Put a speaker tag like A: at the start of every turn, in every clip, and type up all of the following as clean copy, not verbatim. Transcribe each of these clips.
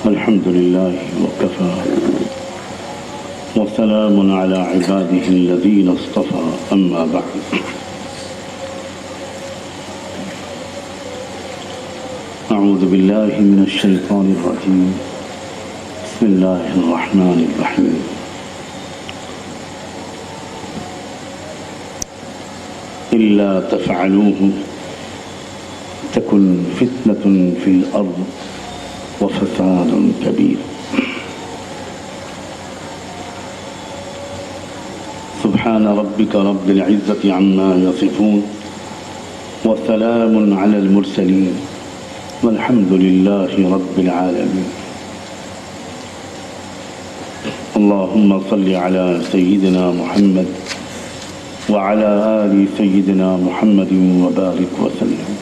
A: الحمد لله وكفى وسلام على عباده الذين اصطفى أما بعد أعوذ بالله من الشيطان الرجيم بسم الله الرحمن الرحيم إلا تفعلوه تكن فتنة في الأرض وفساد كبير سبحان ربك رب العزة عما يصفون وسلام على المرسلين والحمد لله رب العالمين اللهم صل على سيدنا محمد وعلى آل سيدنا محمد وبارك وسلم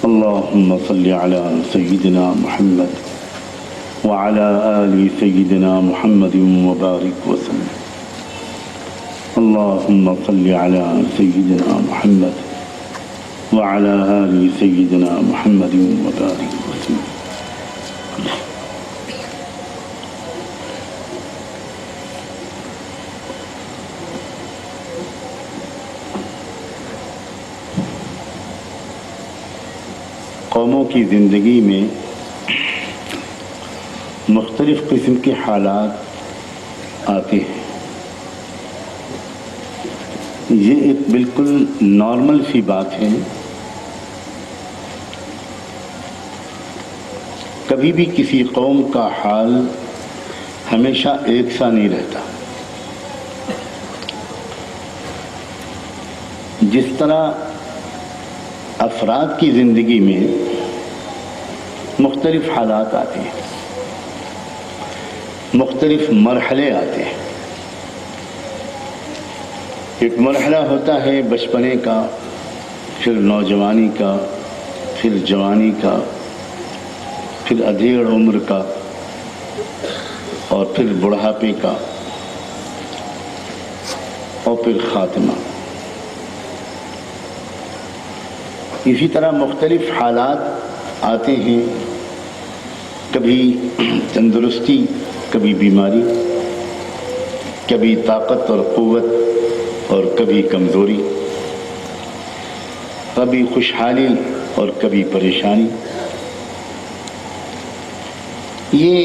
A: اللهم صل على سيدنا محمد وعلى آل سيدنا محمد وبارك وسلم اللهم صل على سيدنا محمد وعلى آل سيدنا محمد وبارك وسلم قوموں کی زندگی میں مختلف قسم کے حالات آتے ہیں. یہ ایک بالکل نارمل سی بات ہے. کبھی بھی کسی قوم کا حال ہمیشہ ایک سا نہیں رہتا. جس طرح افراد کی زندگی میں مختلف حالات آتے ہیں، مختلف مرحلے آتے ہیں. ایک مرحلہ ہوتا ہے بچپنے کا، پھر نوجوانی کا، پھر جوانی کا، پھر ادھیڑ عمر کا، اور پھر بڑھاپے کا، اور پھر خاتمہ. اسی طرح مختلف حالات آتے ہیں، کبھی تندرستی، کبھی بیماری، کبھی طاقت اور قوت اور کبھی کمزوری، کبھی خوشحالی اور کبھی پریشانی. یہ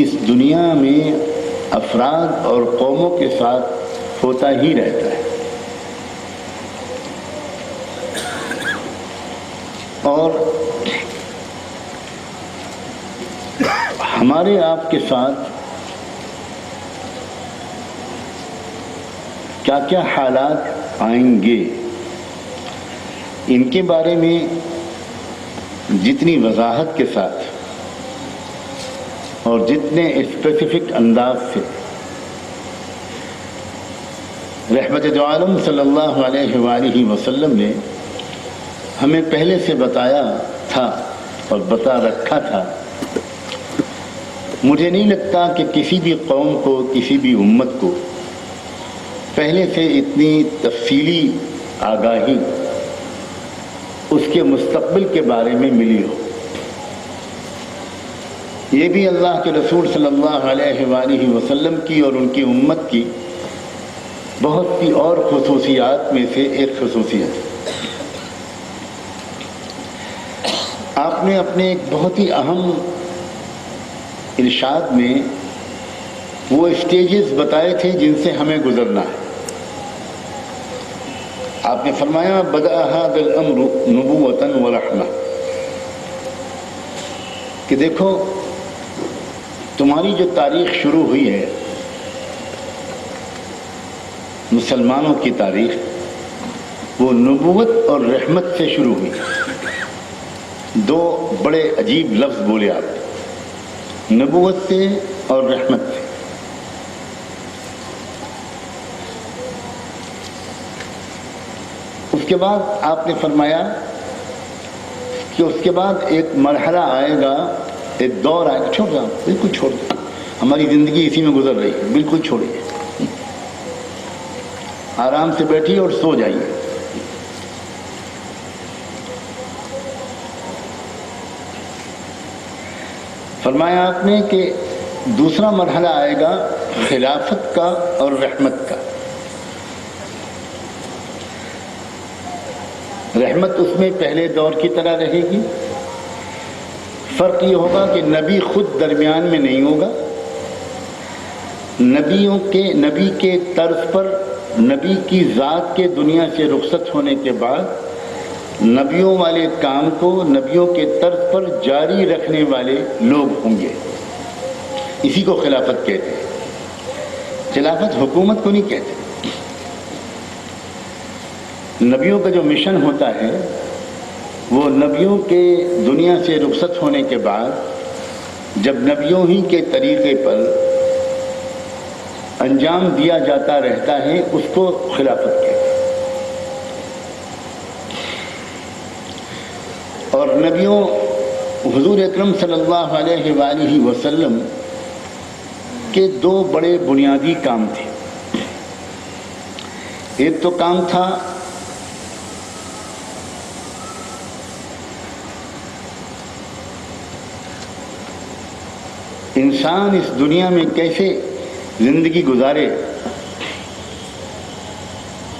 A: اس دنیا میں افراد اور قوموں کے ساتھ ہوتا ہی رہتا ہے. اور ہمارے آپ کے ساتھ کیا کیا حالات آئیں گے، ان کے بارے میں جتنی وضاحت کے ساتھ اور جتنے اسپیسیفک انداز سے رحمت دو عالم صلی اللہ علیہ وآلہ وسلم نے ہمیں پہلے سے بتایا تھا اور بتا رکھا تھا، مجھے نہیں لگتا کہ کسی بھی قوم کو، کسی بھی امت کو پہلے سے اتنی تفصیلی آگاہی اس کے مستقبل کے بارے میں ملی ہو. یہ بھی اللہ کے رسول صلی اللہ علیہ وآلہ وسلم کی اور ان کی امت کی بہت سی اور خصوصیات میں سے ایک خصوصیت ہے. آپ نے اپنے ایک بہت ہی اہم ارشاد میں وہ اسٹیجز بتائے تھے جن سے ہمیں گزرنا ہے. آپ نے فرمایا بدأ هذا الامر نبوة ورحمة، کہ دیکھو تمہاری جو تاریخ شروع ہوئی ہے، مسلمانوں کی تاریخ، وہ نبوت اور رحمت سے شروع ہوئی. دو بڑے عجیب لفظ بولے آپ، نبوت سے اور رحمت سے. اس کے بعد آپ نے فرمایا کہ اس کے بعد ایک مرحلہ آئے گا، ایک دور آئے گا. چھوڑ جاؤ، بالکل چھوڑ دو، ہماری زندگی اسی میں گزر رہی ہے، بالکل چھوڑیے، آرام سے بیٹھیے اور سو جائیے. فرمایا آپ نے کہ دوسرا مرحلہ آئے گا خلافت کا اور رحمت کا. رحمت اس میں پہلے دور کی طرح رہے گی. فرق یہ ہوگا کہ نبی خود درمیان میں نہیں ہوگا. نبی کے طرز پر نبی کی ذات کے دنیا سے رخصت ہونے کے بعد نبیوں والے کام کو نبیوں کے طرز پر جاری رکھنے والے لوگ ہوں گے. اسی کو خلافت کہتے ہیں. خلافت حکومت کو نہیں کہتے. نبیوں کا جو مشن ہوتا ہے وہ نبیوں کے دنیا سے رخصت ہونے کے بعد جب نبیوں ہی کے طریقے پر انجام دیا جاتا رہتا ہے اس کو خلافت کہتے ہیں. اور نبیوں حضور اکرم صلی اللہ علیہ وآلہ وسلم کے دو بڑے بنیادی کام تھے. ایک تو کام تھا انسان اس دنیا میں کیسے زندگی گزارے،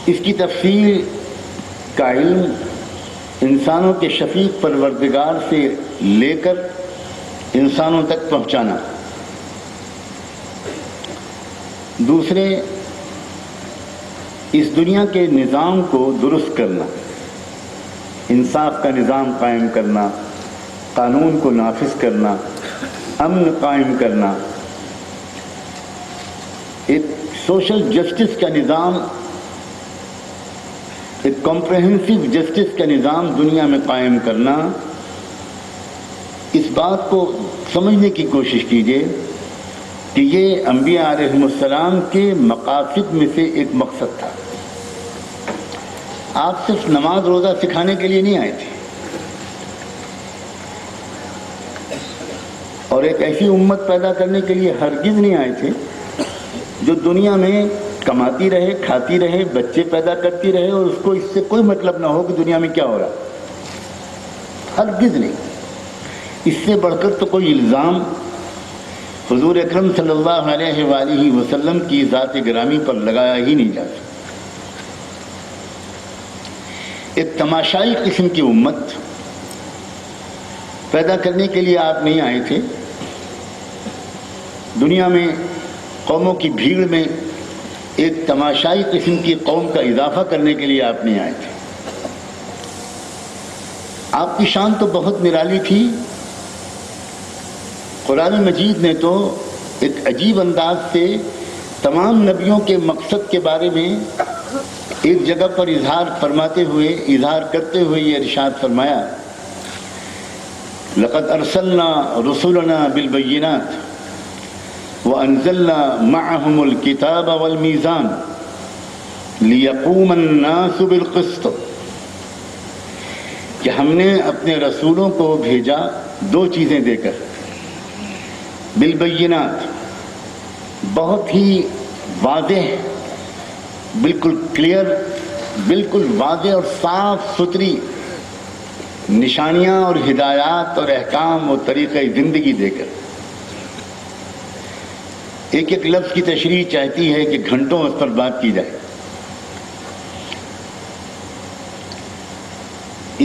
A: اس کی تفصیل کا علم انسانوں کے شفیق پروردگار سے لے کر انسانوں تک پہنچانا. دوسرے اس دنیا کے نظام کو درست کرنا، انصاف کا نظام قائم کرنا، قانون کو نافذ کرنا، امن قائم کرنا، ایک سوشل جسٹس کا نظام، ایک کمپریہنسو جسٹس کا نظام دنیا میں قائم کرنا. اس بات کو سمجھنے کی کوشش کیجیے کہ یہ انبیاء علیہم السلام کے مقاصد میں سے ایک مقصد تھا. آپ صرف نماز روزہ سکھانے کے لیے نہیں آئے تھے اور ایک ایسی امت پیدا کرنے کے لیے ہرگز نہیں آئے تھے جو دنیا میں کماتی رہے، کھاتی رہے، بچے پیدا کرتی رہے اور اس کو اس سے کوئی مطلب نہ ہو کہ دنیا میں کیا ہو رہا. ہرگز نہیں. اس سے بڑھ کر تو کوئی الزام حضور اکرم صلی اللہ علیہ وآلہ وسلم کی ذات گرامی پر لگایا ہی نہیں جا سکتا. ایک تماشائی قسم کی امت پیدا کرنے کے لیے آپ نہیں آئے تھے. دنیا میں قوموں کی بھیڑ میں ایک تماشائی قسم کی قوم کا اضافہ کرنے کے لیے آپ نہیں آئے تھے. آپ کی شان تو بہت نرالی تھی. قرآن مجید نے تو ایک عجیب انداز سے تمام نبیوں کے مقصد کے بارے میں ایک جگہ پر اظہار کرتے ہوئے یہ ارشاد فرمایا، لقد ارسلنا رسولنا بالبینات وَأَنزَلْنَا مَعَهُمُ الْكِتَابَ وَالْمِيزَانَ لِيَقُومَ النَّاسُ بِالْقِسْطِ. کہ ہم نے اپنے رسولوں کو بھیجا دو چیزیں دے کر، بالبینات، بہت ہی واضح، بالکل کلیئر، بالکل واضح اور صاف ستھری نشانیاں اور ہدایات اور احکام اور طریقہ زندگی دے کر. ایک ایک لفظ کی تشریح چاہتی ہے کہ گھنٹوں اس پر بات کی جائے.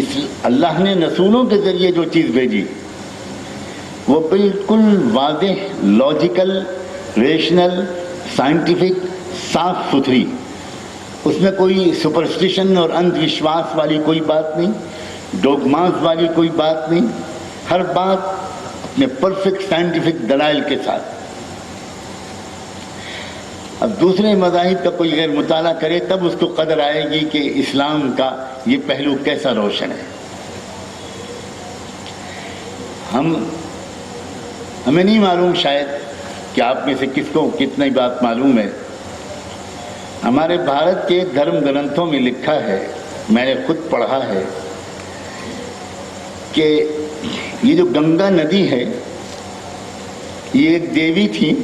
A: اس اللہ نے رسولوں کے ذریعے جو چیز بھیجی وہ بالکل واضح، لاجیکل، ریشنل، سائنٹیفک، صاف ستھری. اس میں کوئی سپرسٹیشن اور اندھ وشواس والی کوئی بات نہیں، ڈوگماز والی کوئی بات نہیں. ہر بات اپنے پرفیکٹ سائنٹیفک دلائل کے ساتھ. اب دوسرے مذاہب کا کوئی غیر مطالعہ کرے تب اس کو قدر آئے گی کہ اسلام کا یہ پہلو کیسا روشن ہے. ہمیں نہیں معلوم شاید کہ آپ میں سے کس کو کتنی بات معلوم ہے. ہمارے بھارت کے دھرم گرنتھوں میں لکھا ہے، میں نے خود پڑھا ہے، کہ یہ جو گنگا ندی ہے یہ ایک دیوی تھی،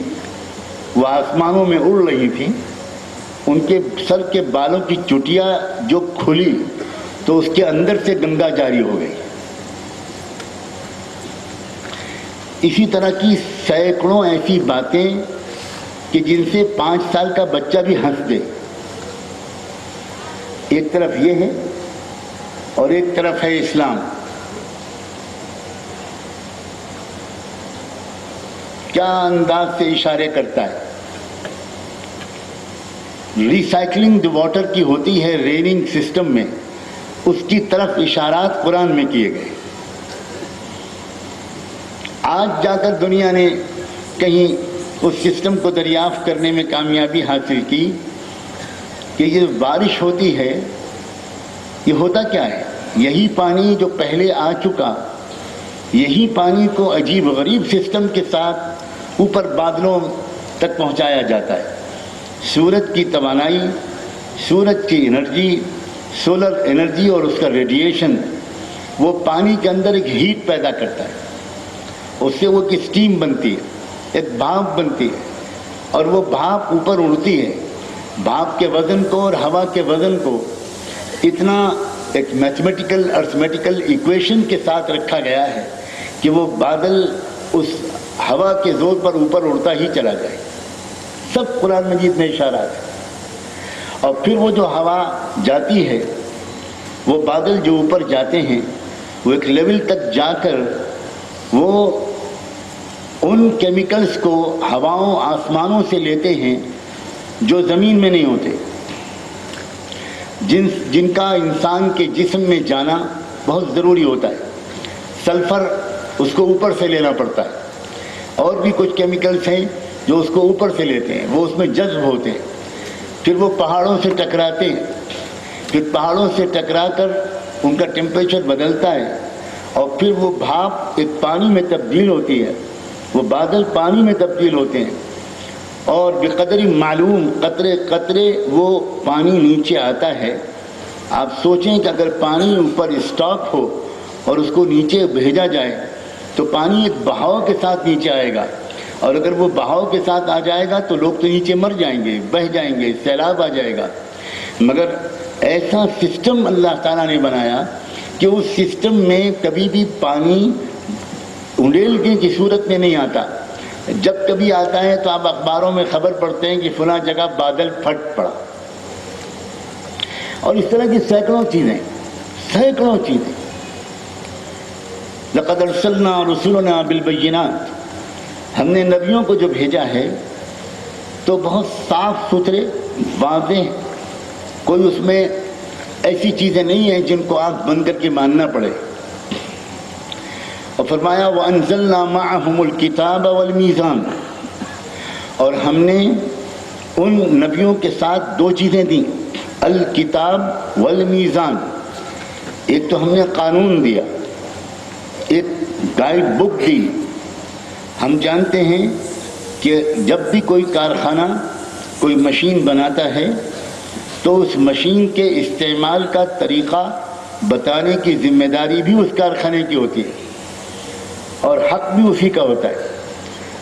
A: وہ آسمانوں میں اڑ رہی تھی. ان کے سر کے بالوں کی چٹیا جو کھلی تو اس کے اندر سے گنگا جاری ہو گئی. اسی طرح کی سینکڑوں ایسی باتیں کہ جن سے 5 سال کا بچہ بھی ہنس دے. ایک طرف یہ ہے اور ایک طرف ہے اسلام. کیا انداز سے اشارے کرتا ہے. ریسائکلنگ جو واٹر کی ہوتی ہے ریننگ سسٹم میں، اس کی طرف اشارات قرآن میں کیے گئے. آج جا کر دنیا نے کہیں اس سسٹم کو دریافت کرنے میں کامیابی حاصل کی کہ یہ بارش ہوتی ہے، یہ ہوتا کیا ہے؟ یہی پانی جو پہلے آ چکا، یہی پانی کو عجیب غریب سسٹم کے ساتھ اوپر بادلوں تک پہنچایا جاتا ہے. سورج کی توانائی، سورج کی انرجی، سولر انرجی اور اس کا ریڈیشن وہ پانی کے اندر ایک ہیٹ پیدا کرتا ہے. اس سے وہ ایک اسٹیم بنتی ہے، ایک بھاپ بنتی ہے، اور وہ بھاپ اوپر اڑتی ہے. بھاپ کے وزن کو اور ہوا کے وزن کو اتنا ایک میتھمیٹیکل ارتھمیٹیکل ایکویشن کے ساتھ رکھا گیا ہے کہ وہ بادل اس ہوا کے زور پر اوپر اڑتا ہی چلا جائے. سب قرآن مجید میں اشارات ہیں. اور پھر وہ جو ہوا جاتی ہے، وہ بادل جو اوپر جاتے ہیں، وہ ایک لیول تک جا کر وہ ان کیمیکلز کو ہواؤں آسمانوں سے لیتے ہیں جو زمین میں نہیں ہوتے، جن کا انسان کے جسم میں جانا بہت ضروری ہوتا ہے. سلفر اس کو اوپر سے لینا پڑتا ہے، اور بھی کچھ کیمیکلز ہیں جو اس کو اوپر سے لیتے ہیں، وہ اس میں جذب ہوتے ہیں. پھر وہ پہاڑوں سے ٹکراتے ہیں، پھر پہاڑوں سے ٹکرا کر ان کا ٹیمپریچر بدلتا ہے، اور پھر وہ بھاپ ایک پانی میں تبدیل ہوتی ہے، وہ بادل پانی میں تبدیل ہوتے ہیں، اور بقدر معلوم قطرے قطرے وہ پانی نیچے آتا ہے. آپ سوچیں کہ اگر پانی اوپر اسٹاک ہو اور اس کو نیچے بھیجا جائے تو پانی ایک بہاؤ کے ساتھ نیچے آئے گا، اور اگر وہ بہاؤ کے ساتھ آ جائے گا تو لوگ تو نیچے مر جائیں گے، بہہ جائیں گے، سیلاب آ جائے گا. مگر ایسا سسٹم اللہ تعالیٰ نے بنایا کہ اس سسٹم میں کبھی بھی پانی انڈیلنے کی صورت میں نہیں آتا. جب کبھی آتا ہے تو آپ اخباروں میں خبر پڑھتے ہیں کہ فلاں جگہ بادل پھٹ پڑا. اور اس طرح کی سینکڑوں چیزیں. لقد ارسلنا رسلنا بالبینات، ہم نے نبیوں کو جو بھیجا ہے تو بہت صاف ستھرے واضح، کوئی اس میں ایسی چیزیں نہیں ہیں جن کو آنکھ بند کر کے ماننا پڑے. اور فرمایا وَأَنزَلْنَا مَعَهُمُ الْكِتَابَ وَالْمِيزَانَ، اور ہم نے ان نبیوں کے ساتھ 2 چیزیں دیں، الکتاب والمیزان. ایک تو ہم نے قانون دیا، ایک گائیڈ بک دی. ہم جانتے ہیں کہ جب بھی کوئی کارخانہ کوئی مشین بناتا ہے تو اس مشین کے استعمال کا طریقہ بتانے کی ذمہ داری بھی اس کارخانے کی ہوتی ہے، اور حق بھی اسی کا ہوتا ہے.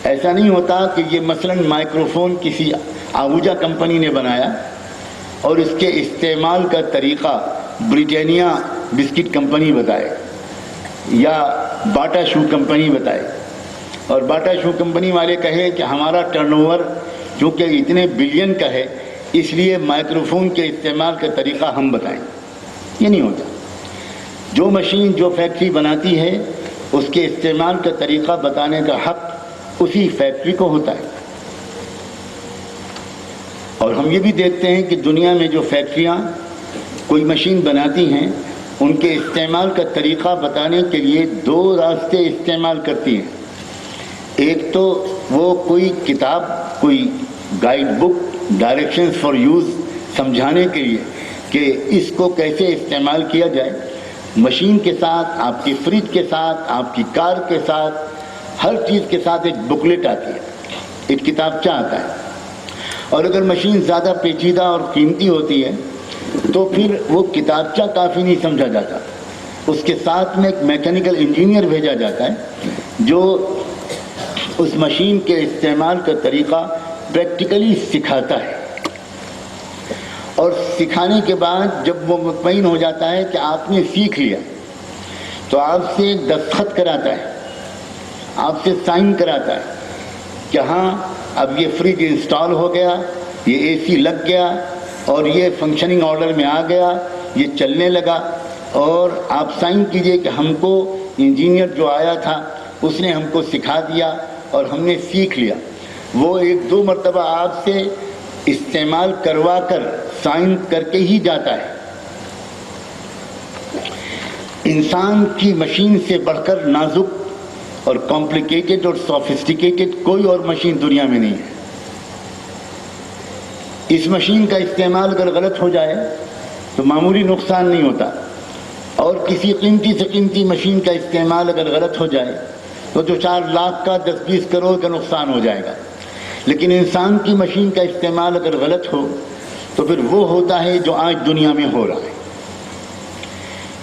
A: ایسا نہیں ہوتا کہ یہ مثلاً مائکروفون کسی آہوجہ کمپنی نے بنایا اور اس کے استعمال کا طریقہ بریٹینیا بسکٹ کمپنی بتائے یا باٹا شو کمپنی بتائے، اور باٹا شو کمپنی والے کہے کہ ہمارا ٹرن اوور چونکہ اتنے بلین کا ہے اس لیے مائکروفون کے استعمال کا طریقہ ہم بتائیں. یہ نہیں ہوتا. جو مشین جو فیکٹری بناتی ہے اس کے استعمال کا طریقہ بتانے کا حق اسی فیکٹری کو ہوتا ہے. اور ہم یہ بھی دیکھتے ہیں کہ دنیا میں جو فیکٹریاں کوئی مشین بناتی ہیں ان کے استعمال کا طریقہ بتانے کے لیے 2 راستے استعمال کرتی ہیں. ایک تو وہ کوئی کتاب، کوئی guide book, directions for use سمجھانے کے لیے کہ اس کو کیسے استعمال کیا جائے. مشین کے ساتھ، آپ کی فریج کے ساتھ، آپ کی کار کے ساتھ، ہر چیز کے ساتھ ایک بکلیٹ آتی ہے، ایک کتابچہ آتا ہے. اور اگر مشین زیادہ پیچیدہ اور قیمتی ہوتی ہے تو پھر وہ کتابچہ کافی نہیں سمجھا جاتا، اس کے ساتھ میں ایک میکینیکل انجینئر بھیجا جاتا ہے جو اس مشین کے استعمال کا طریقہ پریکٹیکلی سکھاتا ہے. اور سکھانے کے بعد جب وہ مطمئن ہو جاتا ہے کہ آپ نے سیکھ لیا تو آپ سے دستخط کراتا ہے، آپ سے سائن کراتا ہے کہ ہاں اب یہ فریج انسٹال ہو گیا، یہ اے سی لگ گیا اور یہ فنکشننگ آرڈر میں آ گیا، یہ چلنے لگا، اور آپ سائن کیجئے کہ ہم کو انجینئر جو آیا تھا اس نے ہم کو سکھا دیا اور ہم نے سیکھ لیا۔ وہ 1-2 مرتبہ آپ سے استعمال کروا کر سائن کر کے ہی جاتا ہے۔ انسان کی مشین سے بڑھ کر نازک اور کمپلیکیٹڈ اور سوفسٹیکیٹڈ کوئی اور مشین دنیا میں نہیں ہے۔ اس مشین کا استعمال اگر غلط ہو جائے تو معمولی نقصان نہیں ہوتا، اور کسی قیمتی سے قیمتی مشین کا استعمال اگر غلط ہو جائے تو 4 لاکھ کا 10-20 کروڑ کا نقصان ہو جائے گا۔ لیکن انسان کی مشین کا استعمال اگر غلط ہو تو پھر وہ ہوتا ہے جو آج دنیا میں ہو رہا ہے۔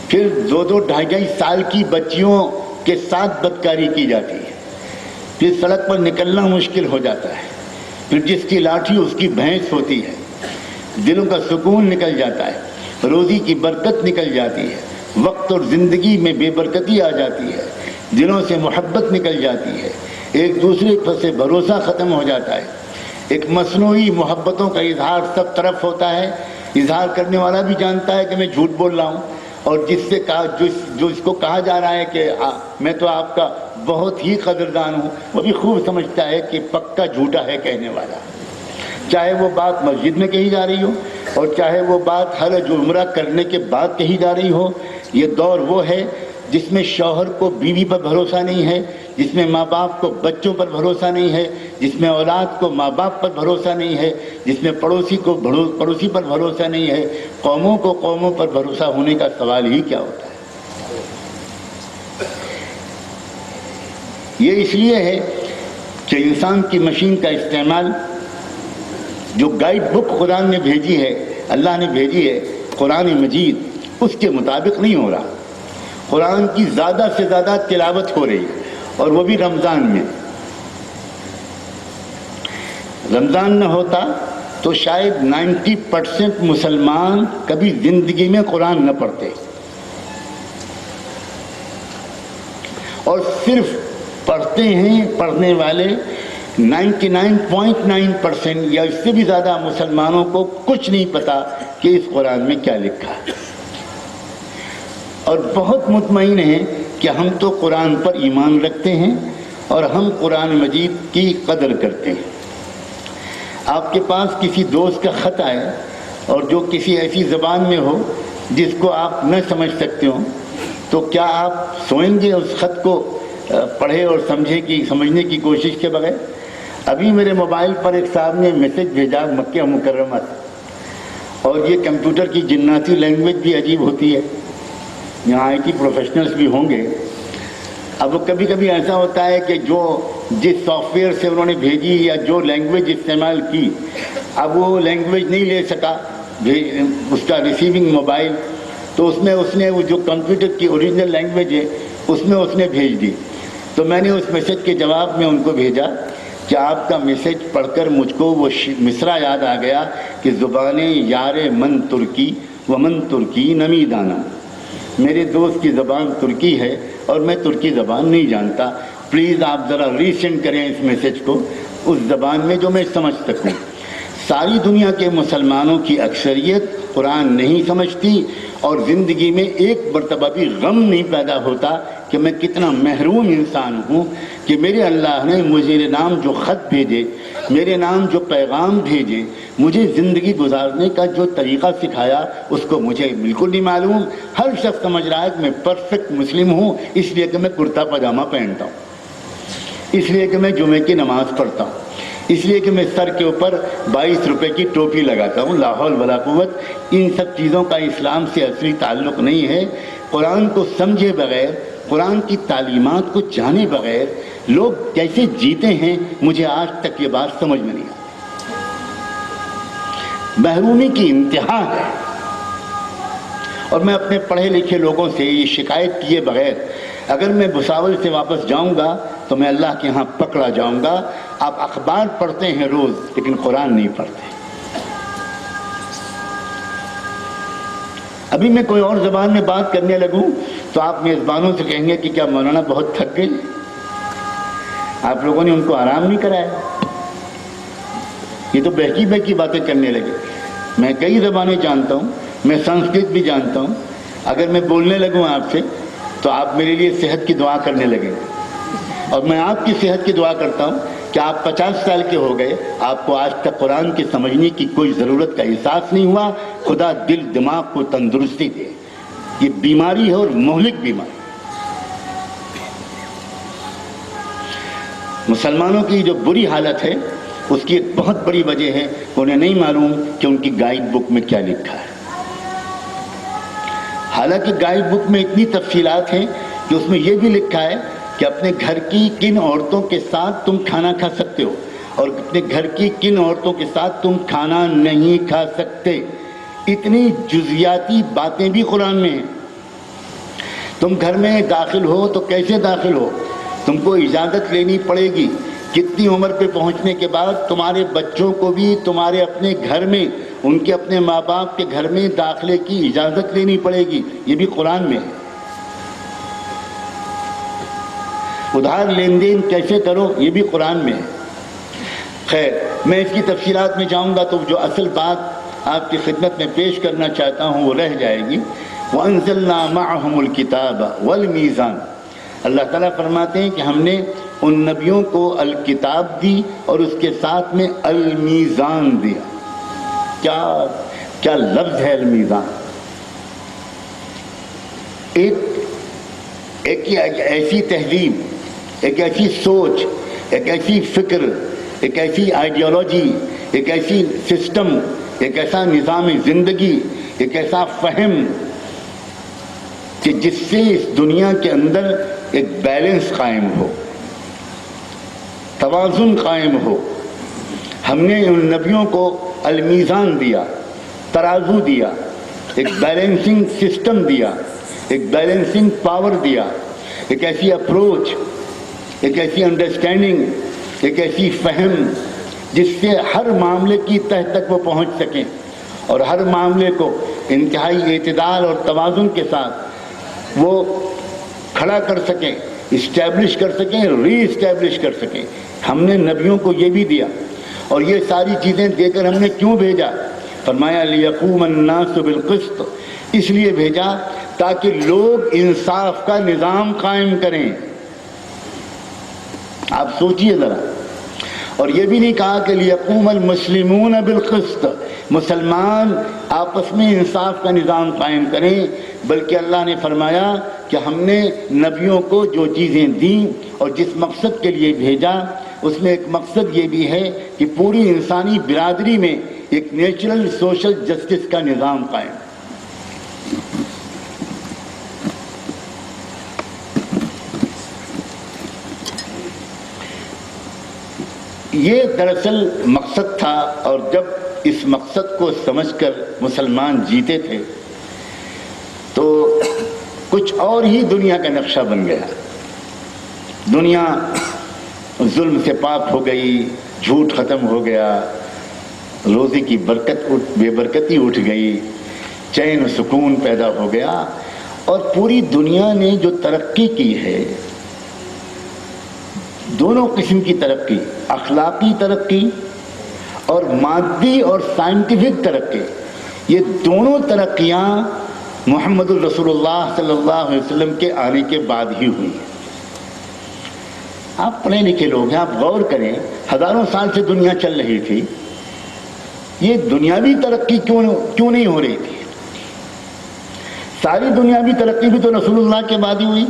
A: پھر 2-2 ڈھائی سال کی بچیوں کے ساتھ بدکاری کی جاتی ہے، پھر سڑک پر نکلنا مشکل ہو جاتا ہے، پھر جس کی لاٹھی اس کی بھینس ہوتی ہے، دلوں کا سکون نکل جاتا ہے، روزی کی برکت نکل جاتی ہے، وقت اور زندگی میں بے برکتی آ جاتی ہے، دلوں سے محبت نکل جاتی ہے، ایک دوسرے پر سے بھروسہ ختم ہو جاتا ہے، ایک مصنوعی محبتوں کا اظہار سب طرف ہوتا ہے۔ اظہار کرنے والا بھی جانتا ہے کہ میں جھوٹ بول رہا ہوں، اور جس سے جو اس کو کہا جا رہا ہے کہ میں تو آپ کا بہت ہی قدردان ہوں، وہ بھی خوب سمجھتا ہے کہ پکا جھوٹا ہے کہنے والا، چاہے وہ بات مسجد میں کہی جا رہی ہو اور چاہے وہ بات حج عمرہ کرنے کے بعد کہی جا رہی ہو۔ یہ دور وہ ہے جس میں شوہر کو بیوی پر بھروسہ نہیں ہے، جس میں ماں باپ کو بچوں پر بھروسہ نہیں ہے، جس میں اولاد کو ماں باپ پر بھروسہ نہیں ہے، جس میں پڑوسی پر بھروسہ نہیں ہے۔ قوموں کو قوموں پر بھروسہ ہونے کا سوال ہی کیا ہوتا ہے؟ یہ اس لیے ہے کہ انسان کی مشین کا استعمال، جو گائیڈ بک خدا نے بھیجی ہے، اللہ نے بھیجی ہے قرآن مجید، اس کے مطابق نہیں ہو رہا۔ قرآن کی زیادہ سے زیادہ تلاوت ہو رہی ہے، اور وہ بھی رمضان میں۔ رمضان نہ ہوتا تو شاید 90% مسلمان کبھی زندگی میں قرآن نہ پڑھتے، اور صرف پڑھتے ہیں پڑھنے والے 99.9% یا اس سے بھی زیادہ مسلمانوں کو کچھ نہیں پتا کہ اس قرآن میں کیا لکھا ہے، اور بہت مطمئن ہیں کہ ہم تو قرآن پر ایمان رکھتے ہیں اور ہم قرآن مجید کی قدر کرتے ہیں۔ آپ کے پاس کسی دوست کا خط آئے اور جو کسی ایسی زبان میں ہو جس کو آپ نہ سمجھ سکتے ہو، تو کیا آپ سوئیں گے اس خط کو پڑھے اور سمجھنے کی کوشش کے بغیر؟ ابھی میرے موبائل پر ایک صاحب نے میسج بھیجا مکہ مکرمہ سے، اور یہ کمپیوٹر کی جناتی لینگویج بھی عجیب ہوتی ہے، یہاں IT پروفیشنلز بھی ہوں گے۔ اب وہ کبھی کبھی ایسا ہوتا ہے کہ جس سافٹ ویئر سے انہوں نے بھیجی یا جو لینگویج استعمال کی، اب وہ لینگویج نہیں لے سکا اس کا ریسیونگ موبائل، تو اس نے وہ جو کمپیوٹر کی اوریجنل لینگویج ہے اس نے بھیج دی۔ تو میں نے اس میسج کے جواب میں ان کو بھیجا کہ آپ کا میسج پڑھ کر مجھ کو وہ مصرع یاد آ گیا کہ زبانیں یار من ترکی ومن ترکی نمی دانا، میرے دوست کی زبان ترکی ہے اور میں ترکی زبان نہیں جانتا، پلیز آپ ذرا ریسینڈ کریں اس میسج کو اس زبان میں جو میں سمجھ سکوں۔ ساری دنیا کے مسلمانوں کی اکثریت قرآن نہیں سمجھتی، اور زندگی میں ایک مرتبہ بھی غم نہیں پیدا ہوتا کہ میں کتنا محروم انسان ہوں کہ میرے اللہ نے میرے نام جو خط بھیجے، میرے نام جو پیغام بھیجے، مجھے زندگی گزارنے کا جو طریقہ سکھایا، اس کو مجھے بالکل نہیں معلوم۔ ہر شخص سمجھ رہا ہے کہ میں پرفیکٹ مسلم ہوں اس لیے کہ میں کرتا پاجامہ پہنتا ہوں، اس لیے کہ میں جمعے کی نماز پڑھتا ہوں، اس لیے کہ میں سر کے اوپر 22 روپے کی ٹوپی لگاتا ہوں۔ لا حول ولا قوت، ان سب چیزوں کا اسلام سے اصلی تعلق نہیں ہے۔ قرآن کو سمجھے بغیر، قرآن کی تعلیمات کو جانے بغیر لوگ کیسے جیتے ہیں، مجھے آج تک یہ بات سمجھ میں نہیں آتی۔ محرومی کی انتہا ہے، اور میں اپنے پڑھے لکھے لوگوں سے یہ شکایت کیے بغیر اگر میں بھساول سے واپس جاؤں گا تو میں اللہ کے ہاں پکڑا جاؤں گا۔ آپ اخبار پڑھتے ہیں روز لیکن قرآن نہیں پڑھتے۔ ابھی میں کوئی اور زبان میں بات کرنے لگوں تو آپ میزبانوں سے کہیں گے کہ کیا مولانا بہت تھک گئے؟ آپ لوگوں نے ان کو آرام نہیں کرایا. یہ تو بہکی بہکی باتیں کرنے لگے. میں کئی زبانیں جانتا ہوں, میں سنسکرت بھی جانتا ہوں. اگر میں بولنے لگوں آپ سے تو آپ میرے لیے صحت کی دعا کرنے لگیں گے, اور میں آپ کی صحت کی دعا کرتا ہوں کہ آپ 50 سال کے ہو گئے, آپ کو آج تک قرآن کے سمجھنے کی کوئی ضرورت کا احساس نہیں ہوا. خدا دل دماغ کو تندرستی دے. یہ بیماری ہے اور مہلک بیماری. مسلمانوں کی جو بری حالت ہے اس کی ایک بہت بڑی وجہ ہے, انہیں نہیں معلوم کہ ان کی گائیڈ بک میں کیا لکھا ہے. حالانکہ گائیڈ بک میں اتنی تفصیلات ہیں کہ اس میں یہ بھی لکھا ہے کہ اپنے گھر کی کن عورتوں کے ساتھ تم کھانا کھا سکتے ہو اور اپنے گھر کی کن عورتوں کے ساتھ تم کھانا نہیں کھا سکتے. اتنی جزیاتی باتیں بھی قرآن میں ہیں. تم گھر میں داخل ہو تو کیسے داخل ہو, تم کو اجازت لینی پڑے گی. کتنی عمر پہ پہنچنے کے بعد تمہارے بچوں کو بھی تمہارے اپنے گھر میں, ان کے اپنے ماں باپ کے گھر میں داخلے کی اجازت لینی پڑے گی. یہ بھی قرآن میں ہے. ادھار لین دین کیسے کرو, یہ بھی قرآن میں ہے. خیر, میں اس کی تفصیلات میں جاؤں گا تو جو اصل بات آپ کی خدمت میں پیش کرنا چاہتا ہوں وہ رہ جائے گی. وَأَنزَلْنَا مَعَهُمُ الْكِتَابَ وَالْمِيزَانَ. اللہ تعالیٰ فرماتے ہیں کہ ہم نے ان نبیوں کو الکتاب دی اور اس کے ساتھ میں المیزان دیا. کیا لفظ ہے المیزان. ایک ایسی تہذیب, ایک ایسی سوچ, ایک ایسی فکر, ایک ایسی آئیڈیالوجی, ایک ایسی سسٹم, ایک ایسا نظام زندگی, ایک ایسا فہم کہ جس سے اس دنیا کے اندر ایک بیلنس قائم ہو, توازن قائم ہو. ہم نے ان نبیوں کو المیزان دیا, ترازو دیا, ایک بیلنسنگ سسٹم دیا, ایک بیلنسنگ پاور دیا, ایک ایسی اپروچ, ایک ایسی انڈرسٹینڈنگ, ایک ایسی فہم جس سے ہر معاملے کی تہ تک وہ پہنچ سکیں اور ہر معاملے کو انتہائی اعتدال اور توازن کے ساتھ وہ کھڑا کر سکیں, اسٹیبلش کر سکیں, ری اسٹیبلش کر سکیں. ہم نے نبیوں کو یہ بھی دیا. اور یہ ساری چیزیں دے کر ہم نے کیوں بھیجا؟ فرمایا لیقوم الناس بالقسط, اس لیے بھیجا تاکہ لوگ انصاف کا نظام قائم کریں. آپ سوچئے ذرا. اور یہ بھی نہیں کہا کہ لیقوم المسلمون بالقسط, مسلمان آپس میں انصاف کا نظام قائم کریں, بلکہ اللہ نے فرمایا کہ ہم نے نبیوں کو جو چیزیں دیں اور جس مقصد کے لیے بھیجا اس میں ایک مقصد یہ بھی ہے کہ پوری انسانی برادری میں ایک نیچرل سوشل جسٹس کا نظام قائم. یہ دراصل مقصد تھا, اور جب اس مقصد کو سمجھ کر مسلمان جیتے تھے تو کچھ اور ہی دنیا کا نقشہ بن گیا. دنیا ظلم سے پاک ہو گئی, جھوٹ ختم ہو گیا, روزی کی بے برکتی اٹھ گئی, چین و سکون پیدا ہو گیا. اور پوری دنیا نے جو ترقی کی ہے, دونوں قسم کی ترقی, اخلاقی ترقی اور مادی اور سائنٹیفک ترقی, یہ دونوں ترقیاں محمد الرسول اللہ صلی اللہ علیہ وسلم کے آنے کے بعد ہی ہوئی. آپ پڑھے لکھے لوگ ہیں, آپ غور کریں, ہزاروں سال سے دنیا چل رہی تھی, یہ دنیاوی ترقی کیوں نہیں ہو رہی تھی؟ ساری دنیاوی ترقی بھی تو رسول اللہ کے بعد ہی ہوئی.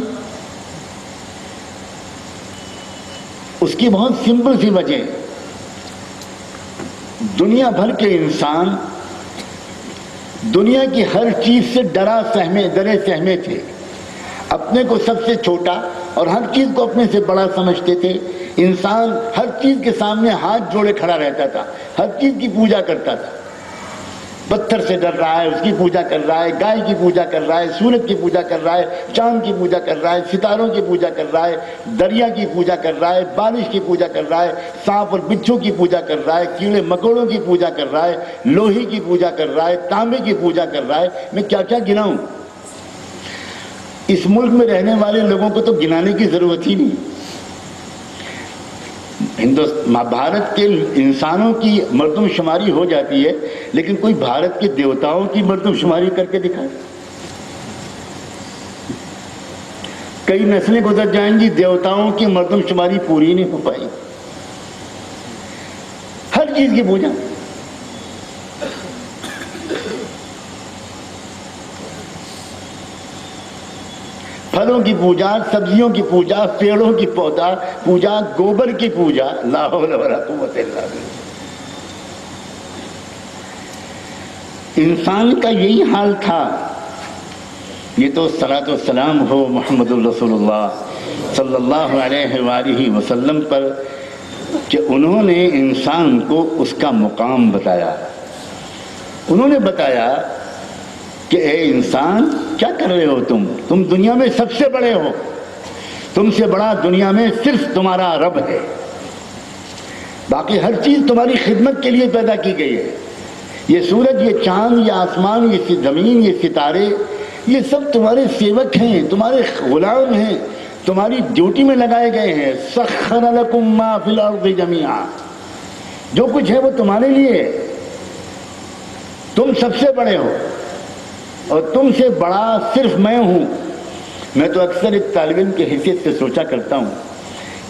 A: اس کی بہت سمپل سی وجہ, دنیا بھر کے انسان دنیا کی ہر چیز سے ڈرے سہمے تھے, اپنے کو سب سے چھوٹا اور ہر چیز کو اپنے سے بڑا سمجھتے تھے. انسان ہر چیز کے سامنے ہاتھ جوڑے کھڑا رہتا تھا, ہر چیز کی پوجا کرتا تھا. پتھر سے ڈر رہا ہے, اس کی پوجا کر رہا ہے, گائے کی پوجا کر رہا ہے, سورج کی پوجا کر رہا ہے, چاند کی پوجا کر رہا ہے, ستاروں کی پوجا کر رہا ہے, دریا کی پوجا کر رہا ہے, بارش کی پوجا کر رہا ہے, سانپ اور بچھو کی پوجا کر رہا ہے, کیڑے مکوڑوں کی پوجا کر رہا ہے, لوہے کی پوجا کر رہا ہے, تانبے کی پوجا کر رہا ہے. میں کیا کیا گناؤں؟ اس ملک میں رہنے والے لوگوں کو تو گنانے کی ضرورت ہی نہیں. بھارت کے انسانوں کی مردم شماری ہو جاتی ہے، لیکن کوئی بھارت کے دیوتاؤں کی مردم شماری کر کے دکھائے۔ کئی نسلیں گزر جائیں گی، دیوتاؤں کی مردم شماری پوری نہیں ہو پائی۔ ہر چیز کی پوجا، پھلوں کی پوجا، سبزیوں کی پوجا، پیڑوں کی پوجا، گوبر کی پوجا، لا حول ولا قوت الا باللہ۔ انسان کا یہی حال تھا۔ یہ تو صلاۃ والسلام ہو محمد الرسول اللہ صلی اللہ علیہ وآلہ وسلم پر کہ انہوں نے انسان کو اس کا مقام بتایا۔ انہوں نے بتایا کہ اے انسان، کیا کر رہے ہو تم دنیا میں سب سے بڑے ہو، تم سے بڑا دنیا میں صرف تمہارا رب ہے، باقی ہر چیز تمہاری خدمت کے لیے پیدا کی گئی ہے۔ یہ سورج، یہ چاند، یہ آسمان، یہ زمین، یہ ستارے، یہ سب تمہارے سیوک ہیں، تمہارے غلام ہیں، تمہاری ڈیوٹی میں لگائے گئے ہیں۔ سخر لکم ما فی الارض جمیعا، جو کچھ ہے وہ تمہارے لیے ہے، تم سب سے بڑے ہو، اور تم سے بڑا صرف میں ہوں۔ میں تو اکثر ایک طالب علم کی حیثیت سے سوچا کرتا ہوں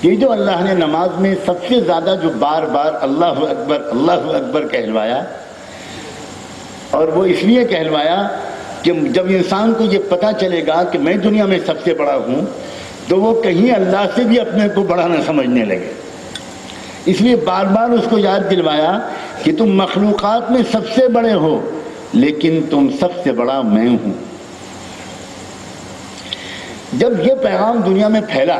A: کہ جو اللہ نے نماز میں سب سے زیادہ جو بار بار اللہ اکبر کہلوایا، اور وہ اس لیے کہلوایا کہ جب انسان کو یہ پتہ چلے گا کہ میں دنیا میں سب سے بڑا ہوں، تو وہ کہیں اللہ سے بھی اپنے کو بڑا نہ سمجھنے لگے۔ اس لیے بار بار اس کو یاد دلوایا کہ تم مخلوقات میں سب سے بڑے ہو، لیکن تم سب سے بڑا میں ہوں۔ جب یہ پیغام دنیا میں پھیلا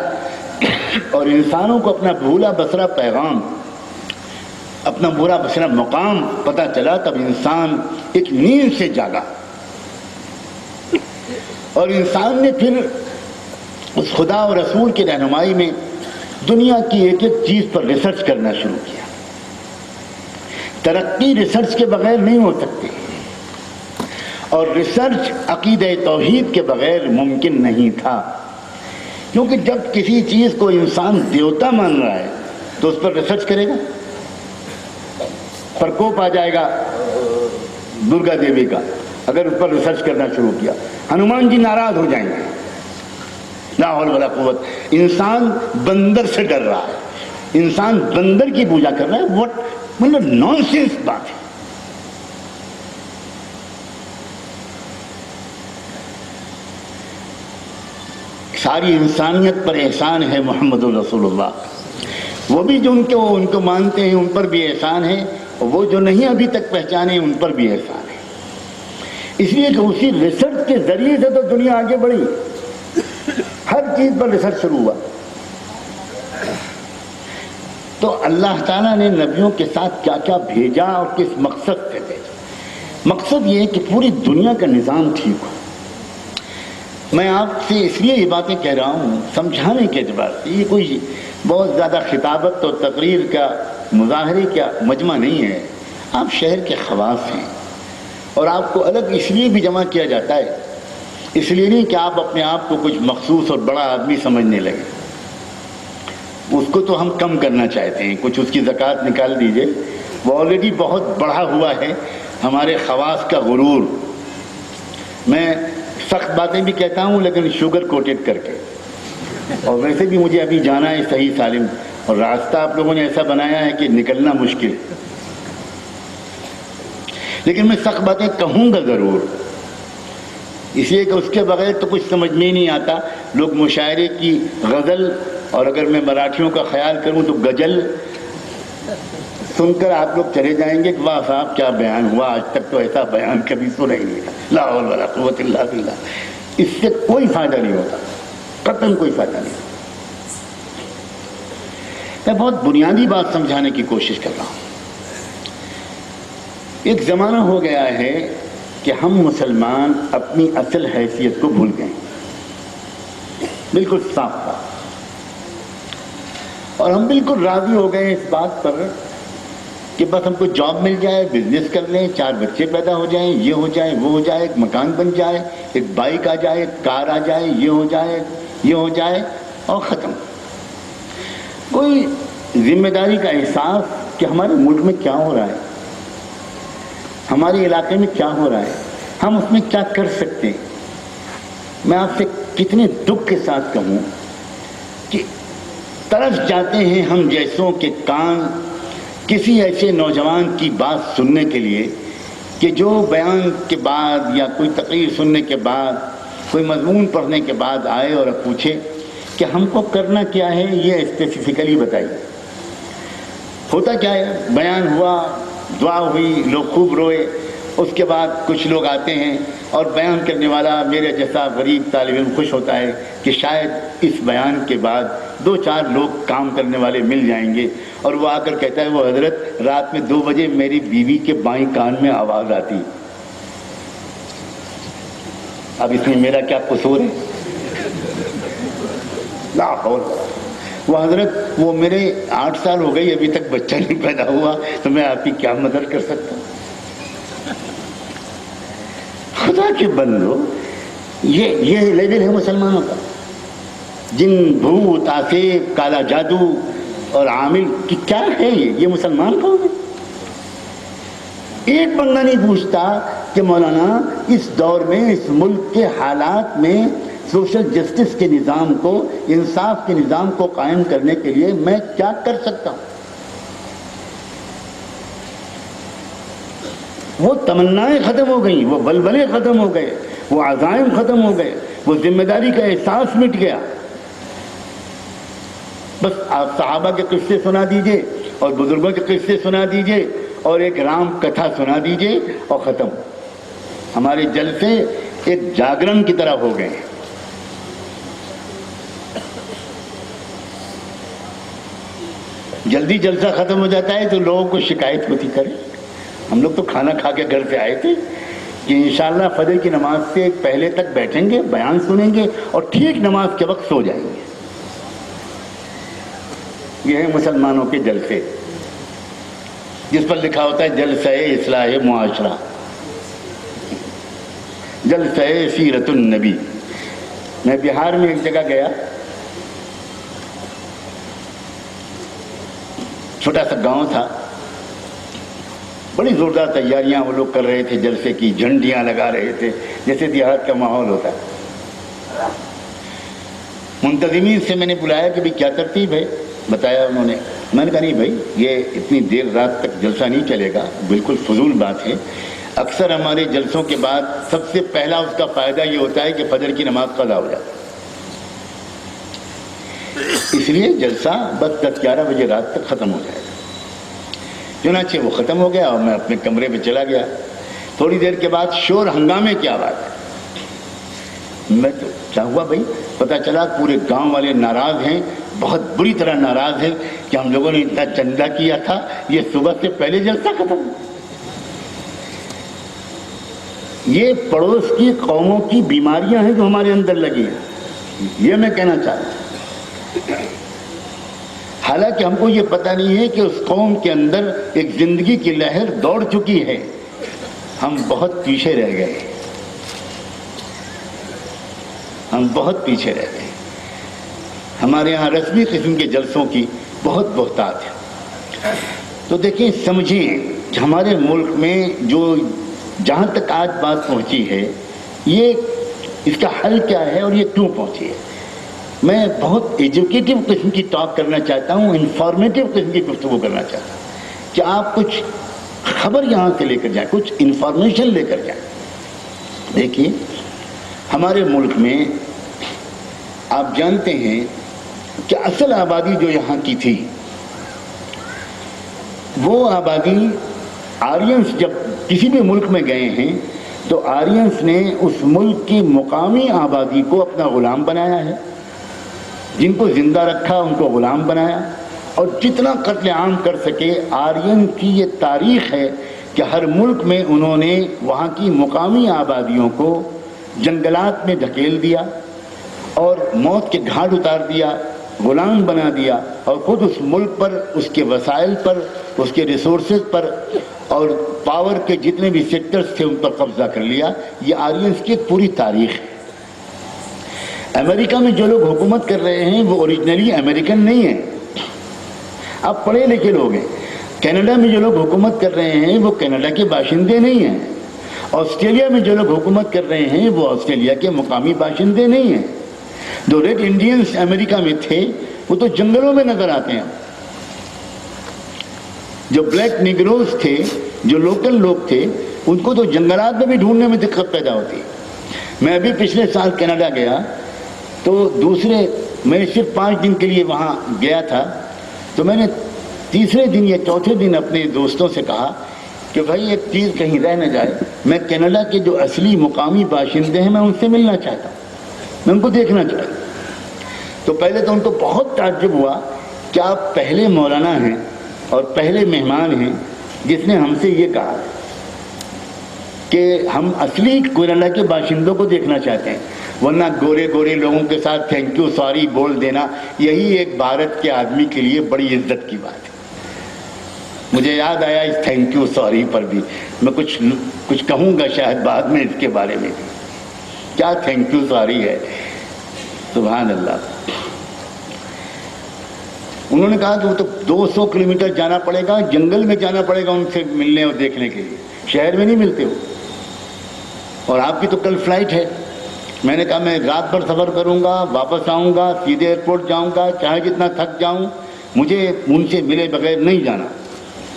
A: اور انسانوں کو اپنا بھولا بسرا پیغام، اپنا بھولا بسرا مقام پتہ چلا، تب انسان ایک نیند سے جاگا، اور انسان نے پھر اس خدا اور رسول کی رہنمائی میں دنیا کی ایک ایک چیز پر ریسرچ کرنا شروع کیا۔ ترقی ریسرچ کے بغیر نہیں ہو سکتی، اور ریسرچ عقیدہ توحید کے بغیر ممکن نہیں تھا، کیونکہ جب کسی چیز کو انسان دیوتا مان رہا ہے تو اس پر ریسرچ کرے گا۔ پرکوپ آ جائے گا درگا دیوی کا، اگر اس پر ریسرچ کرنا شروع کیا، ہنومان جی ناراض ہو جائیں گے، لا حول ولا قوت۔ انسان بندر سے ڈر رہا ہے، انسان بندر کی پوجا کر رہا ہے، مطلب نان سینس بات ہے۔ ساری انسانیت پر احسان ہے محمد الرسول اللہ، وہ بھی جو ان کو مانتے ہیں ان پر بھی احسان ہے، اور وہ جو نہیں ابھی تک پہچانے ان پر بھی احسان ہے۔ اس لیے کہ اسی ریسرچ کے ذریعے سے تو دنیا آگے بڑھی، ہر چیز پر ریسرچ شروع ہوا۔ تو اللہ تعالیٰ نے نبیوں کے ساتھ کیا کیا بھیجا اور کس مقصد سے بھیجا؟ مقصد یہ ہے کہ پوری دنیا کا نظام ٹھیک ہو۔ میں آپ سے اس لیے یہ باتیں کہہ رہا ہوں سمجھانے کے اعتبار سے، یہ کوئی بہت زیادہ خطابت اور تقریر کا مظاہرے کا مجمع نہیں ہے۔ آپ شہر کے خواص ہیں، اور آپ کو الگ اس لیے بھی جمع کیا جاتا ہے، اس لیے نہیں کہ آپ اپنے آپ کو کچھ مخصوص اور بڑا آدمی سمجھنے لگے، اس کو تو ہم کم کرنا چاہتے ہیں، کچھ اس کی زکوٰۃ نکال دیجئے، وہ آلریڈی بہت بڑھا ہوا ہے ہمارے خواص کا غرور۔ میں سخت باتیں بھی کہتا ہوں لیکن شوگر کوٹڈ کر کے، اور ویسے بھی مجھے ابھی جانا ہے صحیح سالم، اور راستہ آپ لوگوں نے ایسا بنایا ہے کہ نکلنا مشکل، لیکن میں سخت باتیں کہوں گا ضرور، اس لیے کہ اس کے بغیر تو کچھ سمجھ میں نہیں آتا۔ لوگ مشاعرے کی غزل، اور اگر میں مراٹھیوں کا خیال کروں تو غزل سن کر آپ لوگ چلے جائیں گے کہ واہ صاحب کیا بیان ہوا، آج تک تو ایسا بیان کبھی سنا ہی نہیں، لا حول ولا قوت الا باللہ۔ اس سے کوئی فائدہ نہیں ہوتا، قطعاً کوئی فائدہ نہیں۔ میں بہت بنیادی بات سمجھانے کی کوشش کر رہا ہوں۔ ایک زمانہ ہو گیا ہے کہ ہم مسلمان اپنی اصل حیثیت کو بھول گئے، بالکل صاف بات، اور ہم بالکل راضی ہو گئے اس بات پر کہ بس ہم کو جاب مل جائے، بزنس کر لیں، 4 بچے پیدا ہو جائیں، یہ ہو جائے، وہ ہو جائے، ایک مکان بن جائے، ایک بائک آ جائے، ایک کار آ جائے، یہ ہو جائے، یہ ہو جائے، اور ختم۔ کوئی ذمہ داری کا احساس کہ ہمارے ملک میں کیا ہو رہا ہے، ہمارے علاقے میں کیا ہو رہا ہے، ہم اس میں کیا کر سکتے ہیں۔ میں آپ سے کتنے دکھ کے ساتھ کہوں کہ ترس جاتے ہیں ہم جیسوں کے کان کسی ایسے نوجوان کی بات سننے کے لیے کہ جو بیان کے بعد یا کوئی تقریر سننے کے بعد، کوئی مضمون پڑھنے کے بعد آئے اور پوچھے کہ ہم کو کرنا کیا ہے، یہ اسپیسیفکلی بتائیے۔ ہوتا کیا ہے، بیان ہوا، دعا ہوئی، لوگ خوب روئے، اس کے بعد کچھ لوگ آتے ہیں اور بیان کرنے والا میرے جیسا غریب طالب علم خوش ہوتا ہے کہ شاید اس بیان کے بعد 2-4 لوگ کام کرنے والے مل جائیں گے، اور وہ آ کر کہتا ہے وہ حضرت رات میں 2 بجے میری بیوی کے بائیں کان میں آواز آتی، اب اس میں میرا کیا قصور ہے؟ لا حول۔ وہ حضرت وہ میرے 8 سال ہو گئی ابھی تک بچہ نہیں پیدا ہوا، تو میں آپ کی کیا مدد کر سکتا ہوں؟ خدا کے بندو، یہ لیول ہے مسلمانوں کا۔ جن، بھوت، آفیب، کالا جادو اور عامل کی کیا ہے یہ مسلمان کون ہے؟ ایک بندہ نہیں پوچھتا کہ مولانا اس دور میں، اس ملک کے حالات میں سوشل جسٹس کے نظام کو، انصاف کے نظام کو قائم کرنے کے لیے میں کیا کر سکتا ہوں؟ وہ تمنائیں ختم ہو گئیں، وہ ولولے ختم ہو گئے، وہ عزائم ختم ہو گئے، وہ ذمہ داری کا احساس مٹ گیا۔ بس آپ صحابہ کے قصے سنا دیجئے اور بزرگوں کے قصے سنا دیجئے اور ایک رام کتھا سنا دیجئے اور ختم۔ ہمارے جلسے ایک جاگرن کی طرح ہو گئے ہیں۔ جلدی جلسہ ختم ہو جاتا ہے تو لوگوں کو شکایت ہوتی، کرے ہم لوگ تو کھانا کھا کے گھر سے آئے تھے کہ انشاءاللہ فجر کی نماز سے پہلے تک بیٹھیں گے، بیان سنیں گے اور ٹھیک نماز کے وقت سو جائیں گے۔ یہ ہے مسلمانوں کے جلسے، جس پر لکھا ہوتا ہے جلسہ اصلاح معاشرہ، جلسہ سیرت النبی۔ میں بہار میں ایک جگہ گیا، چھوٹا سا گاؤں تھا، بڑی زوردار تیاریاں وہ لوگ کر رہے تھے جلسے کی، جھنڈیاں لگا رہے تھے جیسے دیہات کا ماحول ہوتا ہے۔ منتظمین سے میں نے بلایا کہ بھئی کیا ترتیب ہے، بتایا انہوں نے۔ میں نے کہا نہیں بھائی، یہ اتنی دیر رات تک جلسہ نہیں چلے گا، بالکل فضول بات ہے۔ اکثر ہمارے جلسوں کے بعد سب سے پہلا اس کا فائدہ یہ ہوتا ہے کہ فجر کی نماز قضا ہو جاتی ہے، اس لیے جلسہ بس 10-11 بجے رات تک ختم ہو جائے گا۔ چنانچہ وہ ختم ہو گیا اور میں اپنے کمرے میں چلا گیا۔ تھوڑی دیر کے بعد شور ہنگامے کی آواز ہے۔ میں تو کیا ہوا بھائی؟ پتہ چلا پورے گاؤں والے ناراض ہیں، بہت بری طرح ناراض ہیں کہ ہم لوگوں نے اتنا چندہ کیا تھا، یہ صبح سے پہلے جلسہ ختم۔ یہ پڑوس کی قوموں کی بیماریاں ہیں جو ہمارے اندر لگی ہیں، یہ میں کہنا چاہتا ہوں۔ حالانکہ ہم کو یہ پتہ نہیں ہے کہ اس قوم کے اندر ایک زندگی کی لہر دوڑ چکی ہے، ہم بہت پیچھے رہ گئے، ہم بہت پیچھے رہ گئے۔ ہمارے ہاں رسمی قسم کے جلسوں کی بہت بہتات ہے۔ تو دیکھیں، سمجھیں کہ ہمارے ملک میں جو جہاں تک آج بات پہنچی ہے، یہ اس کا حل کیا ہے اور یہ کیوں پہنچی ہے۔ میں بہت ایجوکیٹو قسم کی ٹاک کرنا چاہتا ہوں، انفارمیٹو قسم کی گفتگو کرنا چاہتا ہوں کہ آپ کچھ خبر یہاں سے لے کر جائیں، کچھ انفارمیشن لے کر جائیں۔ دیکھیے، ہمارے ملک میں آپ جانتے ہیں کہ اصل آبادی جو یہاں کی تھی، وہ آبادی آرینس جب کسی بھی ملک میں گئے ہیں تو آرینس نے اس ملک کی مقامی آبادی کو اپنا غلام بنایا ہے، جن کو زندہ رکھا ان کو غلام بنایا، اور جتنا قتل عام کر سکے۔ آرین کی یہ تاریخ ہے کہ ہر ملک میں انہوں نے وہاں کی مقامی آبادیوں کو جنگلات میں دھکیل دیا اور موت کے گھاٹ اتار دیا، غلام بنا دیا، اور خود اس ملک پر، اس کے وسائل پر، اس کے ریسورسز پر اور پاور کے جتنے بھی سیکٹرز تھے ان پر قبضہ کر لیا۔ یہ آرینس کی ایک پوری تاریخ ہے۔ امریکہ میں جو لوگ حکومت کر رہے ہیں وہ اوریجنلی امریکن نہیں ہیں۔ آپ پڑھے لکھے لوگ ہیں. کینیڈا میں جو لوگ حکومت کر رہے ہیں وہ کینیڈا کے باشندے نہیں ہیں. آسٹریلیا میں جو لوگ حکومت کر رہے ہیں وہ آسٹریلیا کے مقامی باشندے نہیں ہیں. جو ریڈ انڈینز امریکہ میں تھے وہ تو جنگلوں میں نظر آتے ہیں. جو بلیک نیگروز تھے، جو لوکل لوگ تھے، ان کو تو جنگلات میں بھی ڈھونڈنے میں دقت پیدا ہوتی. میں ابھی پچھلے سال کینیڈا گیا تو میں صرف 5 دن کے لیے وہاں گیا تھا. تو میں نے تیسرے دن یا چوتھے دن اپنے دوستوں سے کہا کہ بھائی ایک چیز کہیں رہ نہ جائے، میں کینیڈا کے جو اصلی مقامی باشندے ہیں میں ان سے ملنا چاہتا ہوں، میں ان کو دیکھنا چاہتا ہوں. تو پہلے تو ان کو بہت تعجب ہوا کہ آپ پہلے مولانا ہیں اور پہلے مہمان ہیں جس نے ہم سے یہ کہا کہ ہم اصلی کینیڈا کے باشندوں کو دیکھنا چاہتے ہیں، ورنہ گورے گورے لوگوں کے ساتھ تھینک یو سوری بول دینا یہی ایک بھارت کے آدمی کے لیے بڑی عزت کی بات ہے. مجھے یاد آیا اس تھینک یو سوری پر بھی میں کچھ کہوں گا شاید بعد میں اس کے بارے میں. کیا تھینک یو سوری ہے، سبحان اللہ. انہوں نے کہا کہ وہ تو 200 کلومیٹر جانا پڑے گا، جنگل میں جانا پڑے گا ان سے ملنے اور دیکھنے کے لیے، شہر میں نہیں ملتے ہو. اور آپ کی تو کل فلائٹ ہے. میں نے کہا میں رات بھر سفر کروں گا، واپس آؤں گا، سیدھے ایئرپورٹ جاؤں گا، چاہے جتنا تھک جاؤں، مجھے ان سے ملے بغیر نہیں جانا.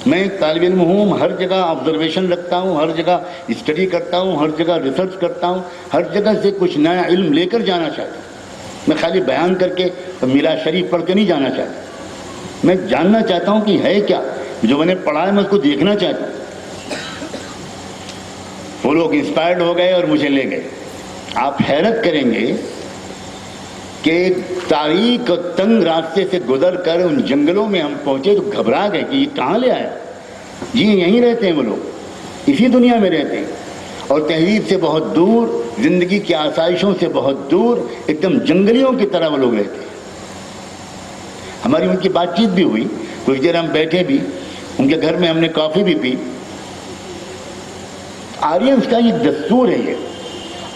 A: میں ایک طالب علم ہوں، ہر جگہ آبزرویشن رکھتا ہوں، ہر جگہ اسٹڈی کرتا ہوں، ہر جگہ ریسرچ کرتا ہوں، ہر جگہ سے کچھ نیا علم لے کر جانا چاہتا ہوں. میں خالی بیان کر کے میرا شریف پڑھ کے نہیں جانا چاہتا. میں جاننا چاہتا ہوں کہ ہے کیا جو میں نے پڑھا ہے، میں اس کو دیکھنا چاہتا ہوں. وہ لوگ انسپائرڈ ہو گئے اور مجھے لے گئے. آپ حیرت کریں گے کہ تاریک اور تنگ راستے سے گزر کر ان جنگلوں میں ہم پہنچے تو گھبرا گئے کہ یہ کہاں لے آیا. جی یہیں رہتے ہیں وہ لوگ، اسی دنیا میں رہتے ہیں، اور تہذیب سے بہت دور، زندگی کی آسائشوں سے بہت دور، ایک دم جنگلیوں کی طرح وہ لوگ رہتے ہیں. ہماری ان کی بات چیت بھی ہوئی، کچھ دیر ہم بیٹھے بھی، ان کے گھر میں ہم نے کافی بھی پی. آرینس کا یہ دستور ہے. یہ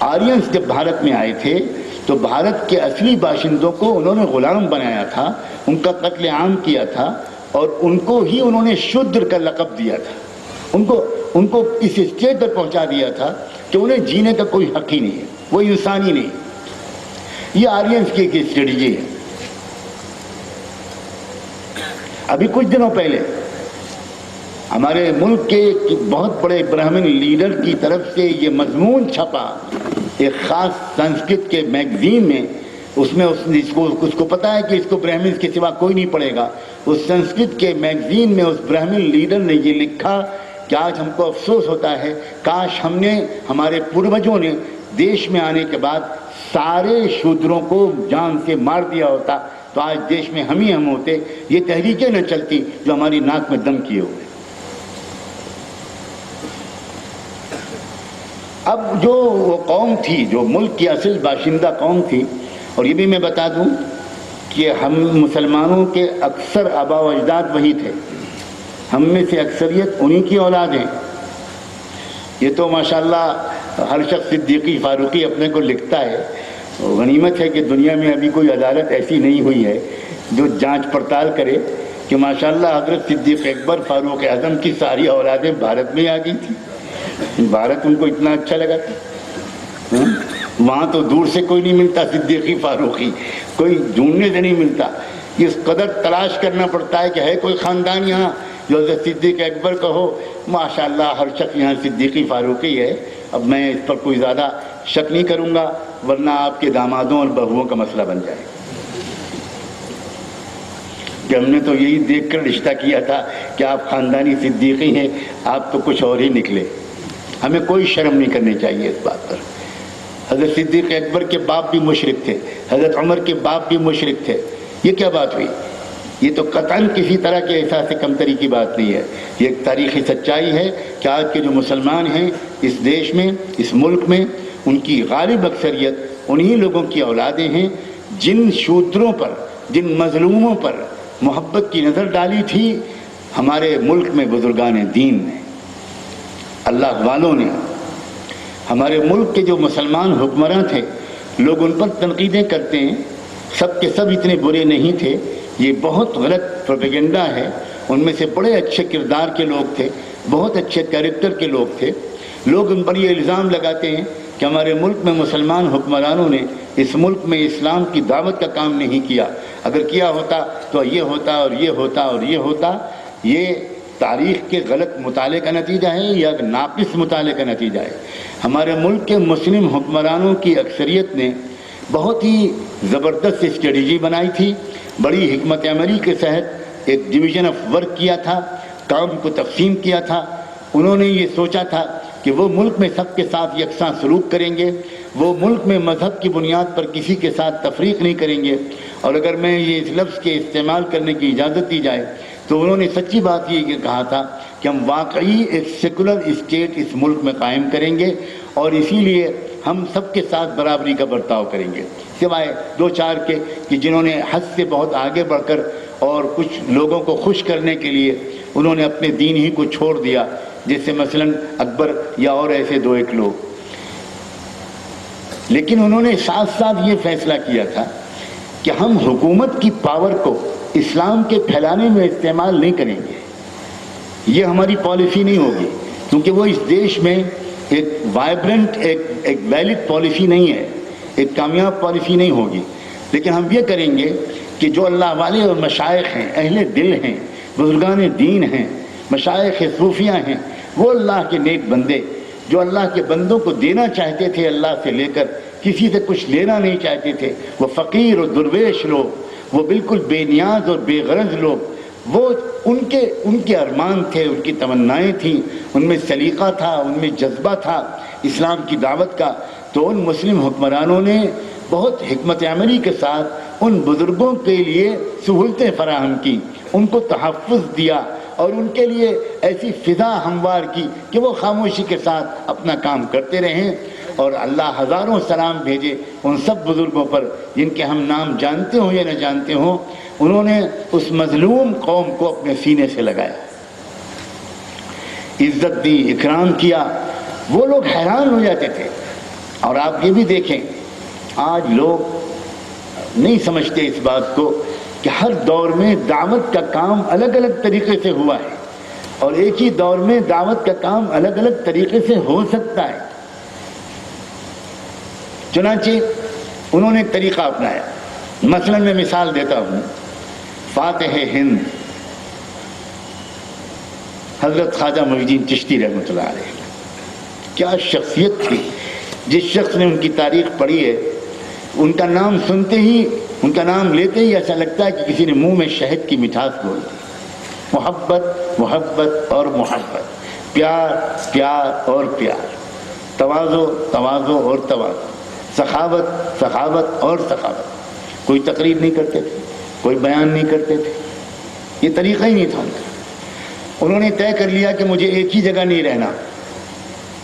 A: آرینس جب بھارت میں آئے تھے تو بھارت کے اصلی باشندوں کو انہوں نے غلام بنایا تھا، ان کا قتل عام کیا تھا، اور ان کو ہی انہوں نے شودر کا لقب دیا تھا. ان کو اس اسٹیج پر پہنچا دیا تھا کہ انہیں جینے کا کوئی حق ہی نہیں ہے، وہ انسان ہی نہیں. یہ آرینس کی ایک اسٹریٹجی ہے. ابھی کچھ دنوں پہلے ہمارے ملک کے بہت بڑے برہمن لیڈر کی طرف سے یہ مضمون چھپا ایک خاص سنسکرت کے میگزین میں. اس میں اس کو پتا ہے کہ اس کو برہمن کے سوا کوئی نہیں پڑھے گا. اس سنسکرت کے میگزین میں اس برہمن لیڈر نے یہ لکھا کہ آج ہم کو افسوس ہوتا ہے، کاش ہمارے پوروجوں نے دیش میں آنے کے بعد سارے شودروں کو جان سے مار دیا ہوتا تو آج دیش میں ہم ہی ہم ہوتے، یہ تحریکیں نہ چلتی جو ہماری ناک میں دم کیے ہوئے. اب جو وہ قوم تھی جو ملک کی اصل باشندہ قوم تھی، اور یہ بھی میں بتا دوں کہ ہم مسلمانوں کے اکثر آبا و اجداد وہی تھے، ہم میں سے اکثریت انہی کی اولاد ہیں. یہ تو ماشاءاللہ ہر شخص صدیقی فاروقی اپنے کو لکھتا ہے. غنیمت ہے کہ دنیا میں ابھی کوئی عدالت ایسی نہیں ہوئی ہے جو جانچ پڑتال کرے کہ ماشاءاللہ حضرت صدیق اکبر فاروق اعظم کی ساری اولادیں بھارت میں آ گئی تھی. بھارت ان کو اتنا اچھا لگا تھا. وہاں تو دور سے کوئی نہیں ملتا صدیقی فاروقی، کوئی ڈھونڈنے سے نہیں ملتا. اس قدر تلاش کرنا پڑتا ہے کہ ہے کوئی خاندان یہاں جو حضرت صدیق اکبر کا ہو. ماشاءاللہ ہر شخص یہاں صدیقی فاروقی ہے. اب میں اس پر کوئی زیادہ شک نہیں کروں گا ورنہ آپ کے دامادوں اور بہوؤں کا مسئلہ بن جائے. کہ ہم نے تو یہی دیکھ کر رشتہ کیا تھا کہ آپ خاندانی صدیقی ہیں، آپ تو کچھ اور ہی نکلے. ہمیں کوئی شرم نہیں کرنی چاہیے اس بات پر. حضرت صدیق اکبر کے باپ بھی مشرک تھے، حضرت عمر کے باپ بھی مشرک تھے. یہ کیا بات ہوئی؟ یہ تو قطعاً کسی طرح کے احساس کمتری کی بات نہیں ہے. یہ ایک تاریخی سچائی ہے کہ آج کے جو مسلمان ہیں اس دیش میں، اس ملک میں، ان کی غالب اکثریت انہی لوگوں کی اولادیں ہیں جن شودروں پر، جن مظلوموں پر محبت کی نظر ڈالی تھی ہمارے ملک میں بزرگان دین نے، اللہ والوں نے. ہمارے ملک کے جو مسلمان حکمراں تھے، لوگ ان پر تنقیدیں کرتے ہیں، سب کے سب اتنے برے نہیں تھے. یہ بہت غلط پروپیگنڈا ہے. ان میں سے بڑے اچھے کردار کے لوگ تھے, بہت اچھے کیریکٹر کے لوگ تھے. لوگ ان پر یہ الزام لگاتے ہیں کہ ہمارے ملک میں مسلمان حکمرانوں نے اس ملک میں اسلام کی دعوت کا کام نہیں کیا, اگر کیا ہوتا تو یہ ہوتا اور یہ ہوتا اور یہ ہوتا. یہ تاریخ کے غلط مطالعے کا نتیجہ ہے یا ناقص مطالعے کا نتیجہ ہے. ہمارے ملک کے مسلم حکمرانوں کی اکثریت نے بہت ہی زبردست اسٹریٹجی بنائی تھی, بڑی حکمت عملی کے تحت ایک ڈویژن آف ورک کیا تھا, کام کو تقسیم کیا تھا. انہوں نے یہ سوچا تھا کہ وہ ملک میں سب کے ساتھ یکساں سلوک کریں گے, وہ ملک میں مذہب کی بنیاد پر کسی کے ساتھ تفریق نہیں کریں گے. اور اگر میں یہ اس لفظ کے استعمال کرنے کی اجازت دی جائے تو انہوں نے سچی بات یہ کہا تھا کہ ہم واقعی ایک سیکولر اسٹیٹ اس ملک میں قائم کریں گے اور اسی لیے ہم سب کے ساتھ برابری کا برتاؤ کریں گے, سوائے دو چار کے کہ جنہوں نے حد سے بہت آگے بڑھ کر اور کچھ لوگوں کو خوش کرنے کے لیے انہوں نے اپنے دین ہی کو چھوڑ دیا, جیسے مثلا اکبر یا اور ایسے دو ایک لوگ. لیکن انہوں نے ساتھ ساتھ یہ فیصلہ کیا تھا کہ ہم حکومت کی پاور کو اسلام کے پھیلانے میں استعمال نہیں کریں گے. یہ ہماری پالیسی نہیں ہوگی, کیونکہ وہ اس دیش میں ایک وائبرنٹ ایک ویلڈ پالیسی نہیں ہے, ایک کامیاب پالیسی نہیں ہوگی. لیکن ہم یہ کریں گے کہ جو اللہ والے اور مشائخ ہیں, اہل دل ہیں, بزرگان دین ہیں, مشائخ صوفیہ ہیں, وہ اللہ کے نیک بندے جو اللہ کے بندوں کو دینا چاہتے تھے اللہ سے لے کر, کسی سے کچھ لینا نہیں چاہتے تھے, وہ فقیر اور درویش لوگ, وہ بالکل بے نیاز اور بے غرض لوگ, وہ ان کے ارمان تھے, ان کی تمنائیں تھیں, ان میں سلیقہ تھا, ان میں جذبہ تھا اسلام کی دعوت کا. تو ان مسلم حکمرانوں نے بہت حکمت عملی کے ساتھ ان بزرگوں کے لیے سہولتیں فراہم کی, ان کو تحفظ دیا اور ان کے لیے ایسی فضا ہموار کی کہ وہ خاموشی کے ساتھ اپنا کام کرتے رہیں. اور اللہ ہزاروں سلام بھیجے ان سب بزرگوں پر جن کے ہم نام جانتے ہوں یا نہ جانتے ہوں. انہوں نے اس مظلوم قوم کو اپنے سینے سے لگایا, عزت دی, اکرام کیا. وہ لوگ حیران ہو جاتے تھے. اور آپ یہ بھی دیکھیں, آج لوگ نہیں سمجھتے اس بات کو کہ ہر دور میں دعوت کا کام الگ الگ طریقے سے ہوا ہے اور ایک ہی دور میں دعوت کا کام الگ الگ طریقے سے ہو سکتا ہے. چنانچہ انہوں نے ایک طریقہ اپنایا. مثلا میں مثال دیتا ہوں, فاتح ہند حضرت خواجہ معین الدین چشتی رحمۃ اللہ علیہ, کیا شخصیت تھی. جس شخص نے ان کی تاریخ پڑھی ہے, ان کا نام سنتے ہی, ان کا نام لیتے ہی ایسا لگتا ہے کہ کسی نے منہ میں شہد کی مٹھاس گھول دی. محبت محبت اور محبت, پیار پیار اور پیار, تواضع تواضع اور تواضع, سخاوت سخاوت اور سخاوت. کوئی تقریر نہیں کرتے تھے, کوئی بیان نہیں کرتے تھے, یہ طریقہ ہی نہیں تھا ان کا. انہوں نے طے کر لیا کہ مجھے ایک ہی جگہ نہیں رہنا.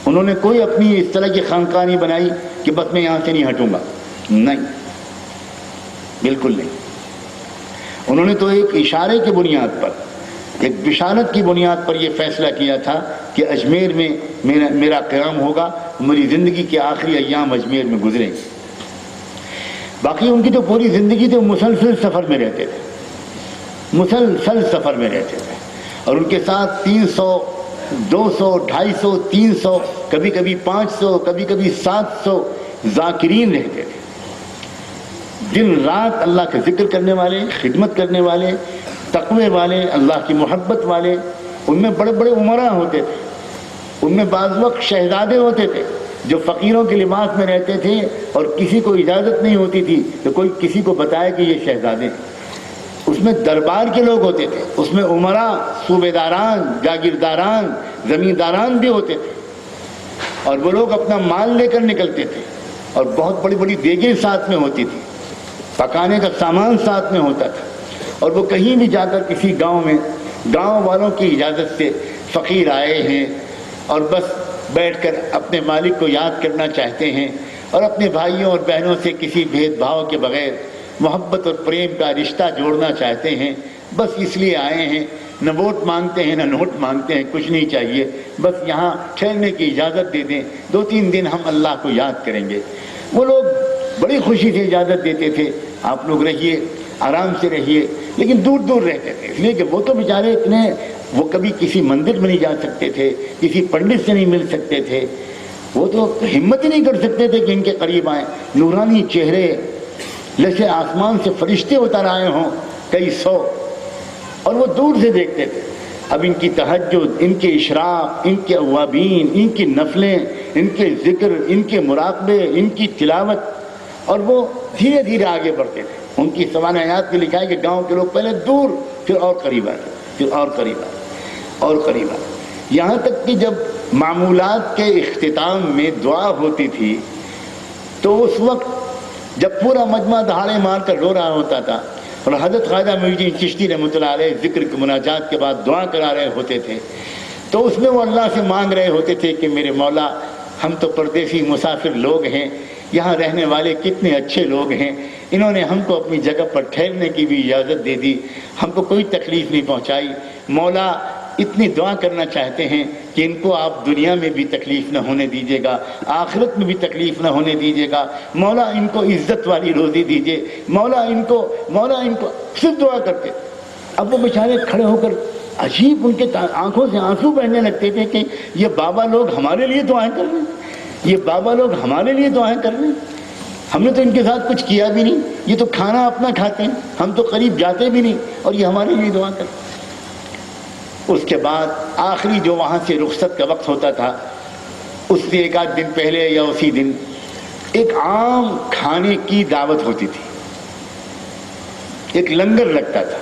A: انہوں نے کوئی اپنی اس طرح کی خانقاہ نہیں بنائی کہ بس میں یہاں سے نہیں ہٹوں گا, نہیں, بالکل نہیں. انہوں نے تو ایک اشارے کی بنیاد پر, ایک بشارت کی بنیاد پر یہ فیصلہ کیا تھا کہ اجمیر میں میرا قیام ہوگا, میری زندگی کے آخری ایام اجمیر میں گزریں. باقی ان کی تو پوری زندگی تو مسلسل سفر میں رہتے تھے, مسلسل سفر میں رہتے تھے. اور ان کے ساتھ 300 200 250 300 کبھی کبھی 500 کبھی کبھی 700 ذاکرین رہتے تھے. دن رات اللہ کا ذکر کرنے والے, خدمت کرنے والے, تقوی والے, اللہ کی محبت والے. ان میں بڑے بڑے عمراء ہوتے تھے, ان میں بعض وقت شہزادے ہوتے تھے جو فقیروں کے لباس میں رہتے تھے اور کسی کو اجازت نہیں ہوتی تھی کہ کوئی کسی کو بتائے کہ یہ شہزادے ہیں. اس میں دربار کے لوگ ہوتے تھے, اس میں عمراء, صوبے داران, جاگیرداران, زمینداران بھی ہوتے تھے. اور وہ لوگ اپنا مال لے کر نکلتے تھے اور بہت بڑی بڑی دیگیں ساتھ میں ہوتی تھی, پکانے کا سامان ساتھ میں ہوتا تھا. اور وہ کہیں بھی جا کر کسی گاؤں میں گاؤں والوں کی اجازت سے فقیر آئے ہیں اور بس بیٹھ کر اپنے مالک کو یاد کرنا چاہتے ہیں اور اپنے بھائیوں اور بہنوں سے کسی بھید بھاؤ کے بغیر محبت اور پریم کا رشتہ جوڑنا چاہتے ہیں, بس اس لیے آئے ہیں. نہ ووٹ مانگتے ہیں نہ نوٹ مانگتے ہیں, کچھ نہیں چاہیے, بس یہاں ٹھہرنے کی اجازت دے دیں, 2-3 دن ہم اللہ کو یاد کریں گے. وہ لوگ بڑی خوشی سے اجازت دیتے تھے, آپ لوگ رہیے, آرام سے رہیے. لیکن دور دور رہتے تھے، اس لیے کہ وہ تو بیچارے اتنے، وہ کبھی کسی مندر میں نہیں جا سکتے تھے، کسی پنڈت سے نہیں مل سکتے تھے، وہ تو ہمت ہی نہیں کر سکتے تھے کہ ان کے قریب آئیں۔ نورانی چہرے جیسے آسمان سے فرشتے اتر آئے ہوں کئی سو، اور وہ دور سے دیکھتے تھے۔ اب ان کی تہجد، ان کے اشراق، ان کے اوابین، ان کی نفلیں، ان کے ذکر، ان کے مراقبے، ان کی تلاوت، اور وہ دھیرے دھیرے آگے بڑھتے تھے۔ ان کی سوانح آیات میں لکھا ہے کہ گاؤں کے لوگ پہلے دور، پھر اور قریب آتے، پھر اور قریب آتے، اور قریب آتے، یہاں تک کہ جب معمولات کے اختتام میں دعا ہوتی تھی تو اس وقت جب پورا مجمع دہاڑے مار کر رو رہا ہوتا تھا اور حضرت خواجہ معین الدین چشتی رحمۃ اللہ علیہ ذکر کی مناجات کے بعد دعا کرا رہے ہوتے تھے، تو اس میں وہ اللہ سے مانگ رہے ہوتے تھے کہ میرے مولا، ہم تو پردیسی مسافر لوگ ہیں، یہاں رہنے والے کتنے اچھے لوگ ہیں، انہوں نے ہم کو اپنی جگہ پر ٹھہرنے کی بھی اجازت دے دی، ہم کو کوئی تکلیف نہیں پہنچائی، مولا اتنی دعا کرنا چاہتے ہیں کہ ان کو آپ دنیا میں بھی تکلیف نہ ہونے دیجیے گا، آخرت میں بھی تکلیف نہ ہونے دیجیے گا، مولا ان کو عزت والی روزی دیجیے، مولا ان کو صرف دعا کرتے۔ اب وہ بیچارے کھڑے ہو کر عجیب، ان کے آنکھوں سے آنسو بہنے لگتے تھے کہ یہ بابا لوگ ہمارے لیے دعائیں کر رہے ہیں، یہ بابا لوگ ہمارے لیے دعائیں کر رہے ہیں، ہم نے تو ان کے ساتھ کچھ کیا بھی نہیں، یہ تو کھانا اپنا کھاتے ہیں، ہم تو قریب جاتے بھی نہیں، اور یہ ہمارے لیے دعا کرتے ہیں۔ اس کے بعد آخری جو وہاں سے رخصت کا وقت ہوتا تھا، اس سے ایک آدھ دن پہلے یا اسی دن ایک عام کھانے کی دعوت ہوتی تھی، ایک لنگر لگتا تھا،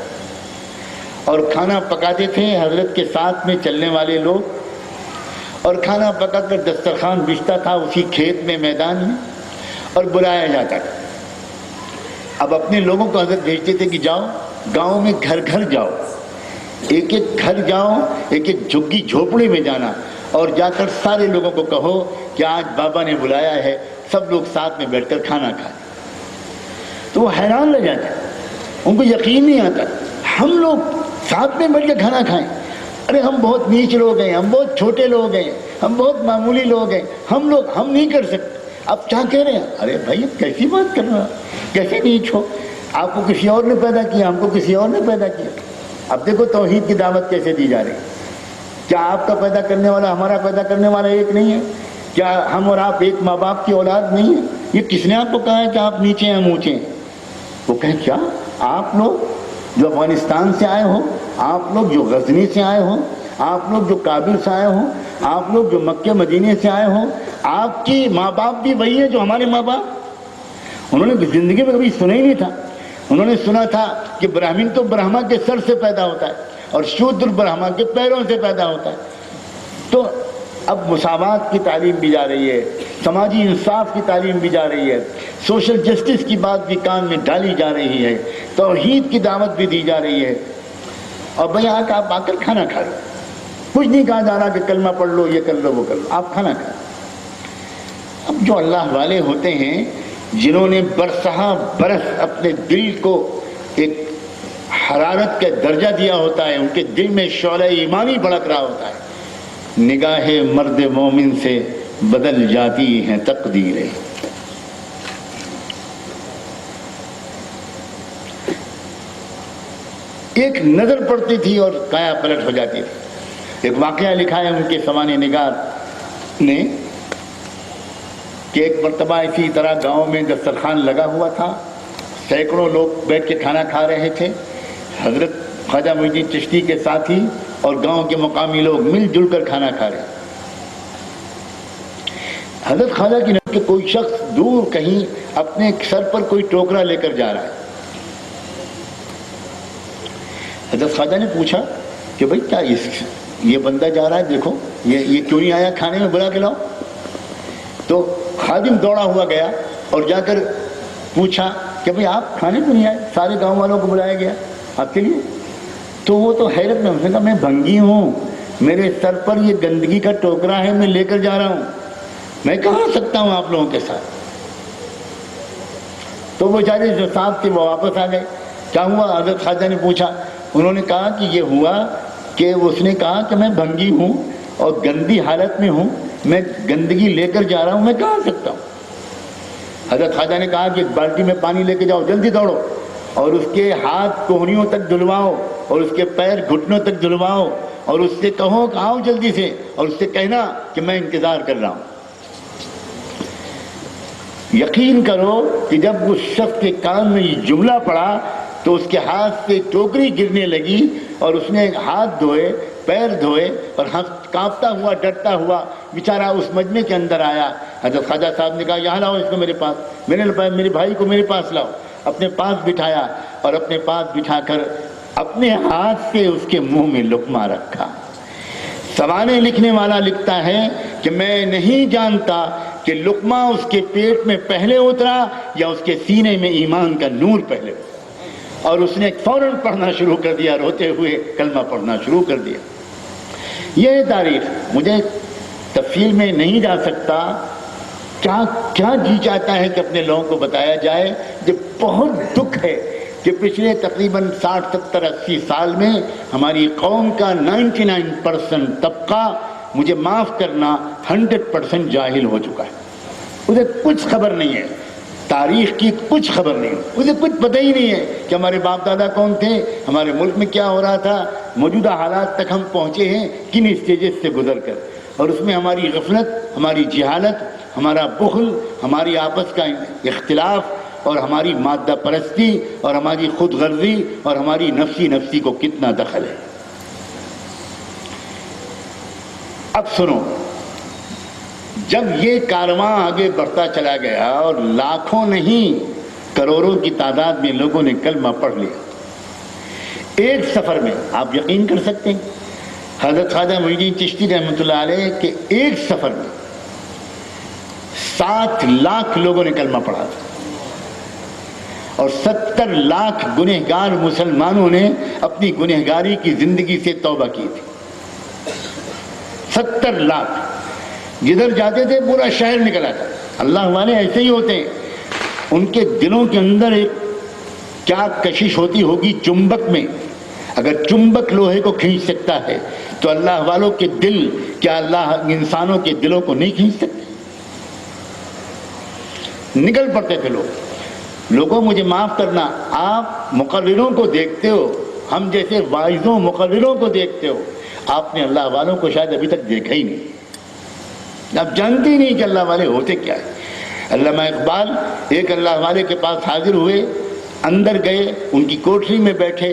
A: اور کھانا پکاتے تھے حضرت کے ساتھ میں چلنے والے لوگ، اور کھانا پکا کر دسترخوان بچھتا تھا اسی کھیت میں، میدان میں، اور بلایا جاتا تھا۔ اب اپنے لوگوں کو حضرت بھیجتے تھے کہ جاؤ گاؤں میں گھر گھر جاؤ، ایک ایک گھر جاؤ، ایک ایک جھگی جھوپڑی میں جانا، اور جا کر سارے لوگوں کو کہو کہ آج بابا نے بلایا ہے، سب لوگ ساتھ میں بیٹھ کر کھانا کھائیں۔ تو وہ حیران رہ جاتے، ان کو یقین نہیں آتا ہم لوگ ساتھ میں بیٹھ کے کھانا کھائیں، ارے ہم بہت نیچ لوگ ہیں، ہم بہت چھوٹے لوگ ہیں، ہم بہت معمولی لوگ ہیں، ہم نہیں کر سکتے۔ اب کیا کہہ رہے ہیں؟ ارے بھائی کیسی بات کر رہا، کیسے نیچ ہو، آپ کو کسی اور نے پیدا کیا، ہم کو کسی اور نے پیدا کیا۔ اب دیکھو توحید کی دعوت کیسے دی جا رہی ہے۔ کیا آپ کا پیدا کرنے والا ہمارا پیدا کرنے والا ایک نہیں ہے؟ کیا ہم اور آپ ایک ماں باپ کی اولاد نہیں ہے؟ یہ کس نے آپ کو کہا ہے کہ آپ نیچے ہیں ہم اونچے ہیں؟ وہ کہیں کیا آپ لوگ جو افغانستان سے آئے ہو، آپ لوگ جو غزنی سے آئے ہو، آپ لوگ جو کابل سے آئے ہو، آپ لوگ جو مکہ مدینے سے آئے ہو، آپ کی ماں باپ بھی وہی ہیں جو ہمارے ماں باپ؟ انہوں نے زندگی میں کبھی سنا ہی نہیں تھا۔ انہوں نے سنا تھا کہ براہمن تو برہما کے سر سے پیدا ہوتا ہے اور شودر برہما کے پیروں سے پیدا ہوتا ہے۔ تو اب مساوات کی تعلیم بھی جا رہی ہے، سماجی انصاف کی تعلیم بھی جا رہی ہے، سوشل جسٹس کی بات بھی کان میں ڈالی جا رہی ہے، توحید کی دعوت بھی دی جا رہی ہے، اور بھئی آپ آ کر کھانا کھا لو، کچھ نہیں کہا جا رہا کہ کلمہ پڑھ لو، یہ کر لو، وہ کر لو، آپ کھانا کھا لو۔ اب جو اللہ والے ہوتے ہیں، جنہوں نے برسہ برس اپنے دل کو ایک حرارت کا درجہ دیا ہوتا ہے، ان کے دل میں شعلہ ایمانی بھڑک رہا ہوتا ہے، نگاہ مرد مومن سے بدل جاتی ہیں تقدیریں۔ ایک نظر پڑتی تھی اور کایا پلٹ ہو جاتی تھی۔ ایک واقعہ لکھا ہے ان کے سوانح نگار نے کہ ایک مرتبہ اسی طرح گاؤں میں دسترخوان لگا ہوا تھا، سینکڑوں لوگ بیٹھ کے کھانا کھا رہے تھے، حضرت خواجہ معین الدین چشتی کے ساتھی اور گاؤں کے مقامی لوگ مل جل کر کھانا کھا رہے ہیں۔ حضرت خواجہ کی نظر کہ کوئی شخص دور کہیں اپنے سر پر کوئی ٹوکرا لے کر جا رہا ہے۔ حضرت خواجہ نے پوچھا کہ بھئی کیا یہ بندہ جا رہا ہے، دیکھو یہ کیوں نہیں آیا کھانے میں، بلا کے لاؤ۔ تو خادم دوڑا ہوا گیا اور جا کر پوچھا کہ بھئی آپ کھانے کو نہیں آئے، سارے گاؤں والوں کو بلایا گیا آپ کے لیے۔ تو وہ تو حیرت میں، اس نے کہا میں بھنگی ہوں، میرے سر پر یہ گندگی کا ٹوکرا ہے، میں لے کر جا رہا ہوں، میں کہاں آ سکتا ہوں آپ لوگوں کے ساتھ۔ تو وہ بیچارے جو ساتھ تھے وہ واپس آ گئے۔ کیا ہوا؟ حضرت خواجہ نے پوچھا، انہوں نے کہا کہ یہ ہوا کہ اس نے کہا کہ میں بھنگی ہوں اور گندی حالت میں ہوں، میں گندگی لے کر جا رہا ہوں، میں کہاں آ سکتا ہوں۔ حضرت خواجہ نے کہا کہ ایک بالٹی میں پانی لے کے جاؤ، جلدی دوڑو۔ اور اس کے ہاتھ کوہنیوں تک دھلواؤ اور اس کے پیر گھٹنوں تک دھلواؤ اور اس سے کہو کہ آؤ جلدی سے، اور اس سے کہنا کہ میں انتظار کر رہا ہوں۔ یقین کرو کہ جب اس شخص کے کان میں یہ جملہ پڑا تو اس کے ہاتھ سے ٹوکری گرنے لگی اور اس نے ہاتھ دھوئے، پیر دھوئے اور کانپتا ہوا ڈرتا ہوا بیچارہ اس مجمع کے اندر آیا۔ حضرت خواجہ صاحب نے کہا یہاں لاؤ اس کو میرے پاس، میرے بھائی کو میرے پاس لاؤ۔ اپنے پاس بٹھایا اور اپنے پاس بٹھا کر اپنے ہاتھ سے اس کے منہ میں لقمہ رکھا۔ سوانح لکھنے والا لکھتا ہے کہ میں نہیں جانتا کہ لقمہ اس کے پیٹ میں پہلے اترا یا اس کے سینے میں ایمان کا نور پہلے اترا، اور اس نے فوراً پڑھنا شروع کر دیا، روتے ہوئے کلمہ پڑھنا شروع کر دیا۔ یہ تاریخ مجھے تفصیل میں نہیں جا سکتا، کیا جی چاہتا ہے کہ اپنے لوگوں کو بتایا جائے۔ یہ بہت دکھ ہے کہ پچھلے تقریباً 60 70 80 سال میں ہماری قوم کا 99% طبقہ، مجھے معاف کرنا 100% جاہل ہو چکا ہے۔ اسے کچھ خبر نہیں ہے، تاریخ کی کچھ خبر نہیں ہے، اسے کچھ پتہ ہی نہیں ہے کہ ہمارے باپ دادا کون تھے، ہمارے ملک میں کیا ہو رہا تھا، موجودہ حالات تک ہم پہنچے ہیں کن اسٹیجز سے گزر کر، اور اس میں ہماری غفلت، ہماری جہالت، ہمارا بخل، ہماری آپس کا اختلاف اور ہماری مادہ پرستی اور ہماری خود غرضی اور ہماری نفسی کو کتنا دخل ہے۔ اب سنو، جب یہ کارواں آگے بڑھتا چلا گیا اور لاکھوں نہیں کروڑوں کی تعداد میں لوگوں نے کلمہ پڑھ لیا، ایک سفر میں آپ یقین کر سکتے ہیں حضرت خواجہ معین الدین چشتی رحمۃ اللہ علیہ کے ایک سفر میں 7 لاکھ لوگوں نے کلمہ پڑھا تھا، اور 70 لاکھ گنہگار مسلمانوں نے اپنی گنہگاری کی زندگی سے توبہ کی تھی۔ 70 لاکھ جدھر جاتے تھے پورا شہر نکل آتا۔ اللہ والے ایسے ہی ہوتے ہیں، ان کے دلوں کے اندر ایک کیا کشش ہوتی ہوگی چمبک میں، اگر چمبک لوہے کو کھینچ سکتا ہے تو اللہ والوں کے دل کیا اللہ انسانوں کے دلوں کو نہیں کھینچ سکتے؟ نکل پڑتے تھے لوگوں مجھے معاف کرنا، آپ مقرروں کو دیکھتے ہو، ہم جیسے واعظوں مقرروں کو دیکھتے ہو، آپ نے اللہ والوں کو شاید ابھی تک دیکھا ہی نہیں، آپ جانتے ہی نہیں کہ اللہ والے ہوتے کیا ہے۔ علامہ اقبال ایک اللہ والے کے پاس حاضر ہوئے، اندر گئے، ان کی کوٹری میں بیٹھے،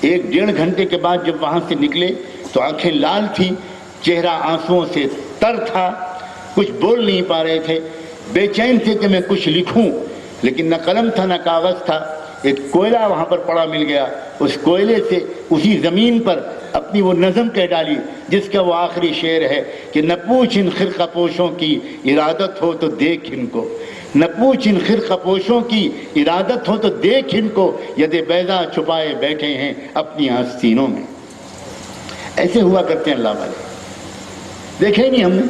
A: 1-1.5 گھنٹے کے بعد جب وہاں سے نکلے تو آنکھیں لال تھیں، چہرہ آنسوؤں سے تر تھا، کچھ بول نہیں پا رہے تھے، بے چین تھے کہ میں کچھ لکھوں، لیکن نہ قلم تھا نہ کاغذ تھا۔ ایک کوئلہ وہاں پر پڑا مل گیا، اس کوئلے سے اسی زمین پر اپنی وہ نظم کہہ ڈالی جس کا وہ آخری شعر ہے کہ نہ پوچھ ان خرقہ پوشوں کی ارادت ہو تو دیکھ ان کو، نہ پوچھ ان خرقہ پوشوں کی ارادت ہو تو دیکھ ان کو، ید بیضا چھپائے بیٹھے ہیں اپنی آستینوں میں۔ ایسے ہوا کرتے ہیں اللہ والے، دیکھے ہی نہیں ہم نے،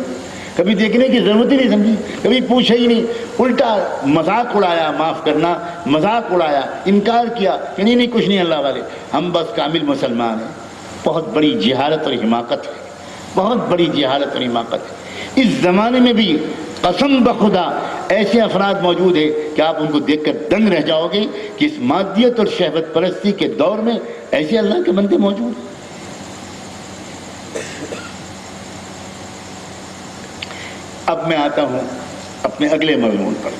A: کبھی دیکھنے کی ضرورت ہی نہیں سمجھی، کبھی پوچھا ہی نہیں، الٹا مذاق اڑایا، معاف کرنا مذاق اڑایا، انکار کیا کہ نہیں کچھ نہیں اللہ والے، ہم بس کامل مسلمان ہیں۔ بہت بڑی جہالت اور حماقت ہے، بہت بڑی جہالت اور حماقت ہے۔ اس زمانے میں بھی قسم بخدا ایسے افراد موجود ہیں کہ آپ ان کو دیکھ کر دنگ رہ جاؤ گے کہ اس مادیت اور شہوت پرستی کے دور میں ایسے اللہ کے بندے موجود ہیں۔ اب میں آتا ہوں اپنے اگلے مضمون پر۔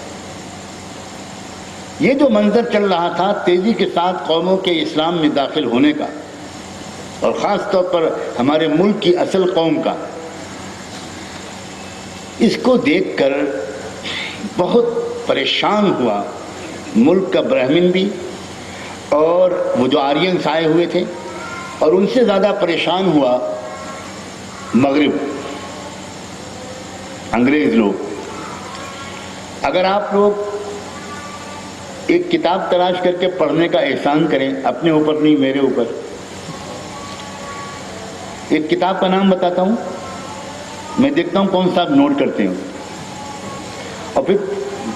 A: یہ جو منظر چل رہا تھا تیزی کے ساتھ قوموں کے اسلام میں داخل ہونے کا، اور خاص طور پر ہمارے ملک کی اصل قوم کا، اس کو دیکھ کر بہت پریشان ہوا ملک کا برہمن بھی، اور وہ جو آرینس آئے ہوئے تھے، اور ان سے زیادہ پریشان ہوا مغرب، انگریز لوگ۔ اگر آپ لوگ ایک کتاب تلاش کر کے پڑھنے کا احسان کریں، اپنے اوپر نہیں میرے اوپر، ایک کتاب کا نام بتاتا ہوں، میں دیکھتا ہوں کون سا آپ نوٹ کرتے ہوں، اور پھر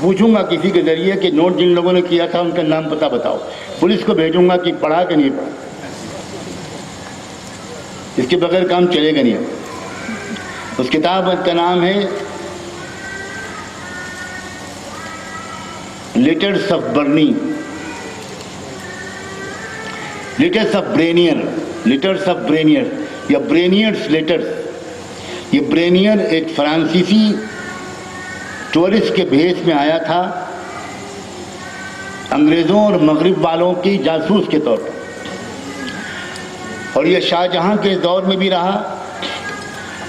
A: پوچھوں گا کسی کے ذریعے کہ نوٹ جن لوگوں نے کیا تھا ان کا نام پتہ بتاؤ، پولیس کو بھیجوں گا کہ پڑھا کہ نہیں پڑھا، اس کے بغیر کام چلے گا نہیں۔ اس کتاب کا نام ہے لیٹرز آف برنی، لیٹرس آف برینئر یا برینئرس لیٹرس. یہ برینئر ایک فرانسیسی ٹورسٹ کے بھیس میں آیا تھا انگریزوں اور مغرب والوں کی جاسوس کے طور پر, اور یہ شاہ جہاں کے دور میں بھی رہا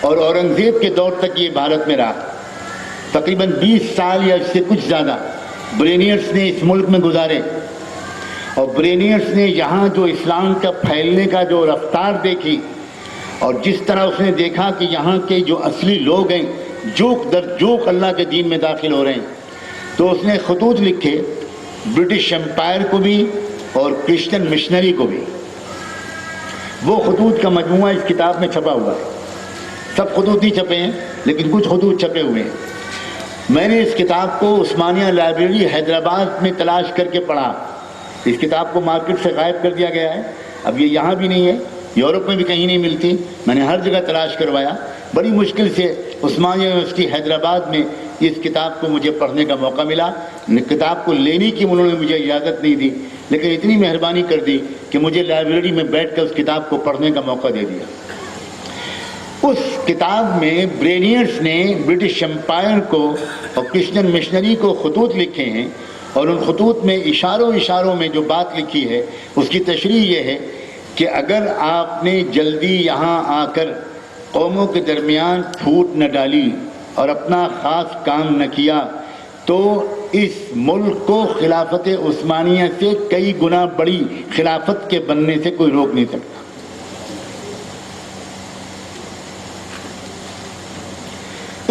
A: اور اورنگزیب کے دور تک یہ بھارت میں رہا. تقریباً 20 سال یا اس سے کچھ زیادہ برینئرس نے اس ملک میں گزارے, اور برینئرس نے یہاں جو اسلام کا پھیلنے کا جو رفتار دیکھی, اور جس طرح اس نے دیکھا کہ یہاں کے جو اصلی لوگ ہیں جوک در جوک اللہ کے دین میں داخل ہو رہے ہیں, تو اس نے خطوط لکھے برٹش امپائر کو بھی اور کرسچن مشنری کو بھی. وہ خطوط کا مجموعہ اس کتاب میں چھپا ہوا ہے. سب خطوط نہیں چھپے ہیں لیکن کچھ خطوط چھپے ہوئے ہیں. میں نے اس کتاب کو عثمانیہ لائبریری حیدرآباد میں تلاش کر کے پڑھا. اس کتاب کو مارکیٹ سے غائب کر دیا گیا ہے, اب یہ یہاں بھی نہیں ہے, یورپ میں بھی کہیں نہیں ملتی. میں نے ہر جگہ تلاش کروایا, بڑی مشکل سے عثمانیہ یونیورسٹی حیدرآباد میں اس کتاب کو مجھے پڑھنے کا موقع ملا. کتاب کو لینے کی انہوں نے مجھے اجازت نہیں دی, لیکن اتنی مہربانی کر دی کہ مجھے لائبریری میں بیٹھ کر اس کتاب کو پڑھنے کا موقع دے دیا. اس کتاب میں برینئرس نے برٹش امپائر کو اور کرسچن مشنری کو خطوط لکھے ہیں, اور ان خطوط میں اشاروں میں جو بات لکھی ہے اس کی تشریح یہ ہے کہ اگر آپ نے جلدی یہاں آ کر قوموں کے درمیان پھوٹ نہ ڈالی اور اپنا خاص کام نہ کیا تو اس ملک کو خلافت عثمانیہ سے کئی گنا بڑی خلافت کے بننے سے کوئی روک نہیں سکتا.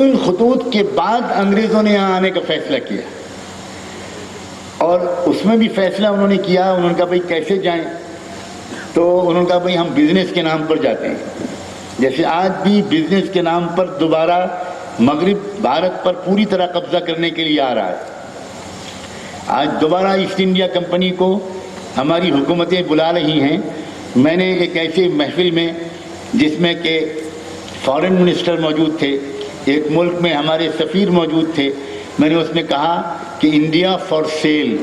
A: ان خطوط کے بعد انگریزوں نے یہاں آنے کا فیصلہ کیا, اور اس میں بھی فیصلہ انہوں نے کیا. انہوں نے کہا بھائی کیسے جائیں, تو انہوں نے کہا بھائی ہم بزنس کے نام پر جاتے ہیں. جیسے آج بھی بزنس کے نام پر دوبارہ مغرب بھارت پر پوری طرح قبضہ کرنے کے لیے آ رہا ہے. آج دوبارہ ایسٹ انڈیا کمپنی کو ہماری حکومتیں بلا رہی ہیں. میں نے ایک ایسے محفل میں جس میں کہ فارن منسٹر موجود تھے, ایک ملک میں ہمارے سفیر موجود تھے, میں نے اس میں کہا کہ انڈیا فار سیل,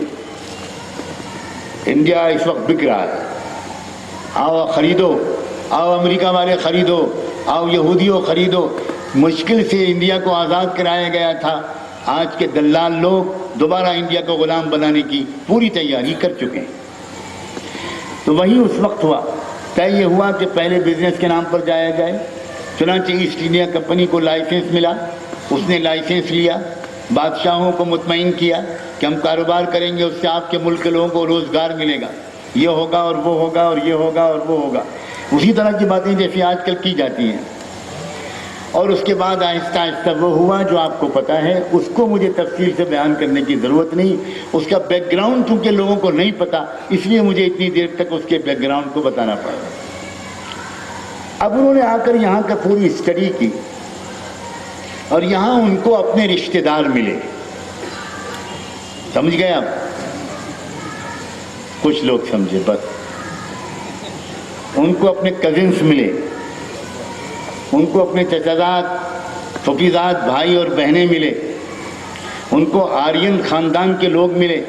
A: انڈیا اس وقت بک رہا ہے, آؤ خریدو, آؤ امریکہ والے خریدو, آؤ یہودیوں خریدو. مشکل سے انڈیا کو آزاد کرایا گیا تھا, آج کے دلال لوگ دوبارہ انڈیا کو غلام بنانے کی پوری تیاری کر چکے ہیں. تو وہی اس وقت ہوا, طے یہ ہوا کہ پہلے بزنس کے نام پر جایا جائے. چنانچہ ایسٹ انڈیا کمپنی کو لائسنس ملا, اس نے لائسنس لیا, بادشاہوں کو مطمئن کیا کہ ہم کاروبار کریں گے, اس سے آپ کے ملک کے لوگوں کو روزگار ملے گا, یہ ہوگا اور وہ ہوگا اور یہ ہوگا اور وہ ہوگا. اسی طرح کی باتیں جیسے آج کل کی جاتی ہیں. اور اس کے بعد آہستہ آہستہ وہ ہوا جو آپ کو پتہ ہے, اس کو مجھے تفصیل سے بیان کرنے کی ضرورت نہیں. اس کا بیک گراؤنڈ چونکہ لوگوں کو نہیں پتہ, اس لیے مجھے اتنی دیر تک اس کے بیک گراؤنڈ کو بتانا پڑا. اب انہوں نے آ کر یہاں کا پوری اسٹڈی کی, اور یہاں ان کو اپنے رشتہ دار ملے. سمجھ گئے آپ؟ کچھ لوگ سمجھے بس. ان کو اپنے کزنس ملے, ان کو اپنے چچازاد پھوپھیزاد بھائی اور بہنیں ملے, ان کو آرین خاندان کے لوگ ملے,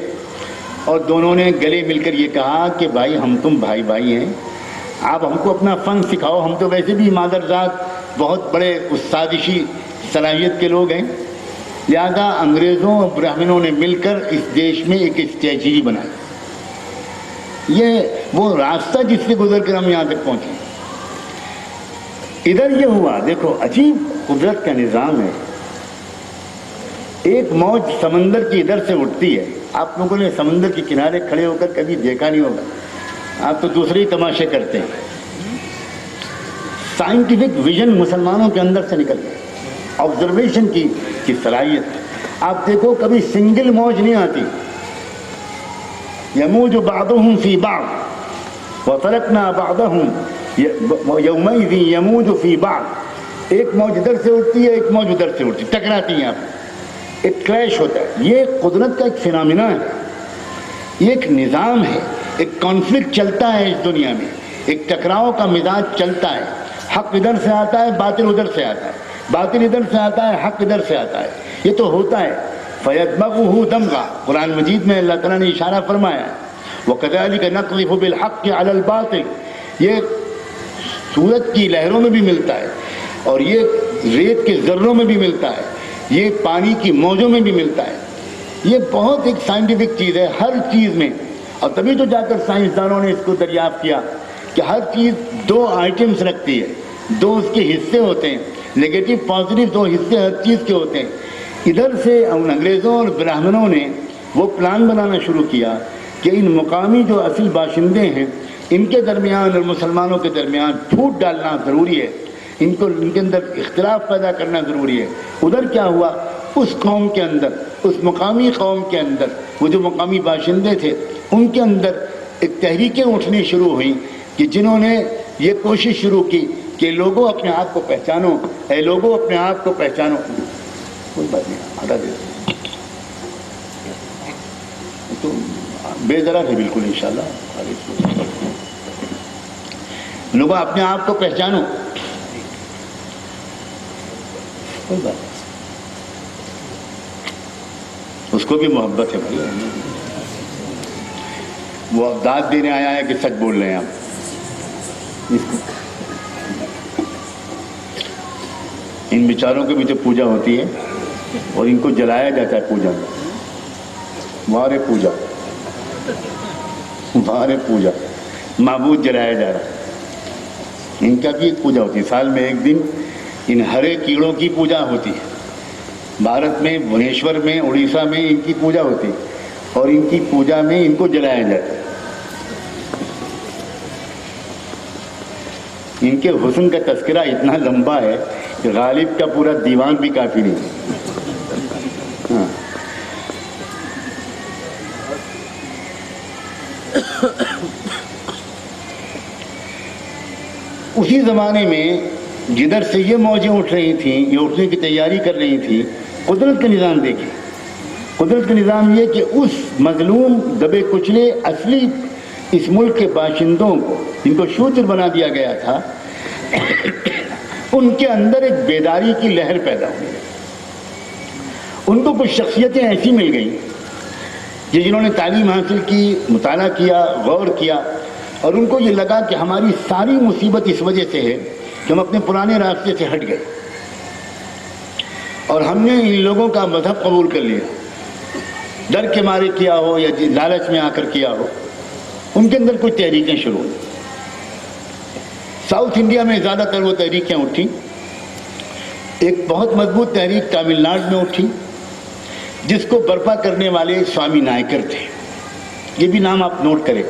A: اور دونوں نے گلے مل کر یہ کہا کہ بھائی ہم تم بھائی بھائی ہیں, آپ ہم کو اپنا فن سکھاؤ. ہم تو ویسے بھی مادرزاد بہت بڑے استادشی صلاحیت کے لوگ ہیں, لہذا انگریزوں اور برہمنوں نے مل کر اس دیش میں ایک اسٹریٹجی بنائی. یہ وہ راستہ جس سے گزر کر ہم یہاں تک پہنچے. ادھر یہ ہوا, دیکھو عجیب قدرت کا نظام ہے. ایک موج سمندر کی ادھر سے اٹھتی ہے. آپ لوگوں نے سمندر کے کنارے کھڑے ہو کر کبھی دیکھا نہیں ہوگا, آپ تو دوسرے ہی تماشے کرتے ہیں. سائنٹیفک ویژن مسلمانوں کے اندر سے نکل گیا, آبزرویشن کی صلاحیت. آپ دیکھو کبھی سنگل موج نہیں آتی. یموج بعضهم فی بعض وفلکنا بعضهم یومئذ یموج فی بعض. ایک موج ادھر سے اٹھتی ہے, ایک موج ادھر سے اٹھتی, ٹکراتی ہیں, آپ ایک کلیش ہوتا ہے. یہ قدرت کا ایک فینامنا ہے, یہ ایک نظام ہے. ایک کانفلکٹ چلتا ہے اس دنیا میں, ایک ٹکراؤ کا مزاج چلتا ہے. حق ادھر سے آتا ہے, باطل ادھر سے آتا ہے, باطل ادھر سے آتا ہے, حق ادھر سے آتا ہے. یہ تو ہوتا ہے. فَيَدْمَغُهُ دَمْغًا, قرآن مجید میں اللہ تعالیٰ نے اشارہ فرمایا ہے. وَكَذَلِكَ نَقْذِفُ بِالْحَقِّ عَلَى الْبَاطِلِ، یہ سورج کی لہروں میں بھی ملتا ہے، اور یہ ریت کے ذروں میں بھی ملتا ہے، یہ پانی کی موجوں میں بھی ملتا ہے۔ یہ بہت ایک سائنٹیفک چیز ہے ہر چیز میں، اور تبھی تو جا کر سائنسدانوں نے اس کو دریافت کیا کہ ہر چیز دو آئٹمس رکھتی ہے، دو اس کے حصے ہوتے ہیں، نیگیٹو پازیٹیو دو حصے ہر چیز کے ہوتے ہیں۔ ادھر سے ان انگریزوں اور براہمنوں نے وہ پلان بنانا شروع کیا کہ ان مقامی جو اصل باشندے ہیں ان کے درمیان اور مسلمانوں کے درمیان پھوٹ ڈالنا ضروری ہے، ان کے اندر اختلاف پیدا کرنا ضروری ہے۔ ادھر کیا ہوا، اس قوم کے اندر، اس مقامی قوم کے اندر، وہ جو مقامی باشندے تھے ان کے اندر ایک تحریکیں اٹھنی شروع ہوئیں کہ جنہوں نے یہ کوشش شروع کی کہ لوگوں اپنے آپ کو پہچانو، اے لوگوں اپنے آپ کو پہچانو۔ کوئی بات نہیں، ہٹا دے، تو بے ضرر ہے بالکل انشاءاللہ۔ لوگوں اپنے آپ کو پہچانو، کوئی بات نہیں، اس کو بھی محبت ہے بھائی، وہ اب داد دینے آیا ہے کہ سچ بول رہے ہیں آپ اس کو۔ ان بیچاروں کی بھی تو پوجا ہوتی ہے اور ان کو جلایا جاتا ہے پوجا میں، وارے پوجا، وارے پوجا، معبود جلایا جا رہا ہے۔ ان کا بھی ایک پوجا ہوتی ہے، سال میں ایک دن ان ہرے کیڑوں کی پوجا ہوتی ہے۔ بھارت میں بھونیشور میں اڑیسہ میں ان کی پوجا ہوتی ہے، اور ان کی پوجا میں ان کو جلایا جاتا ہے۔ ان کے حسن کا تذکرہ اتنا لمبا ہے کہ غالب کا پورا دیوان بھی کافی نہیں۔ ہاں، اسی زمانے میں جدھر سے یہ موجیں اٹھ رہی تھیں، یہ اٹھنے کی تیاری کر رہی تھیں، قدرت کا نظام دیکھیں۔ قدرت کا نظام یہ کہ اس مظلوم دبے کچلے اصلی اس ملک کے باشندوں کو، جن کو شودر بنا دیا گیا تھا، ان کے اندر ایک بیداری کی لہر پیدا ہوئی۔ ان کو کچھ شخصیتیں ایسی مل گئیں کہ جنہوں نے تعلیم حاصل کی، مطالعہ کیا، غور کیا، اور ان کو یہ لگا کہ ہماری ساری مصیبت اس وجہ سے ہے کہ ہم اپنے پرانے راستے سے ہٹ گئے اور ہم نے ان لوگوں کا مذہب قبول کر لیا، ڈر کے مارے کیا ہو یا لالچ میں آ کر کیا ہو۔ ان کے اندر کچھ تحریکیں شروع ہوئی۔ ساؤتھ انڈیا میں زیادہ تر وہ تحریکیں اٹھی۔ ایک بہت مضبوط تحریک تامل ناڈو میں اٹھی جس کو برپا کرنے والے سوامی نائکر تھے۔ یہ بھی نام آپ نوٹ کریں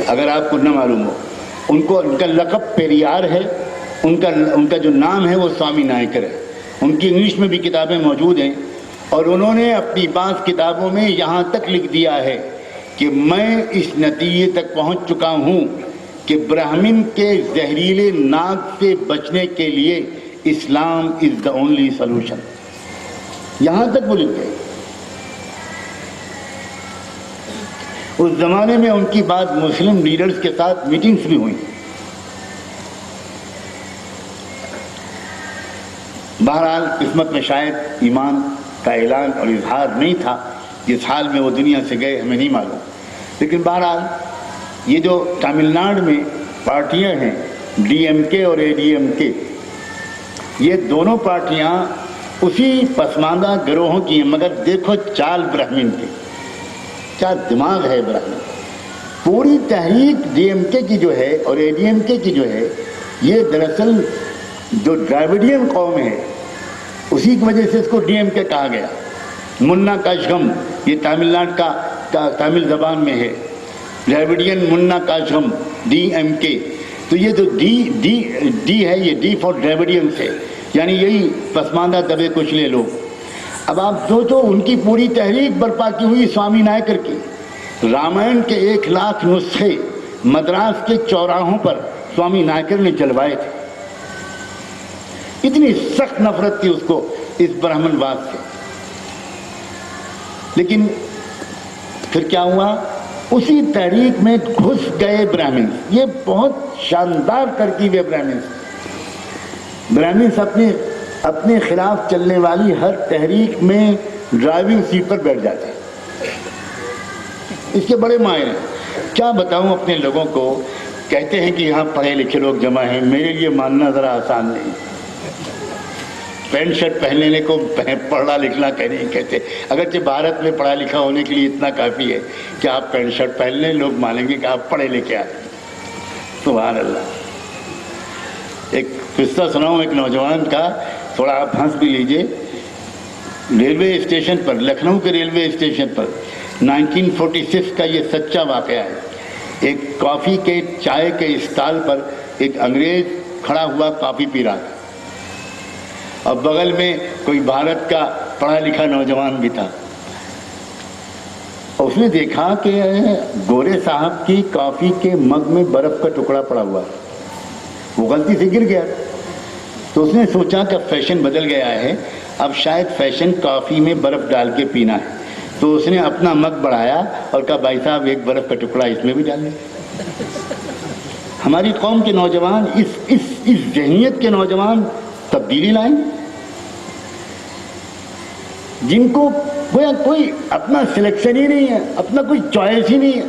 A: اگر آپ کو نہ معلوم ہو۔ ان کا لقب پیریار ہے، ان کا جو نام ہے وہ سوامی نائکر ہے۔ ان کی انگلش میں بھی کتابیں موجود ہیں، اور انہوں نے اپنی بعض کتابوں میں یہاں تک لکھ دیا ہے کہ میں اس نتیجے تک پہنچ چکا ہوں کہ برہمن کے زہریلے ناک سے بچنے کے لیے اسلام از دا اونلی سلوشن۔ یہاں تک وہ لکھ گئے۔ اس زمانے میں ان کی بعض مسلم لیڈرز کے ساتھ میٹنگز بھی ہوئی۔ بہرحال قسمت میں شاید ایمان کا اعلان اور اظہار نہیں تھا، جس حال میں وہ دنیا سے گئے ہمیں نہیں معلوم۔ لیکن بہرحال یہ جو تامل ناڈو میں پارٹیاں ہیں، ڈی ایم کے اور اے ڈی ایم کے، یہ دونوں پارٹیاں اسی پسماندہ گروہوں کی ہیں، مگر دیکھو چال برہمن کی، کیا دماغ ہے برہمن۔ پوری تحریک ڈی ایم کے کی جو ہے اور اے ڈی ایم کے کی جو ہے، یہ دراصل جو ڈراویڈین قوم ہے اسی کی وجہ سے اس کو ڈی ایم کے کہا گیا۔ منا کاشغم، یہ تامل ناڈو کا تامل زبان میں ہے، ڈراویڈین منا کاشغم، ڈی ایم کے۔ تو یہ جو ڈی ہے، یہ ڈی فار ڈراویڈین سے، یعنی یہی پسماندہ دبے کچلے لوگ۔ اب آپ سوچو ان کی پوری تحریک برپا کی ہوئی سوامی نائکر کی۔ رامائن کے 1,00,000 نسخے مدراس کے چوراہوں پر سوامی نائکر نے جلوائے تھے۔ اتنی سخت نفرت تھی اس کو اس برہمن واد سے۔ لیکن پھر کیا ہوا، اسی تحریک میں گھس گئے برہمنز۔ یہ بہت شاندار ترکیب ہے برہمنز اپنے خلاف چلنے والی ہر تحریک میں ڈرائیونگ سیٹ پر بیٹھ جاتے ہیں۔ اس کے بڑے ماہر ہیں۔ کیا بتاؤں اپنے لوگوں کو، کہتے ہیں کہ یہاں پڑھے لکھے لوگ جمع ہیں، میرے لیے ماننا ذرا آسان نہیں۔ پینٹ شرٹ پہننے کو پڑھنا لکھنا نہیں کہتے، اگرچہ بھارت میں پڑھا لکھا ہونے کے لیے اتنا کافی ہے کہ آپ پینٹ شرٹ پہن لیں، لوگ مانیں گے کہ آپ پڑھے لکھے آتے ہیں۔ سبحان اللہ۔ ایک قصہ سناؤں ایک نوجوان کا، تھوڑا آپ ہنس بھی لیجئے۔ ریلوے اسٹیشن پر، لکھنؤ کے ریلوے اسٹیشن پر 1946 کا یہ سچا واقعہ ہے۔ ایک کافی کے چائے کے اسٹال پر ایک انگریز کھڑا ہوا کافی پی رہا تھا، اور بغل میں کوئی بھارت کا پڑھا لکھا نوجوان بھی تھا۔ اس نے دیکھا کہ گورے صاحب کی کافی کے مگ میں برف کا ٹکڑا پڑا ہوا، وہ غلطی سے گر گیا، تو اس نے سوچا کہ فیشن بدل گیا ہے، اب شاید فیشن کافی میں برف ڈال کے پینا ہے، تو اس نے اپنا مگ بڑھایا اور کہا بھائی صاحب ایک برف کا ٹکڑا اس میں بھی ڈال دیں۔ ہماری قوم کے نوجوان اس ذہنیت کے نوجوان تبدیلی لائیں، جن کو کوئی اپنا سلیکشن ہی نہیں ہے، اپنا کوئی چوائس ہی نہیں ہے۔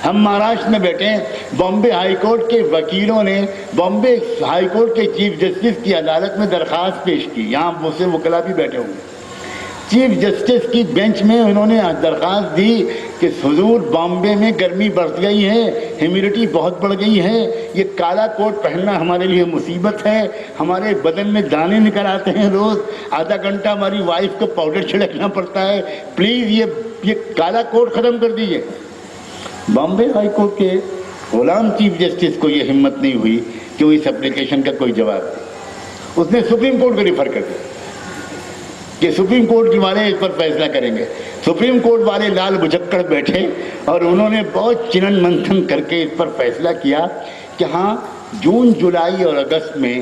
A: ہم مہاراشٹر میں بیٹھے ہیں، بامبے ہائی کورٹ کے وکیلوں نے بامبے ہائی کورٹ کے چیف جسٹس کی عدالت میں درخواست پیش کی، یہاں بہت سے وکلا بھی بیٹھے ہوئے، چیف جسٹس کی بینچ میں انہوں نے درخواست دی کہ حضور بامبے میں گرمی بڑھ گئی ہے، ہیومیڈیٹی بہت بڑھ گئی ہے، یہ کالا کوٹ پہننا ہمارے لیے مصیبت ہے، ہمارے بدن میں دانے نکل آتے ہیں، روز آدھا گھنٹہ ہماری وائف کو پاؤڈر چھڑکنا پڑتا ہے، پلیز یہ کالا کوٹ ختم کر دیجیے۔ بامبے ہائی کورٹ کے غلام چیف جسٹس کو یہ ہمت نہیں ہوئی کہ وہ اس اپلیکیشن کا کوئی جواب دے، اس نے سپریم کورٹ کو ریفر کر دیا کہ سپریم کورٹ والے اس پر فیصلہ کریں گے۔ سپریم کورٹ والے لال بجھکڑ بیٹھے اور انہوں نے بہت چنن منتھن کر کے اس پر فیصلہ کیا کہ ہاں جون جولائی اور اگست میں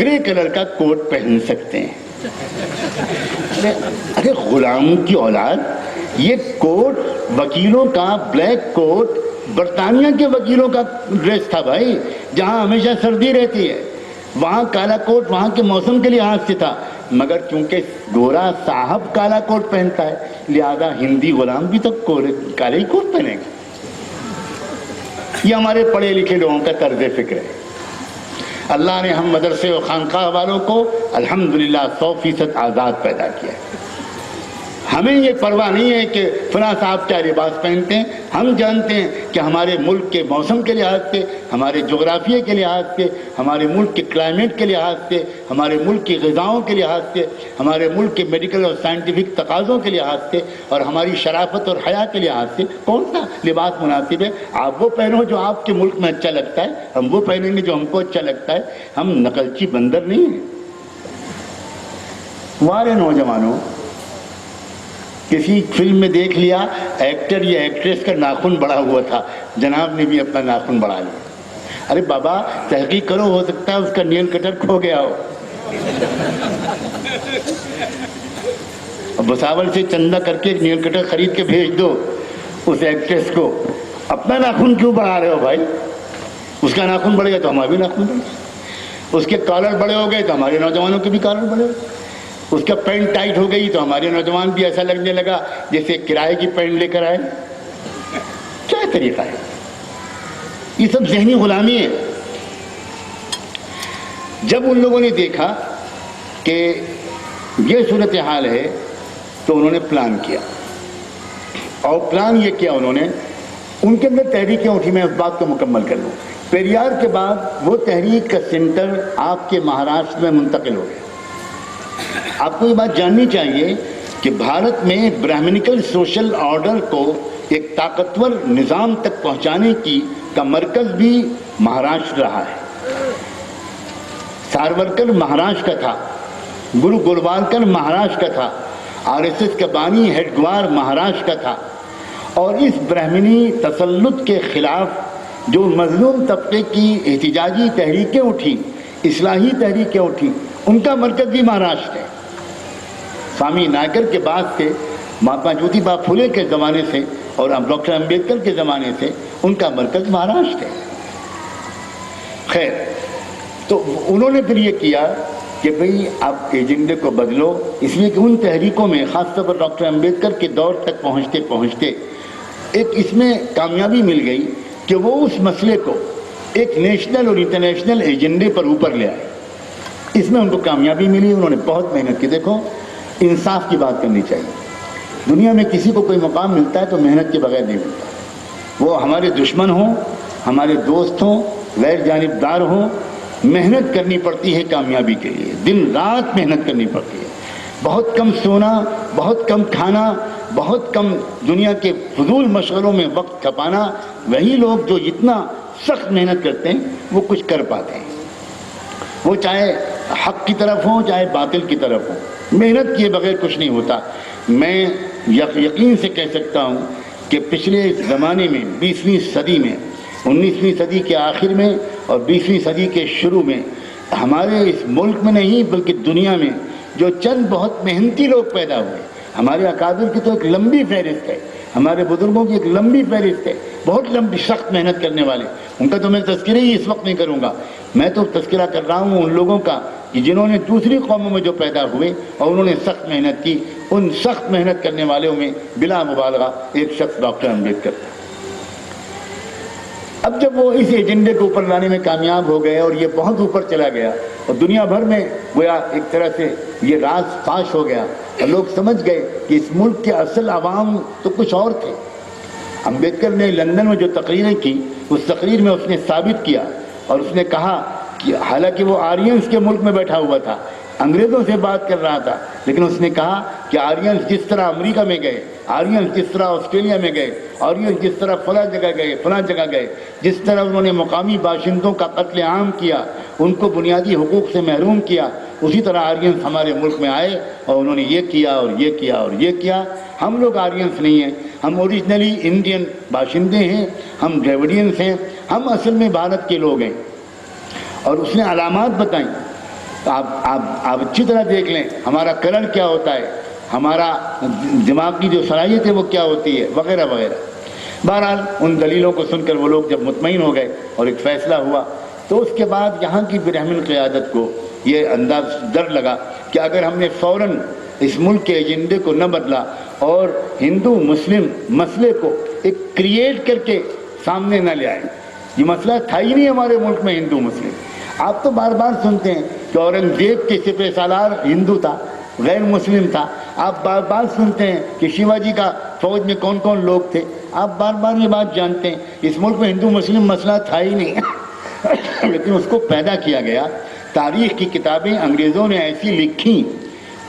A: گرے کلر کا کوٹ پہن سکتے ہیں۔ ارے غلاموں کی اولاد، یہ کوٹ وکیلوں کا، بلیک کوٹ برطانیہ کے وکیلوں کا ڈریس تھا بھائی، جہاں ہمیشہ سردی رہتی ہے، وہاں کالا کوٹ وہاں کے موسم کے لحاظ سے تھا، مگر چونکہ گورا صاحب کالا کوٹ پہنتا ہے لہذا ہندی غلام بھی تو کالے ہی کوٹ پہنے گا۔ یہ ہمارے پڑھے لکھے لوگوں کا طرز فکر ہے۔ اللہ نے ہم مدرسے و خانقاہ والوں کو الحمدللہ 100% آزاد پیدا کیا ہے۔ ہمیں یہ پرواہ نہیں ہے کہ فلاں صاحب کیا لباس پہنتے ہیں، ہم جانتے ہیں کہ ہمارے ملک کے موسم کے لحاظ سے، ہمارے جغرافیے کے لحاظ سے، ہمارے ملک کے کلائمیٹ کے لحاظ سے، ہمارے ملک کی غذاؤں کے لحاظ سے، ہمارے ملک کے میڈیکل اور سائنٹیفک تقاضوں کے لحاظ سے، اور ہماری شرافت اور حیا کے لحاظ سے کون سا لباس مناسب ہے۔ آپ وہ پہنو جو آپ کے ملک میں اچھا لگتا ہے، ہم وہ پہنیں گے جو ہم کو اچھا لگتا ہے، ہم نقلچی بندر نہیں ہیں۔ ہمارے نوجوانوں، کسی فلم میں دیکھ لیا ایکٹر یا ایکٹریس کا ناخن بڑا ہوا تھا، جناب نے بھی اپنا ناخن بڑھا لیا۔ ارے بابا تحقیق کرو، ہو سکتا ہے اس کا نیل کٹر کھو گیا ہو۔ بساول سے چندہ کر کے ایک نیل کٹر خرید کے بھیج دو اس ایکٹریس کو، اپنا ناخن کیوں بڑھا رہے ہو بھائی؟ اس کا ناخن بڑھے گا تو ہمارا بھی ناخن بڑھے گا، اس کے کالر بڑے ہو گئے تو ہمارے نوجوانوں کے بھی کالر بڑے ہو گئے، اس کا پینٹ ٹائٹ ہو گئی تو ہمارے نوجوان بھی ایسا لگنے لگا جیسے کرائے کی پینٹ لے کر آئے۔ کیا طریقہ ہے؟ یہ سب ذہنی غلامی ہے۔ جب ان لوگوں نے دیکھا کہ یہ صورتحال ہے تو انہوں نے پلان کیا، اور پلان یہ کیا انہوں نے، ان کے اندر تحریکیں اٹھی۔ میں اس بات کو مکمل کر لوں، پیریار کے بعد وہ تحریک کا سینٹر آپ کے مہاراشٹر میں منتقل ہو گیا۔ آپ کو یہ بات جاننی چاہیے کہ بھارت میں برہمنیکل سوشل آرڈر کو ایک طاقتور نظام تک پہنچانے کا مرکز بھی مہاراشٹر رہا ہے۔ سارورکر مہاراشٹر کا تھا، گرو گولوالکر مہاراشٹر کا تھا، RSS کا بانی ہیڈگوار مہاراشٹر کا تھا، اور اس برہمنی تسلط کے خلاف جو مظلوم طبقے کی احتجاجی تحریکیں اٹھی، اصلاحی تحریکیں اٹھی، ان کا مرکز بھی مہاراشٹر ہے۔ سوامی نائکر کے بعد سے، مہاتما جیوتی با پھولے کے زمانے سے اور اب ڈاکٹر امبیڈکر کے زمانے سے ان کا مرکز مہاراشٹر ہے۔ خیر، تو انہوں نے پھر یہ کیا کہ بھئی آپ ایجنڈے کو بدلو، اس لیے کہ ان تحریکوں میں خاص طور پر ڈاکٹر امبیڈکر کے دور تک پہنچتے پہنچتے ایک اس میں کامیابی مل گئی کہ وہ اس مسئلے کو ایک نیشنل اور انٹرنیشنل ایجنڈے پر اوپر لے آئے. اس میں ان کو کامیابی ملی. انہوں نے بہت محنت کی. دیکھو انصاف کی بات کرنی چاہیے. دنیا میں کسی کو کوئی مقام ملتا ہے تو محنت کے بغیر نہیں ملتا. وہ ہمارے دشمن ہوں، ہمارے دوست ہوں، غیر جانبدار ہوں، محنت کرنی پڑتی ہے کامیابی کے لیے. دن رات محنت کرنی پڑتی ہے. بہت کم سونا، بہت کم کھانا، بہت کم دنیا کے فضول مشغلوں میں وقت کھپانا، وہی لوگ جو اتنا سخت محنت کرتے ہیں وہ کچھ کر پاتے ہیں. وہ چاہے حق کی طرف ہوں چاہے باطل کی طرف ہوں، محنت کیے بغیر کچھ نہیں ہوتا. میں یقین سے کہہ سکتا ہوں کہ پچھلے زمانے میں 20ویں صدی میں، 19ویں صدی کے آخر میں اور 20ویں صدی کے شروع میں ہمارے اس ملک میں نہیں بلکہ دنیا میں جو چند بہت محنتی لوگ پیدا ہوئے. ہمارے اکابر کی تو ایک لمبی فہرست ہے، ہمارے بزرگوں کی ایک لمبی فہرست ہے، بہت لمبی سخت محنت کرنے والے. ان کا تو میں تذکرہ ہی اس وقت نہیں کروں گا. میں تو تذکرہ کر رہا ہوں ان لوگوں کا کہ جنہوں نے دوسری قوموں میں جو پیدا ہوئے اور انہوں نے سخت محنت کی. ان سخت محنت کرنے والوں میں بلا مبالغہ ایک شخص ڈاکٹر امبیڈکر تھا. اب جب وہ اس ایجنڈے کو اوپر لانے میں کامیاب ہو گئے اور یہ بہت اوپر چلا گیا اور دنیا بھر میں گویا ایک طرح سے یہ راز فاش ہو گیا اور لوگ سمجھ گئے کہ اس ملک کے اصل عوام تو کچھ اور تھے. امبیڈکر نے لندن میں جو تقریریں کی اس تقریر میں اس نے ثابت کیا اور اس نے کہا کہ حالانکہ وہ آرینز کے ملک میں بیٹھا ہوا تھا، انگریزوں سے بات کر رہا تھا، لیکن اس نے کہا کہ آرینز جس طرح امریکہ میں گئے، آرینز جس طرح آسٹریلیا میں گئے، آرینز جس طرح فلاں جگہ گئے، فلاں جگہ گئے، جس طرح انہوں نے مقامی باشندوں کا قتل عام کیا، ان کو بنیادی حقوق سے محروم کیا، اسی طرح آرینز ہمارے ملک میں آئے اور انہوں نے یہ کیا اور یہ کیا اور یہ کیا. ہم لوگ آرینز نہیں ہیں، ہم اوریجنلی انڈین باشندے ہیں، ہم ڈریوڈینز ہیں، ہم اصل میں بھارت کے لوگ ہیں. اور اس نے علامات بتائیں. آپ اچھی طرح دیکھ لیں ہمارا کلر کیا ہوتا ہے، ہمارا دماغ کی جو صلاحیت ہے وہ کیا ہوتی ہے، وغیرہ وغیرہ. بہرحال ان دلیلوں کو سن کر وہ لوگ جب مطمئن ہو گئے اور ایک فیصلہ ہوا تو اس کے بعد یہاں کی برہمن قیادت کو یہ انداز ڈر لگا کہ اگر ہم نے فوراً اس ملک کے ایجنڈے کو نہ بدلا اور ہندو مسلم مسئلے کو ایک کریٹ کر کے سامنے نہ لے آئے. یہ مسئلہ تھا ہی نہیں ہمارے ملک میں ہندو مسلم. آپ تو بار بار سنتے ہیں کہ اورنگزیب کے سپہ سالار ہندو تھا، غیر مسلم تھا. آپ بار بار سنتے ہیں کہ شیواجی کا فوج میں کون کون لوگ تھے. آپ بار بار یہ بات جانتے ہیں اس ملک میں ہندو مسلم مسئلہ تھا ہی نہیں لیکن اس کو پیدا کیا گیا. تاریخ کی کتابیں انگریزوں نے ایسی لکھی،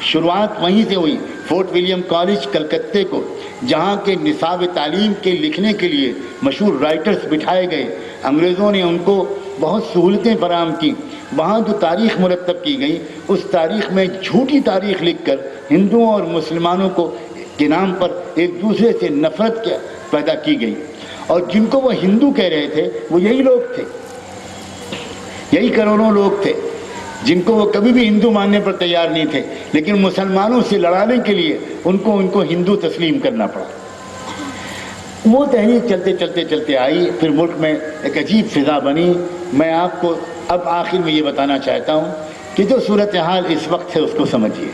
A: شروعات وہیں سے ہوئی. فورٹ ولیم کالج کلکتے کو جہاں کے نصاب تعلیم کے لکھنے کے لیے مشہور رائٹرز بٹھائے گئے، انگریزوں نے ان کو بہت سہولتیں فراہم کی. وہاں جو تاریخ مرتب کی گئی اس تاریخ میں جھوٹی تاریخ لکھ کر ہندوؤں اور مسلمانوں کو کے نام پر ایک دوسرے سے نفرت پیدا کی گئی. اور جن کو وہ ہندو کہہ رہے تھے وہ یہی لوگ تھے، یہی کروڑوں لوگ تھے جن کو وہ کبھی بھی ہندو ماننے پر تیار نہیں تھے، لیکن مسلمانوں سے لڑانے کے لیے ان کو ہندو تسلیم کرنا پڑا. وہ تحریک چلتے چلتے چلتے آئی، پھر ملک میں ایک عجیب فضا بنی. میں آپ کو اب آخر میں یہ بتانا چاہتا ہوں کہ جو صورتحال اس وقت ہے اس کو سمجھیے.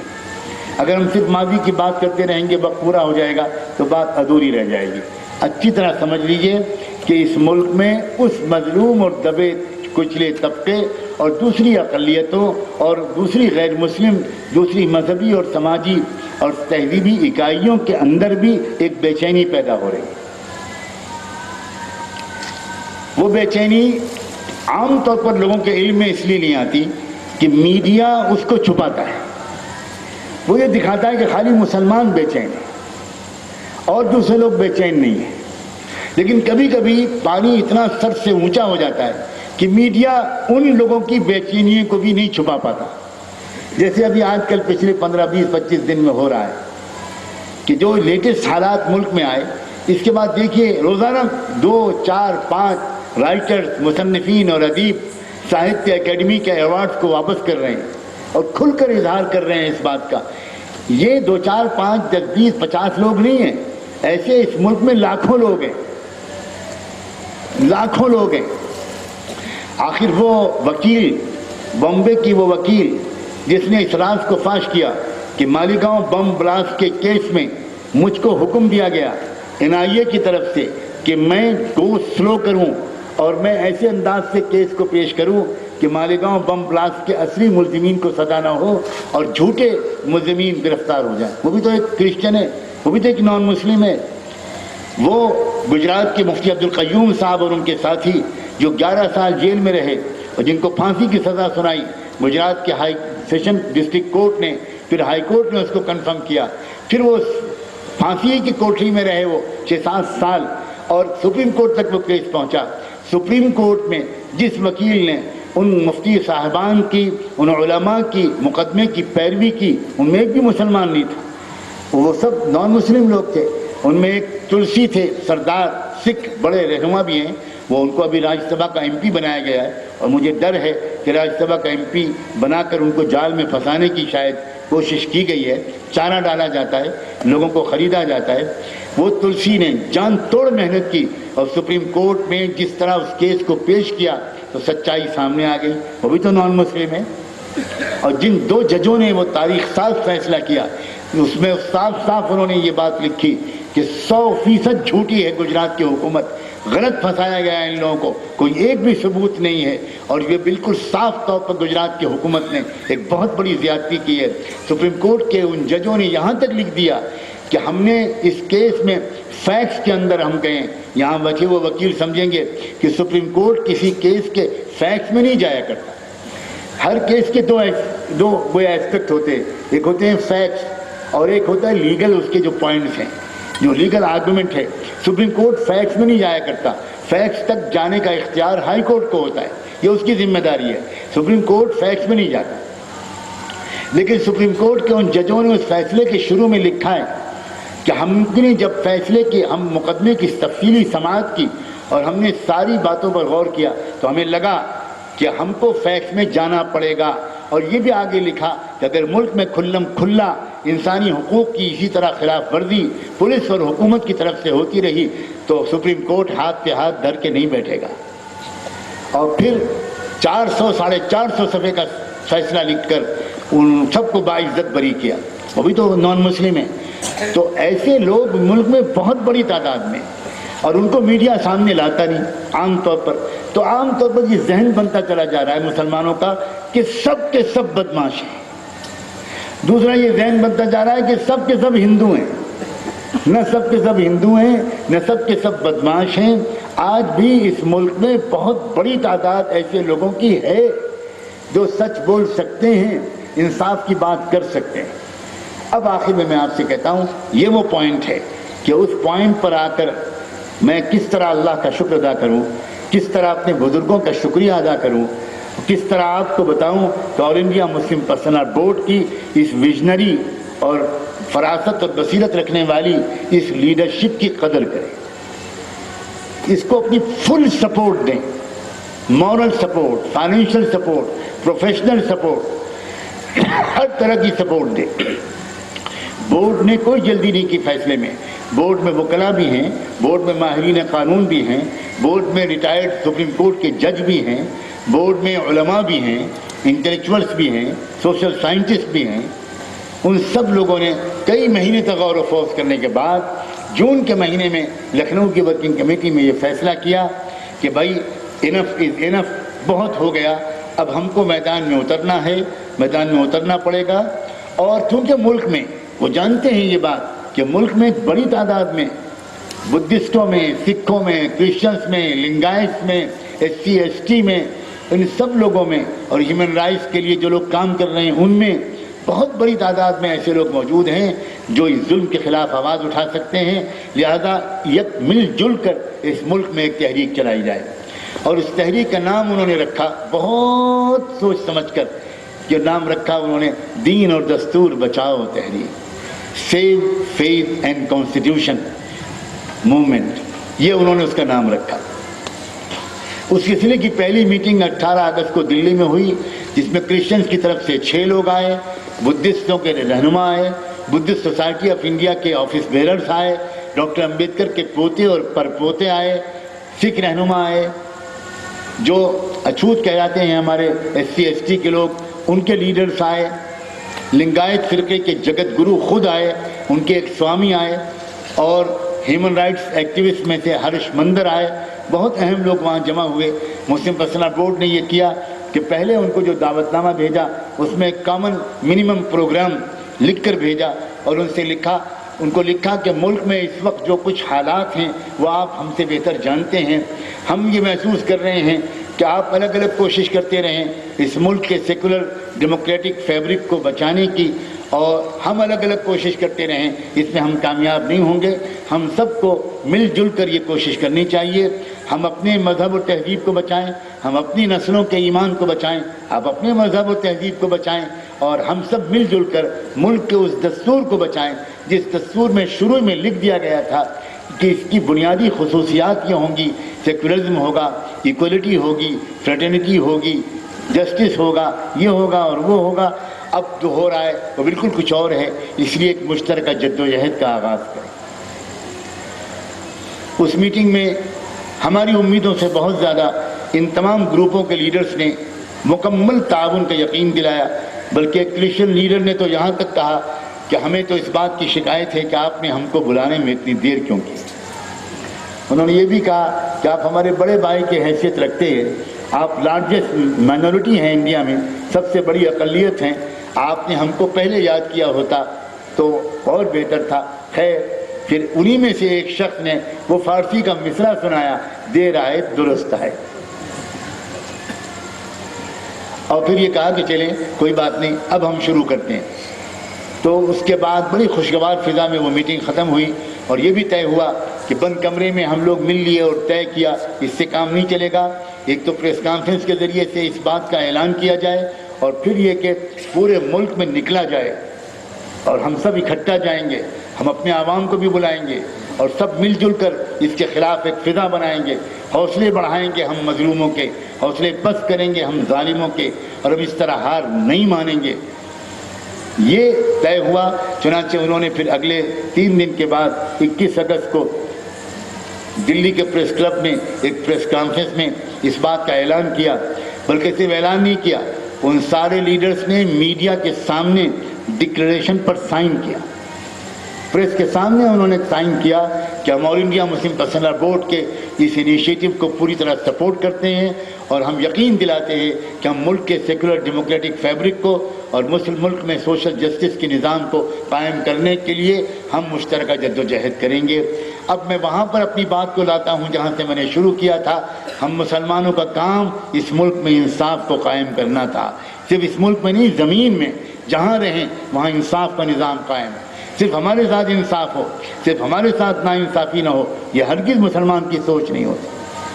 A: اگر ہم صرف ماضی کی بات کرتے رہیں گے وقت پورا ہو جائے گا تو بات ادھوری رہ جائے گی. اچھی طرح سمجھ لیجئے کہ اس ملک میں اس مظلوم اور دبے کچلے طبقے اور دوسری اقلیتوں اور دوسری غیر مسلم، دوسری مذہبی اور سماجی اور تہذیبی اکائیوں کے اندر بھی ایک بے چینی پیدا ہو رہی ہے. وہ بے چینی عام طور پر لوگوں کے علم میں اس لیے نہیں آتی کہ میڈیا اس کو چھپاتا ہے. وہ یہ دکھاتا ہے کہ خالی مسلمان بے چین ہیں اور دوسرے لوگ بے چین نہیں ہیں. لیکن کبھی کبھی پانی اتنا سر سے اونچا ہو جاتا ہے کہ میڈیا ان لوگوں کی بے چینی کو بھی نہیں چھپا پاتا. جیسے ابھی آج کل پچھلے 15 20 25 دن میں ہو رہا ہے کہ جو لیٹسٹ حالات ملک میں آئے اس کے بعد دیکھیے روزانہ 2 4 5 رائٹرز، مصنفین اور ادیب ساہتیہ اکیڈمی کے ایوارڈز کو واپس کر رہے ہیں اور کھل کر اظہار کر رہے ہیں اس بات کا. یہ 2 4 5 10 20 50 لوگ نہیں ہیں، ایسے اس ملک میں لاکھوں لوگ ہیں، لاکھوں لوگ ہیں. آخر وہ وکیل، بامبے کی وہ وکیل جس نے اس راز کو فاش کیا کہ مالیگاؤں بم بلاسٹ کے کیس میں مجھ کو حکم دیا گیا NIA کی طرف سے کہ میں گو سلو کروں اور میں ایسے انداز سے کیس کو پیش کروں کہ مالیگاؤں بم بلاسٹ کے اصلی ملزمین کو سزا نہ ہو اور جھوٹے ملزمین گرفتار ہو جائیں. وہ بھی تو ایک کرسچن ہے, وہ بھی تو ایک نان مسلم ہے. وہ گجرات کے مفتی عبدالقیوم صاحب اور ان کے ساتھی جو 11 سال جیل میں رہے اور جن کو پھانسی کی سزا سنائی گجرات کے ہائی سیشن ڈسٹرکٹ کورٹ نے, پھر ہائی کورٹ نے اس کو کنفرم کیا, پھر وہ پھانسی کی کوٹری میں رہے وہ 6-7 سال اور سپریم کورٹ تک وہ کیس پہنچا. سپریم کورٹ میں جس وکیل نے ان مفتی صاحبان کی, ان علماء کی مقدمے کی پیروی کی, ان میں ایک بھی مسلمان نہیں تھا, وہ سب نان مسلم لوگ تھے. ان میں ایک تلسی تھے سردار, سکھ بڑے رہنما بھی ہیں, وہ ان کو ابھی راجیہ سبھا کا MP بنایا گیا ہے اور مجھے ڈر ہے کہ راجیہ سبھا کا MP بنا کر ان کو جال میں پھنسانے کی شاید کوشش کی گئی ہے, چارہ ڈالا جاتا ہے, لوگوں کو خریدا جاتا ہے. وہ تلسی نے جان توڑ محنت کی اور سپریم کورٹ میں جس طرح اس کیس کو پیش کیا تو سچائی سامنے آ گئی. وہ بھی تو نان مسلم ہے. اور جن 2 ججوں نے وہ تاریخ ساز فیصلہ کیا اس میں صاف صاف انہوں نے یہ بات لکھی کہ 100% جھوٹی ہے گجرات کی حکومت, غلط پھنسایا گیا ہے ان لوگوں کو, کوئی ایک بھی ثبوت نہیں ہے. اور یہ بالکل صاف طور پر گجرات کی حکومت نے ایک بہت بڑی زیادتی کی ہے. سپریم کورٹ کے ان ججوں نے یہاں تک لکھ دیا کہ ہم نے اس کیس میں فیکٹس کے اندر ہم کہیں, یہاں بیٹھے وہ وکیل سمجھیں گے کہ سپریم کورٹ کسی کیس کے فیکٹس میں نہیں جایا کرتا. ہر کیس کے دو کوئی ایسپیکٹ ہوتے ہیں, ایک ہوتے ہیں فیکٹس اور ایک ہوتا ہے لیگل, اس کے جو پوائنٹس ہیں, جو لیگل آرگومنٹ ہے. سپریم کورٹ فیکٹس میں نہیں جایا کرتا, فیکٹس تک جانے کا اختیار ہائی کورٹ کو ہوتا ہے, یہ اس کی ذمہ داری ہے. سپریم کورٹ فیکٹس میں نہیں جاتا. لیکن سپریم کورٹ کے ان ججوں نے اس فیصلے کے شروع میں لکھا ہے کہ ہم نے جب فیصلے کی, ہم مقدمے کی تفصیلی سماعت کی اور ہم نے ساری باتوں پر غور کیا تو ہمیں لگا کہ ہم کو فیکٹس میں جانا پڑے گا. اور یہ بھی آگے لکھا کہ اگر ملک میں کھلم کھلا انسانی حقوق کی اسی طرح خلاف ورزی پولیس اور حکومت کی طرف سے ہوتی رہی تو سپریم کورٹ ہاتھ پہ ہاتھ دھر کے نہیں بیٹھے گا. اور پھر 400-450 صفحے کا فیصلہ لکھ کر ان سب کو باعزت بری کیا. وہ بھی تو نان مسلم ہیں. تو ایسے لوگ ملک میں بہت بڑی تعداد میں, اور ان کو میڈیا سامنے لاتا نہیں عام طور پر. تو عام طور پر یہ ذہن بنتا چلا جا رہا ہے مسلمانوں کا کہ سب کے سب بدماش ہیں. دوسرا یہ ذہن بنتا جا رہا ہے کہ سب کے سب ہندو ہیں. نہ سب کے سب ہندو ہیں, نہ سب کے سب بدماش ہیں. آج بھی اس ملک میں بہت بڑی تعداد ایسے لوگوں کی ہے جو سچ بول سکتے ہیں, انصاف کی بات کر سکتے ہیں. اب آخر میں آپ سے کہتا ہوں یہ وہ پوائنٹ ہے کہ اس پوائنٹ پر آ کر میں کس طرح اللہ کا شکر ادا کروں, کس طرح اپنے بزرگوں کا شکریہ ادا کروں, کس طرح آپ کو بتاؤں کہ آل انڈیا مسلم پرسنل بورڈ کی اس ویژنری اور فراست اور بصیرت رکھنے والی اس لیڈرشپ کی قدر کریں, اس کو اپنی فل سپورٹ دیں, moral support, financial support, professional support, ہر طرح کی سپورٹ دیں. بورڈ نے کوئی جلدی نہیں کی فیصلے میں. بورڈ میں وکلاء بھی ہیں, بورڈ میں ماہرین قانون بھی ہیں, بورڈ میں ریٹائرڈ سپریم کورٹ کے جج بھی ہیں, بورڈ میں علماء بھی ہیں, انٹلیکچوئلس بھی ہیں, سوشل سائنٹسٹ بھی ہیں. ان سب لوگوں نے کئی مہینے تک غور و خوض کرنے کے بعد جون کے مہینے میں لکھنؤ کی ورکنگ کمیٹی میں یہ فیصلہ کیا کہ بھائی انف از انف, بہت ہو گیا, اب ہم کو میدان میں اترنا ہے, میدان میں اترنا پڑے گا. اور چونکہ ملک میں وہ جانتے ہیں یہ بات کہ ملک میں ایک بڑی تعداد میں بدھسٹوں میں, سکھوں میں, کرسچنس میں, لنگائٹس میں, SC ST میں, ان سب لوگوں میں اور ہیومن رائٹس کے لیے جو لوگ کام کر رہے ہیں ان میں بہت بڑی تعداد میں ایسے لوگ موجود ہیں جو اس ظلم کے خلاف آواز اٹھا سکتے ہیں. لہذا یک مل جل کر اس ملک میں ایک تحریک چلائی جائے. اور اس تحریک کا نام انہوں نے رکھا بہت سوچ سمجھ کر, جو نام رکھا انہوں نے دین اور دستور بچاؤ تحریک, save faith and constitution movement, یہ انہوں نے اس کا نام رکھا. اس سلسلے کی پہلی میٹنگ 18 اگست کو دلی میں ہوئی جس میں کرسچنز کی طرف سے 6 لوگ آئے, بدھسٹوں کے رہنما آئے, بدھسٹ سوسائٹی آف انڈیا کے آفس بیررز آئے, ڈاکٹر امبیڈکر کے پوتے اور پرپوتے آئے, سکھ رہنما آئے, جو اچھوت کہلاتے ہیں ہمارے SC ST کے لوگ, ان کے لیڈرز آئے, لنگایت فرقے کے جگت گرو خود آئے, ان کے ایک سوامی آئے, اور ہیومن رائٹس ایکٹیوسٹ میں سے ہرش مندر آئے، بہت اہم لوگ وہاں جمع ہوئے۔ مسلم پرسنل بورڈ نے یہ کیا کہ پہلے ان کو جو دعوت نامہ بھیجا اس میں کامن منیمم پروگرام لکھ کر بھیجا، اور ان کو لکھا کہ ملک میں اس وقت جو کچھ حالات ہیں وہ آپ ہم سے بہتر جانتے ہیں۔ ہم یہ محسوس کر رہے ہیں کہ آپ الگ الگ کوشش کرتے رہیں اس ملک کے سیکولر ڈیموکریٹک فیبرک کو بچانے کی، اور ہم الگ الگ کوشش کرتے رہیں، اس میں ہم کامیاب نہیں ہوں گے۔ ہم سب کو مل جل کر یہ کوشش کرنی چاہیے، ہم اپنے مذہب و تہذیب کو بچائیں، ہم اپنی نسلوں کے ایمان کو بچائیں، آپ اپنے مذہب و تہذیب کو بچائیں، اور ہم سب مل جل کر ملک کے اس دستور کو بچائیں جس دستور میں شروع میں لکھ دیا گیا تھا کہ اس کی بنیادی خصوصیات یہ ہوں گی، سیکولرزم ہوگا، ایکولیٹی ہوگی، فریٹرنیٹی ہوگی، جسٹس ہوگا، یہ ہوگا اور وہ ہوگا۔ اب جو ہو رہا ہے وہ بالکل کچھ اور ہے، اس لیے ایک مشترکہ جدوجہد کا آغاز کریں۔ اس میٹنگ میں ہماری امیدوں سے بہت زیادہ ان تمام گروپوں کے لیڈرز نے مکمل تعاون کا یقین دلایا، بلکہ ایک کرسچن لیڈر نے تو یہاں تک کہا کہ ہمیں تو اس بات کی شکایت ہے کہ آپ نے ہم کو بلانے میں اتنی دیر کیوں کی۔ انہوں نے یہ بھی کہا کہ آپ ہمارے بڑے بھائی کی حیثیت رکھتے ہیں، آپ لارجسٹ مائنورٹی ہیں انڈیا میں، سب سے بڑی اقلیت ہیں، آپ نے ہم کو پہلے یاد کیا ہوتا تو اور بہتر تھا۔ خیر، پھر انہی میں سے ایک شخص نے وہ فارسی کا مصرع سنایا، دیر آئے درست ہے، اور پھر یہ کہا کہ چلیں کوئی بات نہیں، اب ہم شروع کرتے ہیں۔ تو اس کے بعد بڑی خوشگوار فضا میں وہ میٹنگ ختم ہوئی، اور یہ بھی طے ہوا کہ بند کمرے میں ہم لوگ مل لیے اور طے کیا اس سے کام نہیں چلے گا، ایک تو پریس کانفرنس کے ذریعے سے اس بات کا اعلان کیا جائے، اور پھر یہ کہ پورے ملک میں نکلا جائے، اور ہم سب اکٹھا جائیں گے، ہم اپنے عوام کو بھی بلائیں گے، اور سب مل جل کر اس کے خلاف ایک فضا بنائیں گے، حوصلے بڑھائیں گے ہم مظلوموں کے، حوصلے پست کریں گے ہم ظالموں کے، اور ہم اس طرح ہار نہیں مانیں گے۔ یہ طے ہوا۔ چنانچہ انہوں نے پھر اگلے 3 دن کے بعد 21 اگست کو دلی کے پریس کلب میں ایک پریس کانفرنس میں اس بات کا اعلان کیا، بلکہ صرف اعلان نہیں کیا، ان سارے لیڈرز نے میڈیا کے سامنے ڈکلیریشن پر سائن کیا، پریس کے سامنے انہوں نے سائن کیا کہ ہم آل انڈیا مسلم پرسنل بورڈ کے اس انیشیٹو کو پوری طرح سپورٹ کرتے ہیں، اور ہم یقین دلاتے ہیں کہ ہم ملک کے سیکولر ڈیموکریٹک فیبرک کو اور مسلم ملک میں سوشل جسٹس کے نظام کو قائم کرنے کے لیے ہم مشترکہ جدوجہد کریں گے۔ اب میں وہاں پر اپنی بات کو لاتا ہوں جہاں سے میں نے شروع کیا تھا۔ ہم مسلمانوں کا کام اس ملک میں انصاف کو قائم کرنا تھا، صرف اس ملک میں نہیں، زمین میں جہاں رہیں وہاں انصاف کا نظام قائم ہے، صرف ہمارے ساتھ انصاف ہو، صرف ہمارے ساتھ ناانصافی نہ ہو، یہ ہرگز مسلمان کی سوچ نہیں ہوتی،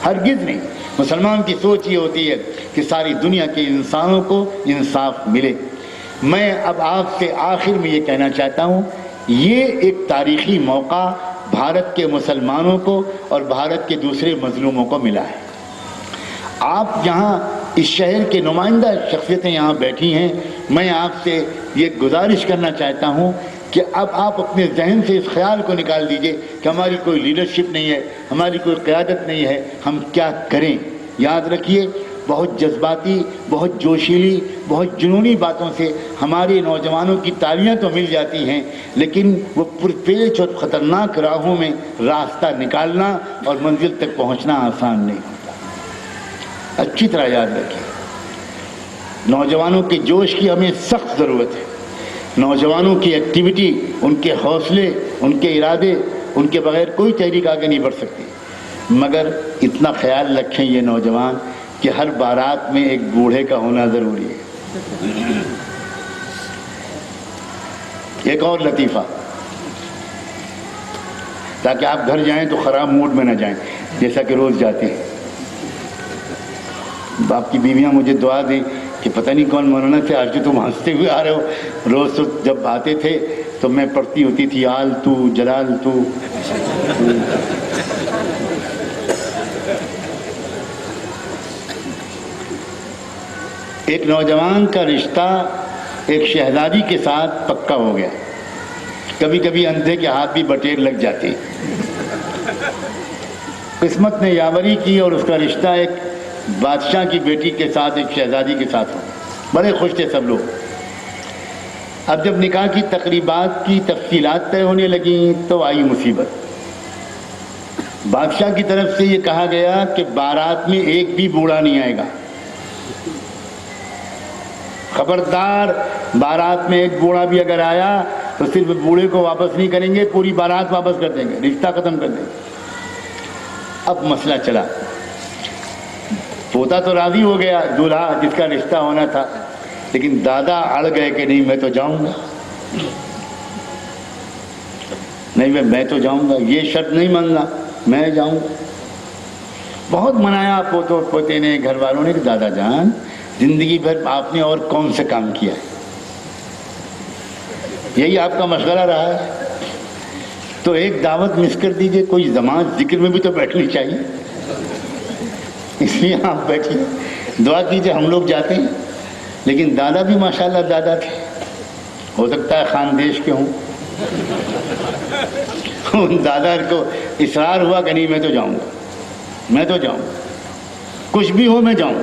A: ہرگز نہیں۔ مسلمان کی سوچ یہ ہوتی ہے کہ ساری دنیا کے انسانوں کو انصاف ملے۔ میں اب آپ سے آخر میں یہ کہنا چاہتا ہوں، یہ ایک تاریخی موقع بھارت کے مسلمانوں کو اور بھارت کے دوسرے مظلوموں کو ملا ہے۔ آپ یہاں اس شہر کے نمائندہ شخصیتیں یہاں بیٹھی ہیں، میں آپ سے یہ گزارش کرنا چاہتا ہوں کہ اب آپ اپنے ذہن سے اس خیال کو نکال دیجئے کہ ہماری کوئی لیڈرشپ نہیں ہے، ہماری کوئی قیادت نہیں ہے، ہم کیا کریں۔ یاد رکھیے، بہت جذباتی، بہت جوشیلی، بہت جنونی باتوں سے ہمارے نوجوانوں کی تالیاں تو مل جاتی ہیں، لیکن وہ پرپیچ اور خطرناک راہوں میں راستہ نکالنا اور منزل تک پہنچنا آسان نہیں ہوتا۔ اچھی طرح یاد رکھیے، نوجوانوں کے جوش کی ہمیں سخت ضرورت ہے، نوجوانوں کی ایکٹیویٹی، ان کے حوصلے، ان کے ارادے، ان کے بغیر کوئی تحریک آگے نہیں بڑھ سکتی۔ مگر اتنا خیال رکھیں یہ نوجوان کہ ہر بارات میں ایک بوڑھے کا ہونا ضروری ہے۔ ایک اور لطیفہ، تاکہ آپ گھر جائیں تو خراب موڈ میں نہ جائیں جیسا کہ روز جاتے ہیں۔ آپ کی بیویاں مجھے دعا دیں کہ پتہ نہیں کون مولانا سے آج جو تم ہنستے ہوئے آ رہے ہو، روز تو جب آتے تھے تو میں پڑھتی ہوتی تھی آل تو جلال تو۔ ایک نوجوان کا رشتہ ایک شہزادی کے ساتھ پکا ہو گیا، کبھی کبھی اندھے کے ہاتھ بھی بٹیر لگ جاتے، قسمت نے یاوری کی اور اس کا رشتہ ایک بادشاہ کی بیٹی کے ساتھ، ایک شہزادی کے ساتھ ہو۔ بڑے خوش تھے سب لوگ۔ اب جب نکاح کی تقریبات کی تفصیلات طے ہونے لگیں تو آئی مصیبت۔ بادشاہ کی طرف سے یہ کہا گیا کہ بارات میں ایک بھی بوڑھا نہیں آئے گا، خبردار، بارات میں ایک بوڑھا بھی اگر آیا تو صرف بوڑھے کو واپس نہیں کریں گے، پوری بارات واپس کر دیں گے، رشتہ ختم کر دیں گے۔ اب مسئلہ چلا، پوتا تو راضی ہو گیا، دولہا جس کا رشتہ ہونا تھا، لیکن دادا اڑ گئے کہ نہیں میں تو جاؤں گا، نہیں میں تو جاؤں گا، یہ شرط نہیں ماننا، میں جاؤں گا۔ بہت منایا پوتوں پوتے نے، گھر والوں نے کہ دادا جان زندگی بھر آپ نے اور کون سے کام کیا ہے، یہی آپ کا مشغلہ رہا ہے، تو ایک دعوت مس کر دیجئے، کوئی جماعت ذکر میں بھی تو بیٹھنی چاہیے، اس لیے آپ بیٹھیے، دعا کیجئے، ہم لوگ جاتے ہیں۔ لیکن دادا بھی ماشاءاللہ دادا تھے، ہو سکتا ہے خاندیش کے ہوں، دادا کو اصرار ہوا کہ نہیں میں تو جاؤں گا، میں تو جاؤں گا، کچھ بھی ہو میں جاؤں گا،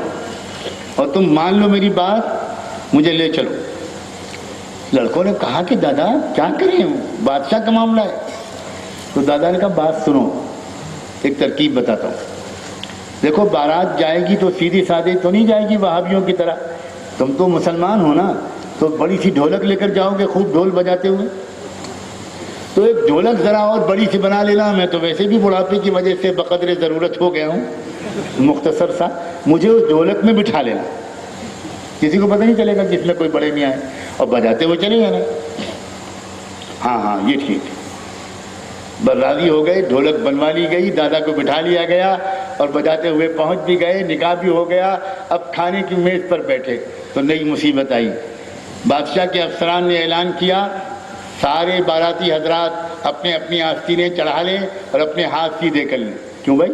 A: اور تم مان لو میری بات، مجھے لے چلو۔ لڑکوں نے کہا کہ دادا کیا کریں، بادشاہ کا معاملہ ہے۔ تو دادا نے کہا بات سنو، ایک ترکیب بتاتا ہوں، دیکھو بارات جائے گی تو سیدھی سادھی تو نہیں جائے گی وہابیوں کی طرح، تم تو مسلمان ہو نا، تو بڑی سی ڈھولک لے کر جاؤ گے خوب ڈھول بجاتے ہوئے، تو ایک ڈھولک ذرا اور بڑی سی بنا لینا، میں تو ویسے بھی بڑھاپے کی وجہ سے بقدر ضرورت ہو گیا ہوں، مختصر سا، مجھے اس ڈھولک میں بٹھا لینا، کسی کو پتہ نہیں چلے گا کہ اس میں کوئی بڑے میاں ہیں، اور بجاتے ہوئے چلے جانا۔ ہاں ہاں یہ ٹھیک ہے، بس راضی ہو گئے، ڈھولک بنوا لی گئی، دادا کو بٹھا لیا گیا اور بجاتے ہوئے پہنچ بھی گئے، نکاح بھی ہو گیا۔ اب کھانے کی میز پر بیٹھے تو نئی مصیبت آئی، بادشاہ کے افسران نے اعلان کیا سارے باراتی حضرات اپنے اپنی آستینیں چڑھا لیں اور اپنے ہاتھ سیدھے کر لیں۔ کیوں بھائی؟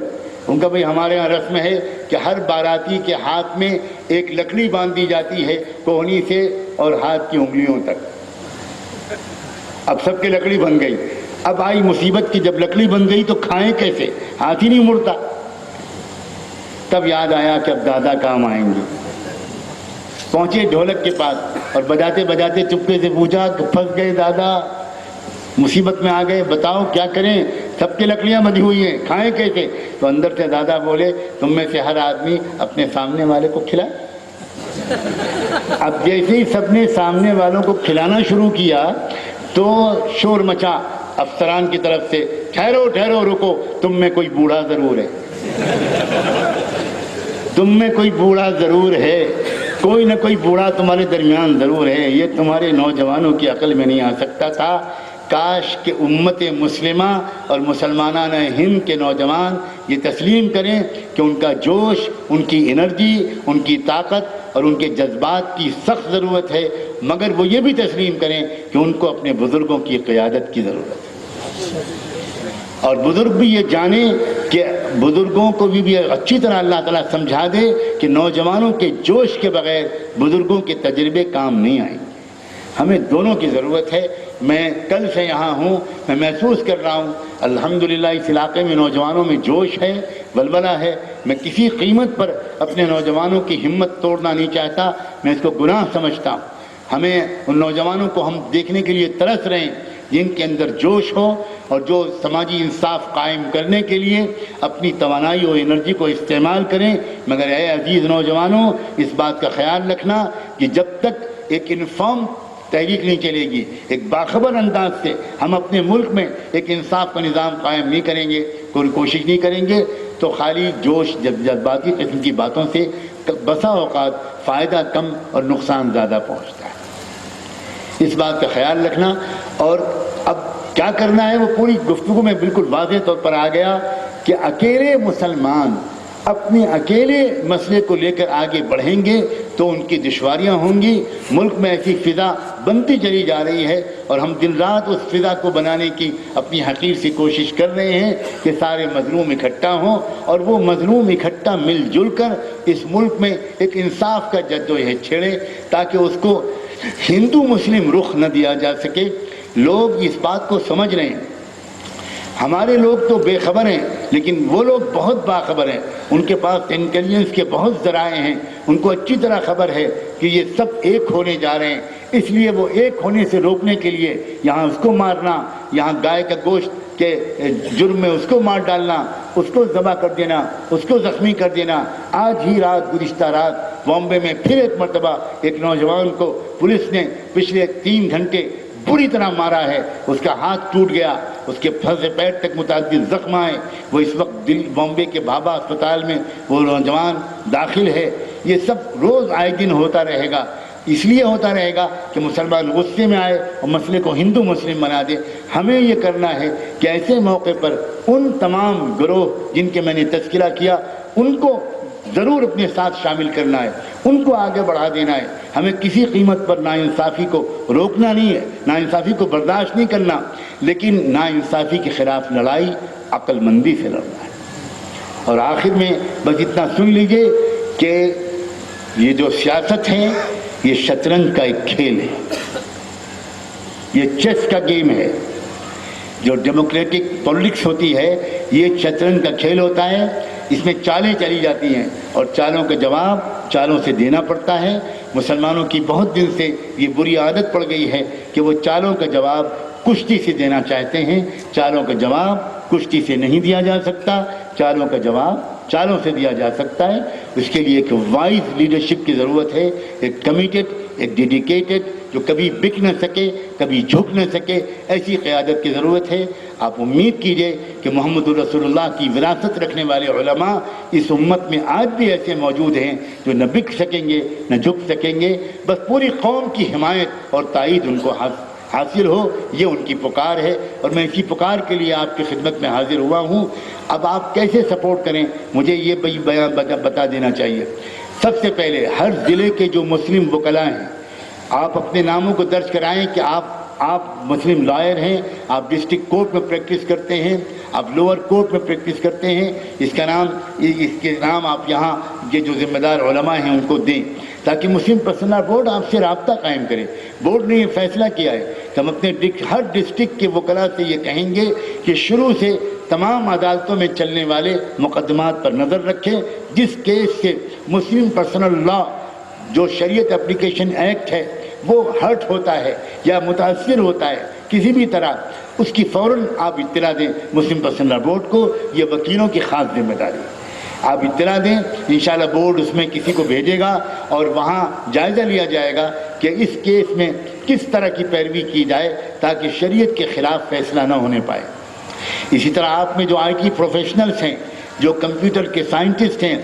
A: ان کا بھائی ہمارے یہاں رسم ہے کہ ہر باراتی کے ہاتھ میں ایک لکڑی باندھ دی جاتی ہے کوہنی سے اور ہاتھ کی انگلیوں تک۔ اب سب کی لکڑی بن گئی، اب آئی مصیبت کی جب لکڑی بن گئی تو کھائیں کیسے، ہاتھ ہی نہیں مڑتا۔ تب یاد آیا کہ اب دادا کام آئیں گے، پہنچے ڈھولک کے پاس اور بجاتے بجاتے چپکے سے پوچھا کہ پھنس گئے دادا، مصیبت میں آ گئے، بتاؤ کیا کریں، سب کی لکڑیاں بندھی ہوئی ہیں، کھائیں کیسے؟ تو اندر سے دادا بولے تم میں سے ہر آدمی اپنے سامنے والے کو کھلائے۔ اب جیسے ہی سب نے سامنے والوں کو کھلانا شروع کیا تو شور مچا افسران کی طرف سے، ٹھہرو ٹھہرو رکو، تم میں کوئی بوڑھا ضرور ہے، تم میں کوئی بوڑھا ضرور ہے، کوئی نہ کوئی بوڑھا تمہارے درمیان ضرور ہے، یہ تمہارے نوجوانوں کی عقل میں نہیں آ سکتا تھا۔ کاش کہ امت مسلمہ اور مسلمانان ہند کے نوجوان یہ تسلیم کریں کہ ان کا جوش، ان کی انرجی، ان کی طاقت اور ان کے جذبات کی سخت ضرورت ہے، مگر وہ یہ بھی تسلیم کریں کہ ان کو اپنے بزرگوں کی قیادت کی ضرورت ہے، اور بزرگ بھی یہ جانیں کہ بزرگوں کو بھی اچھی طرح اللہ تعالیٰ سمجھا دے کہ نوجوانوں کے جوش کے بغیر بزرگوں کے تجربے کام نہیں آئیں گے۔ ہمیں دونوں کی ضرورت ہے۔ میں کل سے یہاں ہوں، میں محسوس کر رہا ہوں الحمدللہ اس علاقے میں نوجوانوں میں جوش ہے، ولولہ ہے۔ میں کسی قیمت پر اپنے نوجوانوں کی ہمت توڑنا نہیں چاہتا، میں اس کو گناہ سمجھتا ہوں۔ ہمیں ان نوجوانوں کو ہم دیکھنے کے لیے ترس رہے ہیں جن کے اندر جوش ہو اور جو سماجی انصاف قائم کرنے کے لیے اپنی توانائی اور انرجی کو استعمال کریں، مگر اے عزیز نوجوانوں اس بات کا خیال رکھنا کہ جب تک ایک انفارم تحریک نہیں چلے گی، ایک باخبر انداز سے ہم اپنے ملک میں ایک انصاف کا نظام قائم نہیں کریں گے، کوئی کوشش نہیں کریں گے، تو خالی جوش جذباتی قسم کی باتوں سے بسا اوقات فائدہ کم اور نقصان زیادہ پہنچتا ہے۔ اس بات کا خیال رکھنا، اور اب کیا کرنا ہے وہ پوری گفتگو میں بالکل واضح طور پر آ گیا کہ اکیلے مسلمان اپنے اکیلے مسئلے کو لے کر آگے بڑھیں گے تو ان کی دشواریاں ہوں گی۔ ملک میں ایسی فضا بنتی چلی جا رہی ہے اور ہم دن رات اس فضا کو بنانے کی اپنی حقیر سی کوشش کر رہے ہیں کہ سارے مظلوم اکٹھا ہوں اور وہ مظلوم اکٹھا مل جل کر اس ملک میں ایک انصاف کا جدوجہد چھیڑے تاکہ اس کو ہندو مسلم رخ نہ دیا جا سکے۔ لوگ اس بات کو سمجھ رہے ہیں، ہمارے لوگ تو بے خبر ہیں لیکن وہ لوگ بہت باخبر ہیں، ان کے پاس انٹیلیجنس کے بہت ذرائع ہیں، ان کو اچھی طرح خبر ہے کہ یہ سب ایک ہونے جا رہے ہیں، اس لیے وہ ایک ہونے سے روکنے کے لیے یہاں اس کو مارنا، یہاں گائے کا گوشت کہ جرم میں اس کو مار ڈالنا، اس کو ذبح کر دینا، اس کو زخمی کر دینا۔ آج ہی رات، گزشتہ رات بامبے میں پھر ایک مرتبہ ایک نوجوان کو پولیس نے پچھلے 3 گھنٹے بری طرح مارا ہے، اس کا ہاتھ ٹوٹ گیا، اس کے پھنسے پیر تک متعدد زخم آئے، وہ اس وقت بامبے کے بھابھا اسپتال میں وہ نوجوان داخل ہے۔ یہ سب روز آئے دن ہوتا رہے گا، اس لیے ہوتا رہے گا کہ مسلمان غصے میں آئے اور مسئلے کو ہندو مسلم بنا دے۔ ہمیں یہ کرنا ہے کہ ایسے موقع پر ان تمام گروہ جن کے میں نے تذکرہ کیا ان کو ضرور اپنے ساتھ شامل کرنا ہے، ان کو آگے بڑھا دینا ہے۔ ہمیں کسی قیمت پر ناانصافی کو روکنا نہیں ہے، ناانصافی کو برداشت نہیں کرنا، لیکن ناانصافی کے خلاف لڑائی عقل مندی سے لڑنا ہے۔ اور آخر میں بس اتنا سن لیجئے کہ یہ جو سیاست ہے یہ شطرنج کا ایک کھیل ہے، یہ چیس کا گیم ہے۔ جو ڈیموکریٹک پولیٹکس ہوتی ہے یہ شطرنج کا کھیل ہوتا ہے، اس میں چالیں چلی جاتی ہیں اور چالوں کا جواب چالوں سے دینا پڑتا ہے۔ مسلمانوں کی بہت دن سے یہ بری عادت پڑ گئی ہے کہ وہ چالوں کا جواب کشتی سے دینا چاہتے ہیں۔ چالوں کا جواب کشتی سے نہیں دیا جا سکتا، چالوں کا جواب چالوں سے دیا جا سکتا ہے۔ اس کے لیے ایک وائز لیڈرشپ کی ضرورت ہے، ایک کمیٹڈ، ایک ڈیڈیکیٹڈ، جو کبھی بک نہ سکے، کبھی جھک نہ سکے، ایسی قیادت کی ضرورت ہے۔ آپ امید کیجئے کہ محمد رسول اللہ کی وراثت رکھنے والے علماء اس امت میں آج بھی ایسے موجود ہیں جو نہ بک سکیں گے نہ جھک سکیں گے، بس پوری قوم کی حمایت اور تائید ان کو حاصل ہو، یہ ان کی پکار ہے، اور میں اسی پکار کے لیے آپ کی خدمت میں حاضر ہوا ہوں۔ اب آپ کیسے سپورٹ کریں مجھے یہ بیان بتا دینا چاہیے۔ سب سے پہلے ہر ضلع کے جو مسلم وکلاء ہیں آپ اپنے ناموں کو درج کرائیں کہ آپ مسلم لائر ہیں، آپ ڈسٹرکٹ کورٹ میں پریکٹس کرتے ہیں، آپ لوور کورٹ میں پریکٹس کرتے ہیں، اس کے نام آپ یہاں یہ جو ذمہ دار علماء ہیں ان کو دیں، تاکہ مسلم پرسنل بورڈ آپ سے رابطہ قائم کرے۔ بورڈ نے یہ فیصلہ کیا ہے کہ ہم اپنے ہر ڈسٹرکٹ کے وکلاء سے یہ کہیں گے کہ شروع سے تمام عدالتوں میں چلنے والے مقدمات پر نظر رکھیں، جس کیس سے مسلم پرسنل لا جو شریعت اپلیکیشن ایکٹ ہے وہ ہرٹ ہوتا ہے یا متاثر ہوتا ہے کسی بھی طرح، اس کی فوراً آپ اطلاع دیں مسلم پرسنل بورڈ کو۔ یہ وکیلوں کی خاص ذمہ داری ہے، آپ اطلاع دیں، انشاءاللہ بورڈ اس میں کسی کو بھیجے گا اور وہاں جائزہ لیا جائے گا کہ اس کیس میں کس طرح کی پیروی کی جائے تاکہ شریعت کے خلاف فیصلہ نہ ہونے پائے۔ اسی طرح آپ میں جو آئی ٹی پروفیشنلز ہیں، جو کمپیوٹر کے سائنٹسٹ ہیں،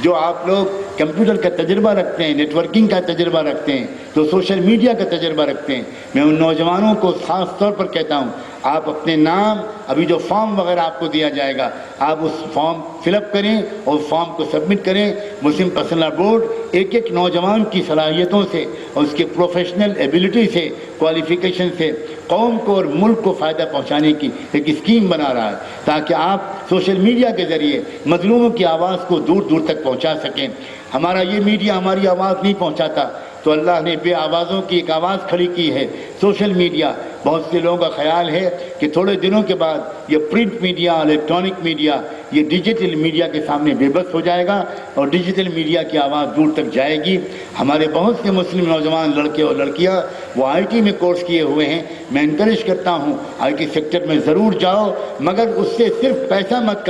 A: جو آپ لوگ کمپیوٹر کا تجربہ رکھتے ہیں، نیٹ ورکنگ کا تجربہ رکھتے ہیں، جو سوشل میڈیا کا تجربہ رکھتے ہیں، میں ان نوجوانوں کو خاص طور پر کہتا ہوں آپ اپنے نام، ابھی جو فارم وغیرہ آپ کو دیا جائے گا آپ اس فارم فل اپ کریں اور فارم کو سبمٹ کریں۔ مسلم پرسنل بورڈ ایک ایک نوجوان کی صلاحیتوں سے اور اس کے پروفیشنل ایبلٹی سے، کوالیفیکیشن سے قوم کو اور ملک کو فائدہ پہنچانے کی ایک اسکیم بنا رہا ہے، تاکہ آپ سوشل میڈیا کے ذریعے مظلوموں کی آواز کو دور دور تک پہنچا سکیں۔ ہمارا یہ میڈیا ہماری آواز نہیں پہنچاتا تو اللہ نے بے آوازوں کی ایک آواز کھڑی کی ہے، سوشل میڈیا۔ بہت سے لوگوں کا خیال ہے کہ تھوڑے دنوں کے بعد یہ پرنٹ میڈیا، الیکٹرانک میڈیا، یہ ڈیجیٹل میڈیا کے سامنے بے بس ہو جائے گا اور ڈیجیٹل میڈیا کی آواز دور تک جائے گی۔ ہمارے بہت سے مسلم نوجوان لڑکے اور لڑکیاں وہ آئی ٹی میں کورس کیے ہوئے ہیں، میں انکریج کرتا ہوں آئی ٹی سیکٹر میں ضرور جاؤ، مگر اس سے صرف پیسہ مت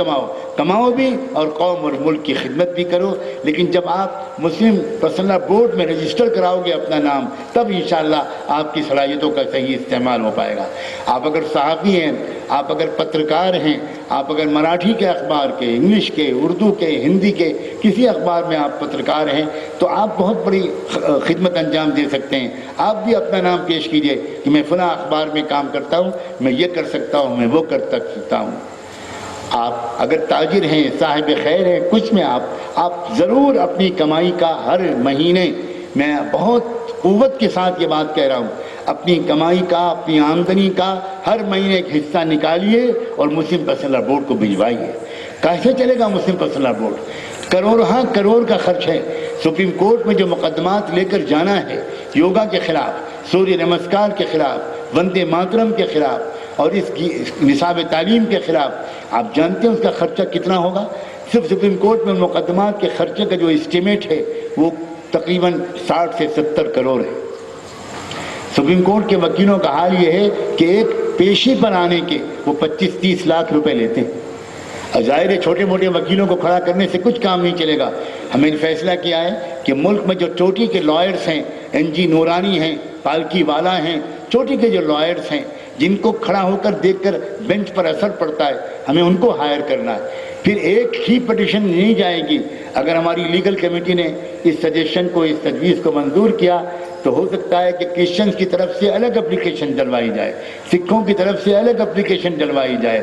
A: کماؤ بھی اور قوم اور ملک کی خدمت بھی کرو۔ لیکن جب آپ مسلم پرسنل بورڈ میں رجسٹر کراؤ گے اپنا نام، تب انشاءاللہ آپ کی صلاحیتوں کا صحیح استعمال ہو پائے گا۔ آپ اگر صحافی ہیں، آپ اگر پترکار ہیں، آپ اگر مراٹھی کے اخبار کے، انگلش کے، اردو کے، ہندی کے کسی اخبار میں آپ پترکار ہیں تو آپ بہت بڑی خدمت انجام دے سکتے ہیں۔ آپ بھی اپنا نام پیش کیجئے کہ میں فلاں اخبار میں کام کرتا ہوں، میں یہ کر سکتا ہوں، میں وہ کر سکتا ہوں۔ آپ اگر تاجر ہیں، صاحب خیر ہیں، کچھ میں آپ ضرور اپنی کمائی کا ہر مہینے، میں بہت قوت کے ساتھ یہ بات کہہ رہا ہوں، اپنی کمائی کا، اپنی آمدنی کا ہر مہینے ایک حصہ نکالیے اور مسلم پرسنل بورڈ کو بھجوائیے۔ کیسے چلے گا مسلم پرسنل بورڈ؟ کروڑ کا خرچ ہے۔ سپریم کورٹ میں جو مقدمات لے کر جانا ہے یوگا کے خلاف، سوریہ نمسکار کے خلاف، وندے ماترم کے خلاف اور اس کی نصاب تعلیم کے خلاف، آپ جانتے ہیں اس کا خرچہ کتنا ہوگا؟ صرف سپریم کورٹ میں مقدمات کے خرچے کا جو اسٹیمیٹ ہے وہ تقریباً 60 سے 70 کروڑ ہے۔ سپریم کورٹ کے وکیلوں کا حال یہ ہے کہ پیشی پر آنے کے وہ 25-30 لاکھ روپے لیتے ہیں. ظاہر ہے چھوٹے موٹے وکیلوں کو کھڑا کرنے سے کچھ کام نہیں چلے گا. ہمیں فیصلہ کیا ہے کہ ملک میں جو چوٹی کے لائرز ہیں، این جی نورانی ہیں، پالکی والا ہیں، چوٹی کے جو لائرز ہیں جن کو کھڑا ہو کر دیکھ کر بینچ پر اثر پڑتا ہے، ہمیں ان کو ہائر کرنا ہے. پھر ایک ہی پٹیشن نہیں جائے گی. اگر ہماری لیگل کمیٹی نے اس سجیشن کو، اس تجویز کو منظور کیا تو ہو سکتا ہے کہ کرسچنز کی طرف سے الگ اپلیکیشن ڈلوائی جائے، سکھوں کی طرف سے الگ اپلیکیشن ڈلوائی جائے،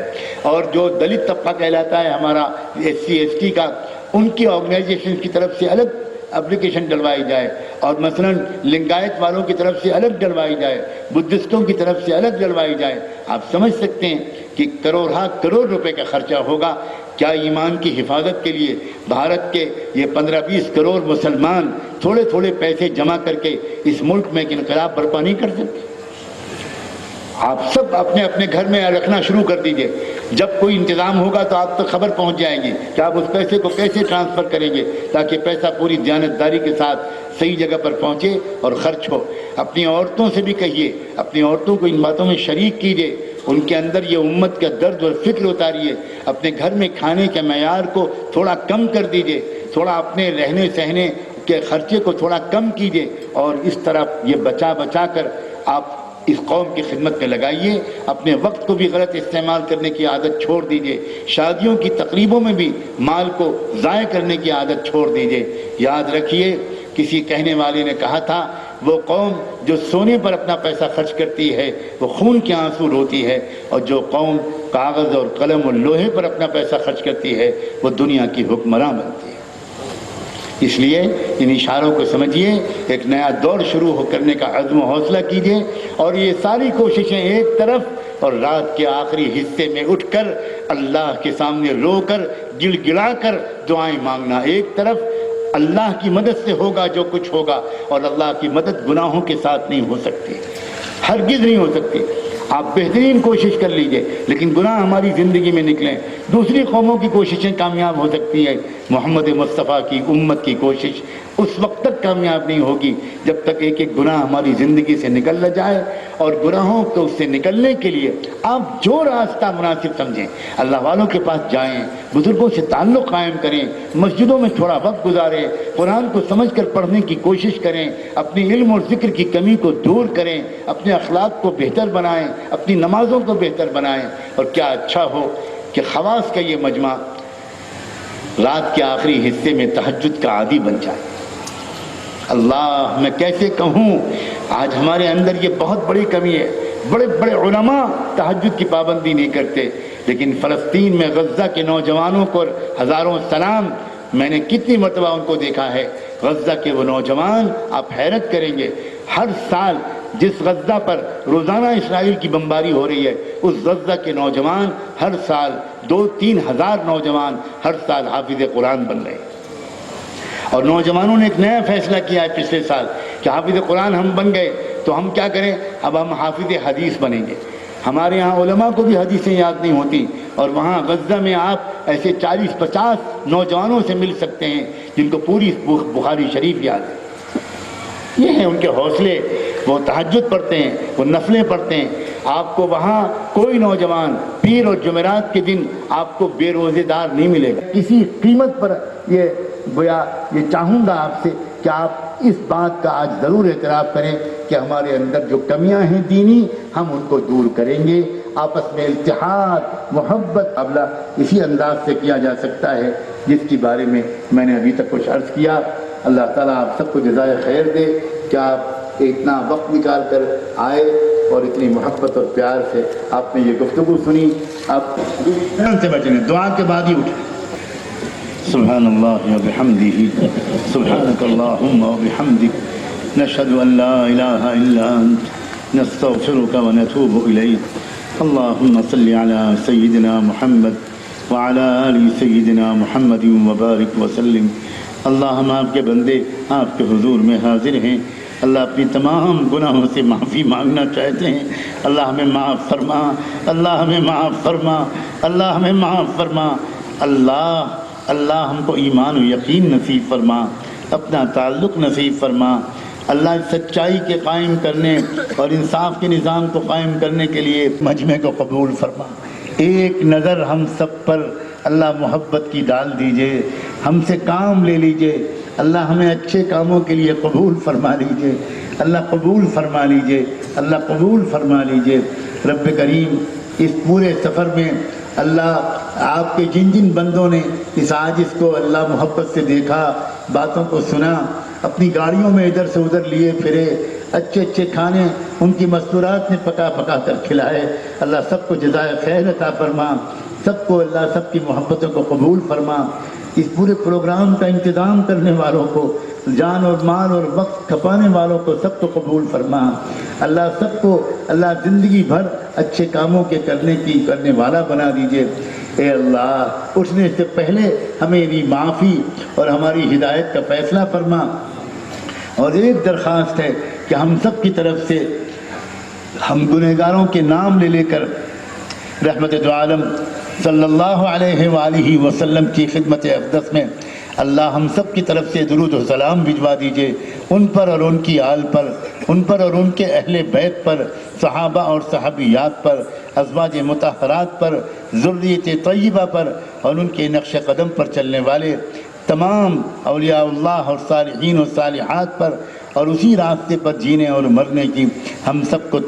A: اور جو دلت طبقہ کہلاتا ہے ہمارا SC/ST کا، ان کی آرگنائزیشن کی طرف سے الگ اپلیکیشن ڈلوائی جائے، اور مثلا لنگایت والوں کی طرف سے الگ ڈلوائی جائے، بدھسٹوں کی طرف سے الگ ڈلوائی جائے. آپ سمجھ سکتے ہیں کہ کروڑ روپے کا خرچہ ہوگا. کیا ایمان کی حفاظت کے لیے بھارت کے یہ 15-20 کروڑ مسلمان تھوڑے تھوڑے پیسے جمع کر کے اس ملک میں ایک انقلاب برپا نہیں کر سکتے؟ آپ سب اپنے اپنے گھر میں رکھنا شروع کر دیجئے. جب کوئی انتظام ہوگا تو آپ تک خبر پہنچ جائے گی کہ آپ اس پیسے کو کیسے ٹرانسفر کریں گے تاکہ پیسہ پوری دیانتداری کے ساتھ صحیح جگہ پر پہنچے اور خرچ ہو. اپنی عورتوں سے بھی کہیے، اپنی عورتوں کو ان باتوں میں شریک کیجئے، ان کے اندر یہ امت کا درد اور فکر اتاریے. اپنے گھر میں کھانے کے معیار کو تھوڑا کم کر دیجئے، تھوڑا اپنے رہنے سہنے کے خرچے کو تھوڑا کم کیجئے، اور اس طرح یہ بچا بچا کر آپ اس قوم کی خدمت میں لگائیے. اپنے وقت کو بھی غلط استعمال کرنے کی عادت چھوڑ دیجئے. شادیوں کی تقریبوں میں بھی مال کو ضائع کرنے کی عادت چھوڑ دیجئے. یاد رکھیے، کسی کہنے والے نے کہا تھا، وہ قوم جو سونے پر اپنا پیسہ خرچ کرتی ہے وہ خون کے آنسو روتی ہے، اور جو قوم کاغذ اور قلم اور لوہے پر اپنا پیسہ خرچ کرتی ہے وہ دنیا کی حکمراں بنتی ہے. اس لیے ان اشاروں کو سمجھیے، ایک نیا دور شروع کرنے کا عزم و حوصلہ کیجیے، اور یہ ساری کوششیں ایک طرف، اور رات کے آخری حصے میں اٹھ کر اللہ کے سامنے رو کر گڑ گڑا کر دعائیں مانگنا ایک طرف. اللہ کی مدد سے ہوگا جو کچھ ہوگا، اور اللہ کی مدد گناہوں کے ساتھ نہیں ہو سکتی، ہرگز نہیں ہو سکتی. آپ بہترین کوشش کر لیجئے لیکن گناہ ہماری زندگی میں نکلیں. دوسری قوموں کی کوششیں کامیاب ہو سکتی ہیں، محمد مصطفیٰ کی امت کی کوشش اس وقت تک کامیاب نہیں ہوگی جب تک ایک ایک گناہ ہماری زندگی سے نکل نہ جائے. اور گناہوں کو اس سے نکلنے کے لیے آپ جو راستہ مناسب سمجھیں، اللہ والوں کے پاس جائیں، بزرگوں سے تعلق قائم کریں، مسجدوں میں تھوڑا وقت گزاریں، قرآن کو سمجھ کر پڑھنے کی کوشش کریں، اپنی علم اور ذکر کی کمی کو دور کریں، اپنے اخلاق کو بہتر بنائیں، اپنی نمازوں کو بہتر بنائیں. اور کیا اچھا ہو کہ خواص کا یہ مجمع رات کے آخری حصے میں تہجد کا عادی بن جائے. اللہ، میں کیسے کہوں، آج ہمارے اندر یہ بہت بڑی کمی ہے. بڑے بڑے علماء تہجد کی پابندی نہیں کرتے، لیکن فلسطین میں غزہ کے نوجوانوں کو ہزاروں سلام. میں نے کتنی مرتبہ ان کو دیکھا ہے. غزہ کے وہ نوجوان، آپ حیرت کریں گے، ہر سال جس غزہ پر روزانہ اسرائیل کی بمباری ہو رہی ہے، اس غزہ کے نوجوان ہر سال 2-3 ہزار نوجوان ہر سال حافظ قرآن بن رہے ہیں. اور نوجوانوں نے ایک نیا فیصلہ کیا ہے پچھلے سال کہ حافظ قرآن ہم بن گئے تو ہم کیا کریں، اب ہم حافظ حدیث بنیں گے. ہمارے ہاں علماء کو بھی حدیثیں یاد نہیں ہوتی، اور وہاں غزہ میں آپ ایسے 40-50 نوجوانوں سے مل سکتے ہیں جن کو پوری بخاری شریف یاد ہے. یہ ہیں ان کے حوصلے. وہ تہجد پڑھتے ہیں، وہ نفلیں پڑھتے ہیں. آپ کو وہاں کوئی نوجوان پیر اور جمعرات کے دن آپ کو بے روزے دار نہیں ملے گا. کسی قیمت پر یہ چاہوں گا آپ سے کہ آپ اس بات کا آج ضرور اعتراف کریں کہ ہمارے اندر جو کمیاں ہیں دینی، ہم ان کو دور کریں گے. آپس میں اتحاد، محبت ابلا اسی انداز سے کیا جا سکتا ہے جس کے بارے میں میں نے ابھی تک کچھ عرض کیا. اللہ تعالیٰ آپ سب کو جزائے خیر دے کہ آپ اتنا وقت نکال کر آئے اور اتنی محبت اور پیار سے آپ نے یہ گفتگو سنی. آپ سے بچنے دعا کے بعد ہی اٹھیں. سبحان اللہ و بحمدہ، سبحانک اللہم و بحمدک، نشہد ان لا الہ الا انت، نستغفرک و نتوب الیک. اللہم صلی علی سیدنا محمد وعلی آل سیدنا محمد وبارک وسلم. اللہ، ہم آپ کے بندے آپ کے حضور میں حاضر ہیں. اللہ، اپنی تمام گناہوں سے معافی مانگنا چاہتے ہیں. اللہ ہمیں معاف فرما، اللہ ہمیں معاف فرما، اللہ ہمیں معاف فرما. اللہ ہم کو ایمان و یقین نصیب فرما، اپنا تعلق نصیب فرما. اللہ، سچائی کے قائم کرنے اور انصاف کے نظام کو قائم کرنے کے لیے مجمع کو قبول فرما۔ ایک نظر ہم سب پر اللہ محبت کی ڈال دیجئے، ہم سے کام لے لیجئے، اللہ ہمیں اچھے کاموں کے لیے قبول فرما لیجئے، اللہ قبول فرما لیجئے، اللہ قبول فرما لیجئے۔ رب کریم اس پورے سفر میں اللہ آپ کے جن جن بندوں نے اس عاجز کو اللہ محبت سے دیکھا، باتوں کو سنا، اپنی گاڑیوں میں ادھر سے ادھر لیے پھرے، اچھے اچھے کھانے ان کی مستورات نے پکا پکا کر کھلائے، اللہ سب کو جزائے خیر عطا فرما، سب کو اللہ سب کی محبتوں کو قبول فرما۔ اس پورے پروگرام کا انتظام کرنے والوں کو، جان اور مال اور وقت کھپانے والوں کو سب کو قبول فرما۔ اللہ سب کو اللہ زندگی بھر اچھے کاموں کے کرنے والا بنا دیجئے۔ اے اللہ اٹھنے سے پہلے ہمیں بھی معافی اور ہماری ہدایت کا فیصلہ فرما۔ اور ایک درخواست ہے کہ ہم سب کی طرف سے ہم گنہگاروں کے نام لے کر رحمت دو عالم صلی اللہ علیہ وآلہ وسلم کی خدمت اقدس میں اللہ ہم سب کی طرف سے درود و سلام بھجوا دیجئے ان پر اور ان کی آل پر، ان پر اور ان کے اہل بیت پر، صحابہ اور صحابیات پر، ازواج مطہرات پر، ذریت طیبہ پر اور ان کے نقش قدم پر چلنے والے تمام اولیاء اللہ اور صالحین و صالحات پر، اور اسی راستے پر جینے اور مرنے کی ہم سب کو